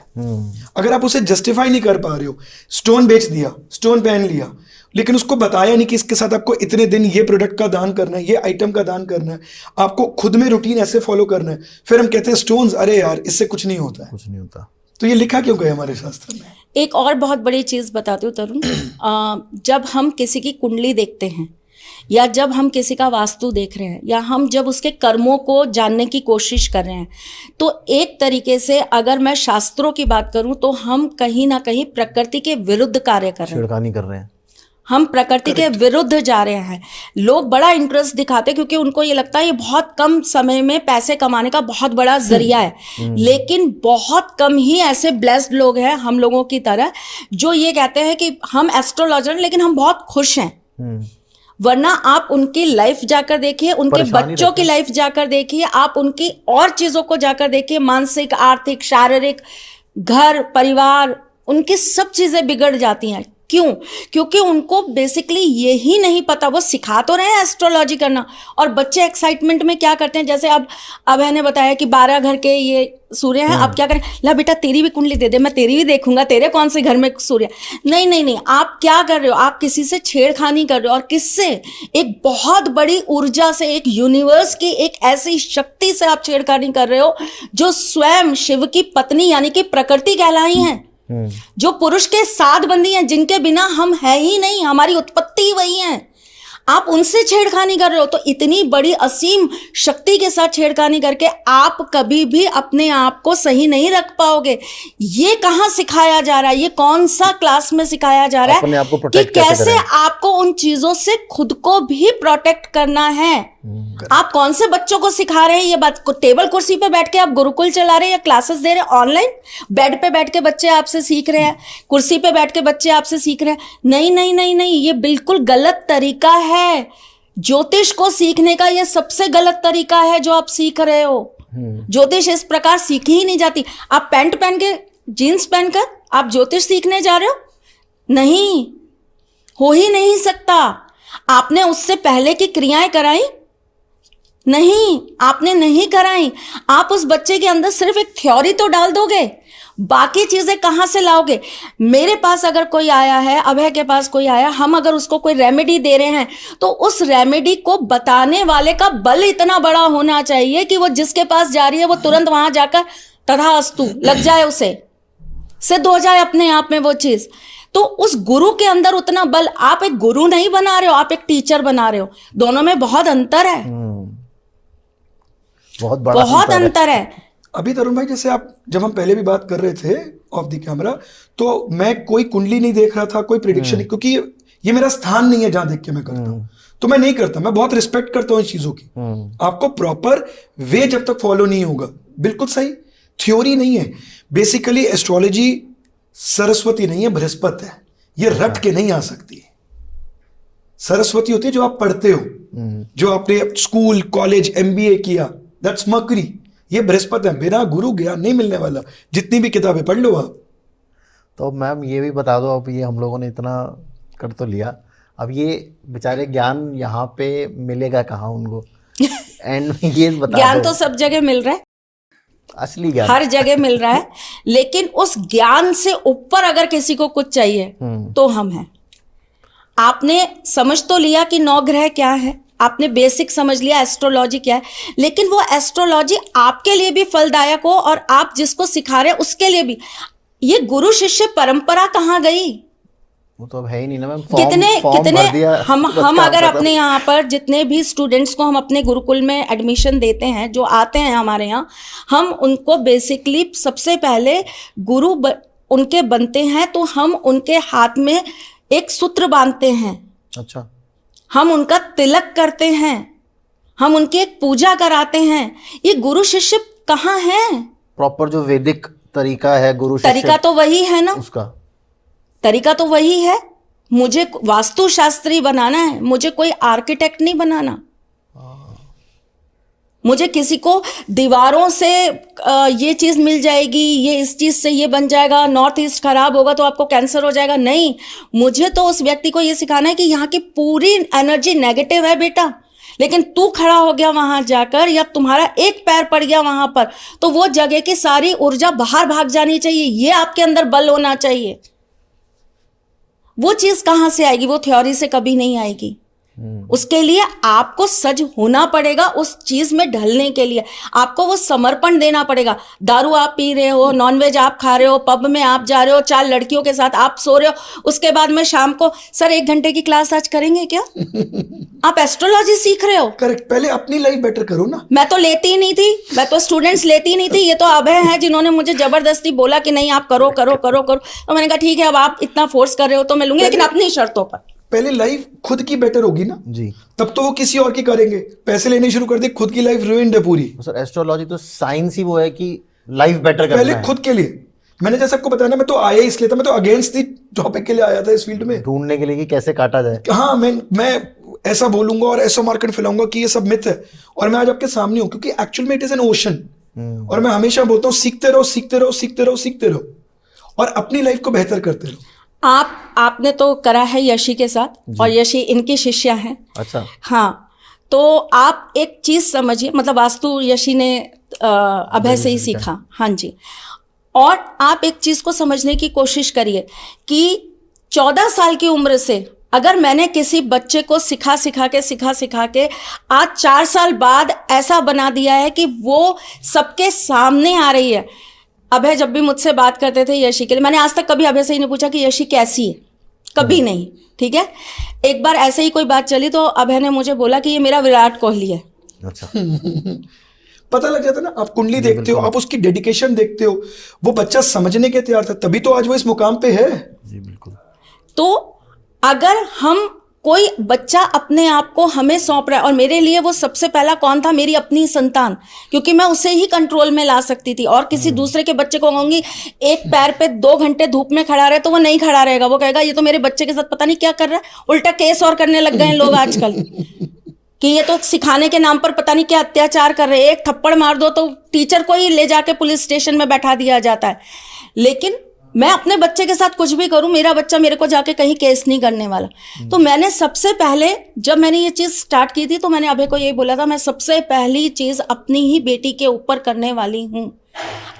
अगर आप उसे जस्टिफाई नहीं कर पा रहे हो, स्टोन बेच दिया, स्टोन पहन लिया, लेकिन उसको बताया नहीं कि इसके साथ आपको इतने दिन ये प्रोडक्ट का दान करना है, ये आइटम का दान करना है, आपको खुद में रूटीन ऐसे फॉलो करना है, फिर हम कहते हैं स्टोन्स, अरे यार इससे कुछ नहीं होता है। कुछ नहीं होता। तो ये लिखा क्यों गया हमारे शास्त्र में? एक और बहुत बड़ी चीज बताती हूँ तरुण, जब हम किसी की कुंडली देखते हैं या जब हम किसी का वास्तु देख रहे हैं या हम जब उसके कर्मों को जानने की कोशिश कर रहे हैं, तो एक तरीके से अगर मैं शास्त्रों की बात करूं तो हम कहीं ना कहीं प्रकृति के विरुद्ध कार्य कर रहे हैं, छिड़कानी कर रहे हैं, हम प्रकृति के विरुद्ध जा रहे हैं। लोग बड़ा इंटरेस्ट दिखाते हैं क्योंकि उनको ये लगता है ये बहुत कम समय में पैसे कमाने का बहुत बड़ा जरिया है, लेकिन बहुत कम ही ऐसे ब्लेस्ड लोग हैं हम लोगों की तरह जो ये कहते हैं कि हम एस्ट्रोलॉजर लेकिन हम बहुत खुश हैं। वरना आप उनकी लाइफ जाकर देखिए, उनके बच्चों की लाइफ जाकर देखिए, आप उनकी और चीजों को जाकर देखिए, मानसिक, आर्थिक, शारीरिक, घर परिवार, उनकी सब चीजें बिगड़ जाती हैं। क्यों? क्योंकि उनको बेसिकली यही नहीं पता। वो सिखा तो रहे हैं एस्ट्रोलॉजी करना, और बच्चे एक्साइटमेंट में क्या करते हैं, जैसे अब मैंने बताया कि 12 घर के ये सूर्य हैं, अब क्या करें, ला बेटा तेरी भी कुंडली दे दे, मैं तेरी भी देखूंगा, तेरे कौन से घर में सूर्य। नहीं नहीं नहीं, आप क्या कर रहे हो, आप किसी से छेड़खानी कर रहे हो। और किससे? एक बहुत बड़ी ऊर्जा से, एक यूनिवर्स की एक ऐसी शक्ति से आप छेड़खानी कर रहे हो जो स्वयं शिव की पत्नी यानी कि प्रकृति कहलाई है, जो पुरुष के साथ बंधी हैं, जिनके बिना हम है ही नहीं, हमारी उत्पत्ति वही है। आप उनसे छेड़खानी कर रहे हो। तो इतनी बड़ी असीम शक्ति के साथ छेड़खानी करके आप कभी भी अपने आप को सही नहीं रख पाओगे। ये कहाँ सिखाया जा रहा है? ये कौन सा क्लास में सिखाया जा रहा है कि कैसे आपको उन चीजों से खुद को भी प्रोटेक्ट करना है? आप कौन से बच्चों को सिखा रहे हैं ये बात? टेबल कुर्सी पे बैठ के आप गुरुकुल चला रहे हैं या क्लासेस दे रहे हैं ऑनलाइन? बेड पे बैठ के बच्चे आपसे सीख रहे हैं, कुर्सी पे बैठ के बच्चे आपसे सीख रहे हैं? नहीं नहीं नहीं नहीं, ये बिल्कुल गलत तरीका है। ज्योतिष को सीखने का ये सबसे गलत तरीका है जो आप सीख रहे हो। ज्योतिष इस प्रकार सीखी ही नहीं जाती। आप पैंट पहन के, जीन्स पहनकर आप ज्योतिष सीखने जा रहे हो? नहीं, हो ही नहीं सकता। आपने उससे पहले की क्रियाएं कराई? नहीं, आपने नहीं कराई। आप उस बच्चे के अंदर सिर्फ एक थ्योरी तो डाल दोगे, बाकी चीजें कहां से लाओगे? मेरे पास अगर कोई आया है, अभय के पास कोई आया, हम अगर उसको कोई रेमेडी दे रहे हैं तो उस रेमेडी को बताने वाले का बल इतना बड़ा होना चाहिए कि वो जिसके पास जा रही है वो तुरंत वहां जाकर तथास्तु लग जाए, उसे सिद्ध हो जाए अपने आप में वो चीज। तो उस गुरु के अंदर उतना बल, आप एक गुरु नहीं बना रहे हो, आप एक टीचर बना रहे हो। दोनों में बहुत अंतर है, बहुत बड़ा बहुत अंतर है। अभी तरुण भाई, जैसे आप, जब हम पहले भी बात कर रहे थे ऑफ द कैमरा, तो मैं कोई कुंडली नहीं देख रहा था, कोई प्रिडिक्शन नहीं, क्योंकि ये मेरा स्थान नहीं है जहां देख के मैं करता हूं, तो मैं नहीं करता। मैं बहुत रिस्पेक्ट करता हूं इस चीजों की। आपको प्रॉपर वे जब तक फॉलो नहीं होगा, बिल्कुल सही, थ्योरी नहीं है। बेसिकली एस्ट्रोलॉजी सरस्वती नहीं है, बृहस्पति है। ये रट के नहीं आ सकती। सरस्वती होती है जो आप पढ़ते हो, जो आपने स्कूल कॉलेज MBA किया, दैट्स मर्करी। ये बृहस्पति है, बिना गुरु ज्ञान नहीं मिलने वाला, जितनी भी किताबें पढ़ लो आप। तो मैम ये भी बता दो, अब ये हम लोगों ने इतना कर तो लिया, अब ये बेचारे ज्ञान यहाँ पे मिलेगा कहाँ उनको? एंड ये बता ज्ञान दो। तो सब जगह मिल रहा है, असली ज्ञान हर जगह मिल रहा है, लेकिन उस ज्ञान से ऊपर अगर किसी को कुछ चाहिए तो हम हैं। आपने समझ तो लिया कि 9 ग्रह क्या है, आपने बेसिक समझ लिया एस्ट्रोलॉजी क्या है, लेकिन वो एस्ट्रोलॉजी आपके लिए भी फलदायक हो और आप जिसको सिखा रहे हैं उसके लिए भी। ये गुरु शिष्य परंपरा कहाँ गई? वो तो अब है ही नहीं ना मैम। कितने भर दिया, हम बस काम अगर खत्म। अपने यहाँ पर जितने भी स्टूडेंट्स को हम अपने गुरुकुल में एडमिशन देते हैं, जो आते हैं हमारे यहाँ, हम उनको बेसिकली सबसे पहले गुरु उनके बनते हैं तो हम उनके हाथ में एक सूत्र बांधते हैं, अच्छा, हम उनका तिलक करते हैं, हम उनकी एक पूजा कराते हैं। ये गुरु शिष्य कहाँ है? प्रॉपर जो वैदिक तरीका है गुरु शिष्य, तरीका तो वही है ना, उसका तरीका तो वही है। मुझे वास्तुशास्त्री बनाना है, मुझे कोई आर्किटेक्ट नहीं बनाना। मुझे किसी को दीवारों से ये चीज मिल जाएगी, ये इस चीज से ये बन जाएगा, नॉर्थ ईस्ट खराब होगा तो आपको कैंसर हो जाएगा, नहीं। मुझे तो उस व्यक्ति को ये सिखाना है कि यहाँ की पूरी एनर्जी नेगेटिव है बेटा, लेकिन तू खड़ा हो गया वहां जाकर, या तुम्हारा एक पैर पड़ गया वहां पर, तो वो जगह की सारी ऊर्जा बाहर भाग जानी चाहिए। ये आपके अंदर बल होना चाहिए। वो चीज कहां से आएगी? वो थ्योरी से कभी नहीं आएगी। उसके लिए आपको सज होना पड़ेगा, उस चीज में ढलने के लिए आपको वो समर्पण देना पड़ेगा। दारू आप पी रहे हो, नॉनवेज आप खा रहे हो, पब में आप जा रहे हो, 4 लड़कियों के साथ आप सो रहे हो, उसके बाद में शाम को सर 1 घंटे की क्लास आज करेंगे क्या? आप एस्ट्रोलॉजी सीख रहे हो। करेक्ट, पहले अपनी लाइफ बेटर करो ना। मैं तो लेती ही नहीं थी, मैं तो स्टूडेंट्स लेती ही नहीं थी। ये तो अभय हैं जिन्होंने मुझे जबरदस्ती बोला कि नहीं आप करो करो करो करो, तो मैंने कहा ठीक है, अब आप इतना फोर्स कर रहे हो तो मैं लूंगी, लेकिन अपनी शर्तों पर। पहले लाइफ खुद की बेटर होगी ना जी, तब तो वो किसी और की करेंगे। पैसे लेने शुरू कर दे, खुद की लाइफ रुइंड है पूरी। सर एस्ट्रोलॉजी तो साइंस ही वो है कि लाइफ बेटर करना पहले है। खुद के लिए। मैंने जैसे आपको बताया ना, मैं तो आया इसलिए था, मैं तो अगेंस्ट दी टॉपिक के लिए आया था इस फील्ड में, ढूंढने के लिए कि कैसे काटा जाए। हाँ, मैं ऐसा बोलूंगा और ऐसा मार्केट फैलाऊंगा कि ये सब मिथ है, और मैं आज आपके सामने हूं क्योंकि एक्चुअल में इट इज एन ओशन। और मैं हमेशा बोलता हूँ सीखते रहो सीखते रहो सीखते रहो सीखते रहो, और अपनी लाइफ को बेहतर करते रहो। आपने तो करा है यशी के साथ, और यशी इनकी शिष्या हैं। अच्छा, हाँ, तो आप एक चीज समझिए, मतलब वास्तु यशी ने अभय से ही सीखा। हाँ जी। और आप एक चीज को समझने की कोशिश करिए कि 14 साल की उम्र से अगर मैंने किसी बच्चे को सिखा सिखा के आज 4 साल बाद ऐसा बना दिया है कि वो सबके सामने आ रही है। अभय जब भी मुझसे बात करते थे यशी के लिए, मैंने आज तक कभी अभय से ही नहीं पूछा कि यशी कैसी है, कभी नहीं। ठीक है, एक बार ऐसे ही कोई बात चली तो अभय ने मुझे बोला कि ये मेरा विराट कोहली है। अच्छा। पता लग जाता है ना, आप कुंडली देखते हो, आप उसकी डेडिकेशन देखते हो, वो बच्चा समझने के तैयार था, तभी तो आज वो इस मुकाम पे है। जी बिल्कुल। तो अगर हम कोई बच्चा अपने आप को हमें सौंप रहा है, और मेरे लिए वो सबसे पहला कौन था? मेरी अपनी संतान, क्योंकि मैं उसे ही कंट्रोल में ला सकती थी। और किसी दूसरे के बच्चे को कहूंगी एक पैर पे 2 घंटे धूप में खड़ा रहे, तो वो नहीं खड़ा रहेगा, वो कहेगा ये तो मेरे बच्चे के साथ पता नहीं क्या कर रहा है। उल्टा केस और करने लग गए हैं लोग आजकल कि ये तो सिखाने के नाम पर पता नहीं क्या अत्याचार कर रहे हैं। एक थप्पड़ मार दो तो टीचर को ही ले जाके पुलिस स्टेशन में बैठा दिया जाता है। लेकिन मैं अपने बच्चे के साथ कुछ भी करूं, मेरा बच्चा मेरे को जाके कहीं केस नहीं करने वाला। तो मैंने सबसे पहले जब मैंने ये चीज स्टार्ट की थी तो मैंने अभय को यही बोला था, मैं सबसे पहली चीज अपनी ही बेटी के ऊपर करने वाली हूं।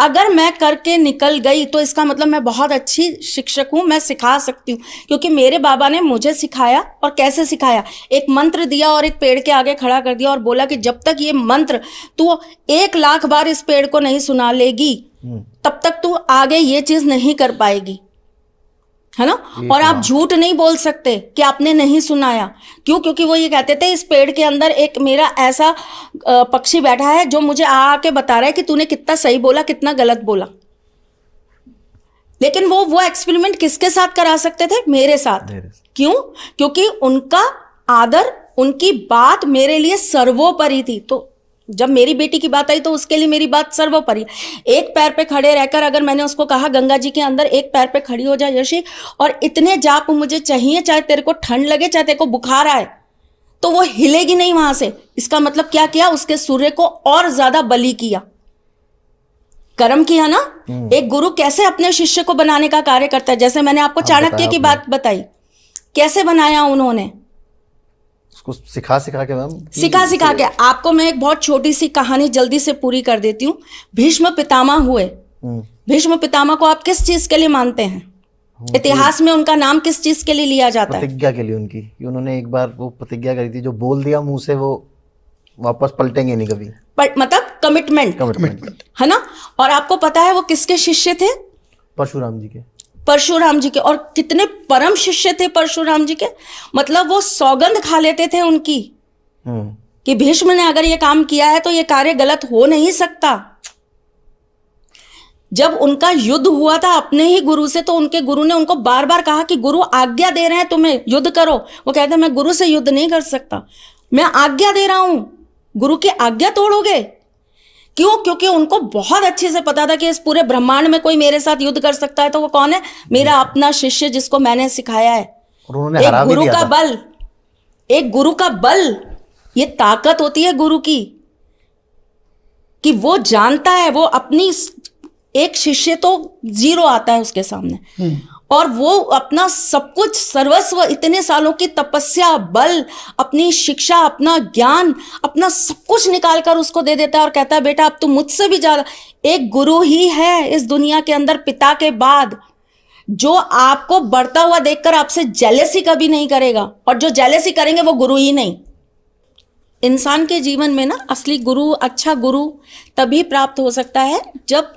अगर मैं करके निकल गई तो इसका मतलब मैं बहुत अच्छी शिक्षक हूं, मैं सिखा सकती हूँ, क्योंकि मेरे बाबा ने मुझे सिखाया। और कैसे सिखाया, एक मंत्र दिया और एक पेड़ के आगे खड़ा कर दिया और बोला कि जब तक ये मंत्र तू 1,00,000 बार इस पेड़ को नहीं सुना लेगी तब तक तू आगे ये चीज नहीं कर पाएगी, है ना। और आप झूठ नहीं बोल सकते कि आपने नहीं सुनाया। क्यों? क्योंकि वो ये कहते थे इस पेड़ के अंदर एक मेरा ऐसा पक्षी बैठा है जो मुझे आके बता रहा है कि तूने कितना सही बोला, कितना गलत बोला। लेकिन वो एक्सपेरिमेंट किसके साथ करा सकते थे? मेरे साथ। क्यों? क्योंकि उनका आदर, उनकी बात मेरे लिए सर्वोपरि थी। तो जब मेरी बेटी की बात आई तो उसके लिए मेरी बात सर्वोपरि। एक पैर पे खड़े रहकर अगर मैंने उसको कहा गंगा जी के अंदर एक पैर पे खड़ी हो जा यशी, और इतने जाप मुझे चाहिए, चाहे तेरे को ठंड लगे, चाहे तेरे को बुखार आए, तो वो हिलेगी नहीं वहां से। इसका मतलब क्या किया? उसके सूर्य को और ज्यादा बलि किया, कर्म किया ना। एक गुरु कैसे अपने शिष्य को बनाने का कार्य करता है। जैसे मैंने आपको चाणक्य की बात बताई, कैसे बनाया उन्होंने, उसको सिखा के मैम, सिखा के। आपको मैं एक बहुत छोटी सी कहानी जल्दी से पूरी कर देती हूँ। भीष्म पितामह हुए। भीष्म पितामह को आप किस चीज के लिए मानते हैं? इतिहास में उनका नाम किस चीज के लिए लिया जाता है? प्रतिज्ञा के लिए उनकी, कि उन्होंने एक बार वो प्रतिज्ञा करी थी, जो बोल दिया मुंह से वो वापस पलटेंगे नहीं कभी। मतलब कमिटमेंट, है ना। और आपको पता है वो किसके शिष्य थे? परशुराम जी के। परशुराम जी के। और कितने परम शिष्य थे परशुराम जी के। मतलब वो सौगंध खा लेते थे उनकी कि भीष्म ने अगर ये काम किया है तो ये कार्य गलत हो नहीं सकता। जब उनका युद्ध हुआ था अपने ही गुरु से, तो उनके गुरु ने उनको बार बार कहा कि गुरु आज्ञा दे रहे हैं तुम्हें, युद्ध करो। वो कहते मैं गुरु से युद्ध नहीं कर सकता, मैं आज्ञा दे रहा हूं, गुरु की आज्ञा तोड़ोगे? क्यों? क्योंकि उनको बहुत अच्छे से पता था कि इस पूरे ब्रह्मांड में कोई मेरे साथ युद्ध कर सकता है तो वो कौन है? मेरा अपना शिष्य, जिसको मैंने सिखाया है। और उन्होंने हरा भी दिया था। एक गुरु का बल, ये ताकत होती है गुरु की, कि वो जानता है, वो अपनी एक शिष्य तो 0 आता है उसके सामने, और वो अपना सब कुछ, सर्वस्व, इतने सालों की तपस्या, बल, अपनी शिक्षा, अपना ज्ञान, अपना सब कुछ निकाल कर उसको दे देता है और कहता है बेटा अब तुम मुझसे भी ज्यादा। एक गुरु ही है इस दुनिया के अंदर पिता के बाद जो आपको बढ़ता हुआ देखकर आपसे जेलेसी कभी नहीं करेगा, और जो जेलेसी करेंगे वो गुरु ही नहीं। इंसान के जीवन में ना असली गुरु, अच्छा गुरु तभी प्राप्त हो सकता है जब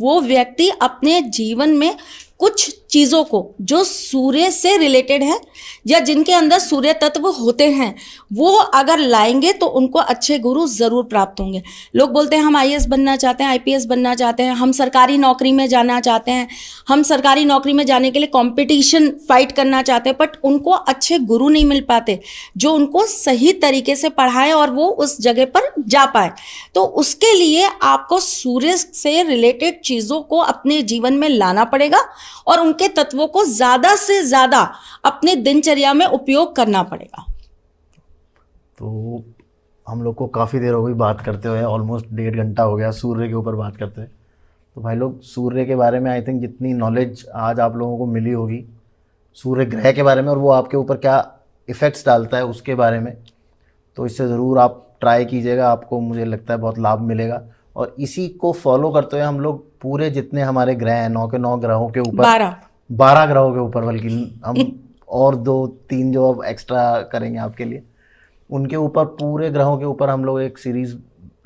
वो व्यक्ति अपने जीवन में कुछ चीजों को जो सूर्य से रिलेटेड है या जिनके अंदर सूर्य तत्व होते हैं वो अगर लाएंगे तो उनको अच्छे गुरु जरूर प्राप्त होंगे। लोग बोलते हैं हम आईएएस बनना चाहते हैं, आईपीएस बनना चाहते हैं, हम सरकारी नौकरी में जाना चाहते हैं, हम सरकारी नौकरी में जाने के लिए कंपटीशन फाइट करना चाहते हैं, बट उनको अच्छे गुरु नहीं मिल पाते जो उनको सही तरीके से पढ़ाएं और वो उस जगह पर जा पाए। तो उसके लिए आपको सूर्य से रिलेटेड चीजों को अपने जीवन में लाना पड़ेगा और उनके तत्वों को ज्यादा से ज्यादा अपने दिनचर्या में उपयोग करना पड़ेगा। तो हम लोग को काफ़ी देर हो गई बात करते हुए, ऑलमोस्ट 1.5 घंटा हो गया सूर्य के ऊपर बात करते हुए। तो भाई लोग, सूर्य के बारे में आई थिंक जितनी नॉलेज आज आप लोगों को मिली होगी सूर्य ग्रह के बारे में और वो आपके ऊपर क्या इफ़ेक्ट्स डालता है उसके बारे में, तो इससे ज़रूर आप ट्राई कीजिएगा, आपको मुझे लगता है बहुत लाभ मिलेगा। और इसी को फॉलो करते हुए हम लोग पूरे जितने हमारे ग्रह हैं, 9 के 9 ग्रहों के ऊपर, 12 ग्रहों के ऊपर, बल्कि हम और 2-3 जो अब एक्स्ट्रा करेंगे आपके लिए, उनके ऊपर, पूरे ग्रहों के ऊपर हम लोग एक सीरीज़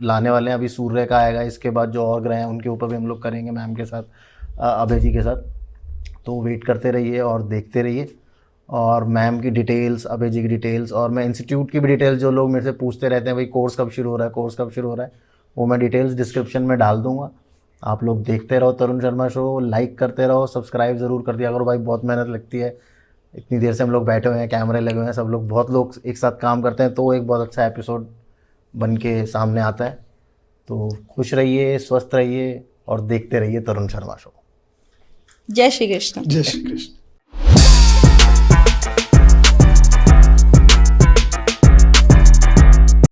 लाने वाले हैं। अभी सूर्य का आएगा, इसके बाद जो और ग्रह हैं उनके ऊपर भी हम लोग करेंगे मैम के साथ, अभय जी के साथ। तो वेट करते रहिए और देखते रहिए। और मैम की डिटेल्स, अभय जी की डिटेल्स, और मैं इंस्टीट्यूट की भी डिटेल्स, जो लोग मेरे से पूछते रहते हैं भाई कोर्स कब शुरू हो रहा है, कोर्स कब शुरू हो रहा है, वो मैं डिटेल्स डिस्क्रिप्शन में डाल दूंगा। आप लोग देखते रहो तरुण शर्मा शो, लाइक करते रहो, सब्सक्राइब ज़रूर कर दिया करो भाई, बहुत मेहनत लगती है। इतनी देर से हम लोग बैठे हुए हैं, कैमरे लगे हुए हैं, सब लोग, बहुत लोग एक साथ काम करते हैं, तो एक बहुत अच्छा एपिसोड बन के सामने आता है। तो खुश रहिए, स्वस्थ रहिए और देखते रहिए तरुण शर्मा शो। जय श्री कृष्ण। जय श्री कृष्ण।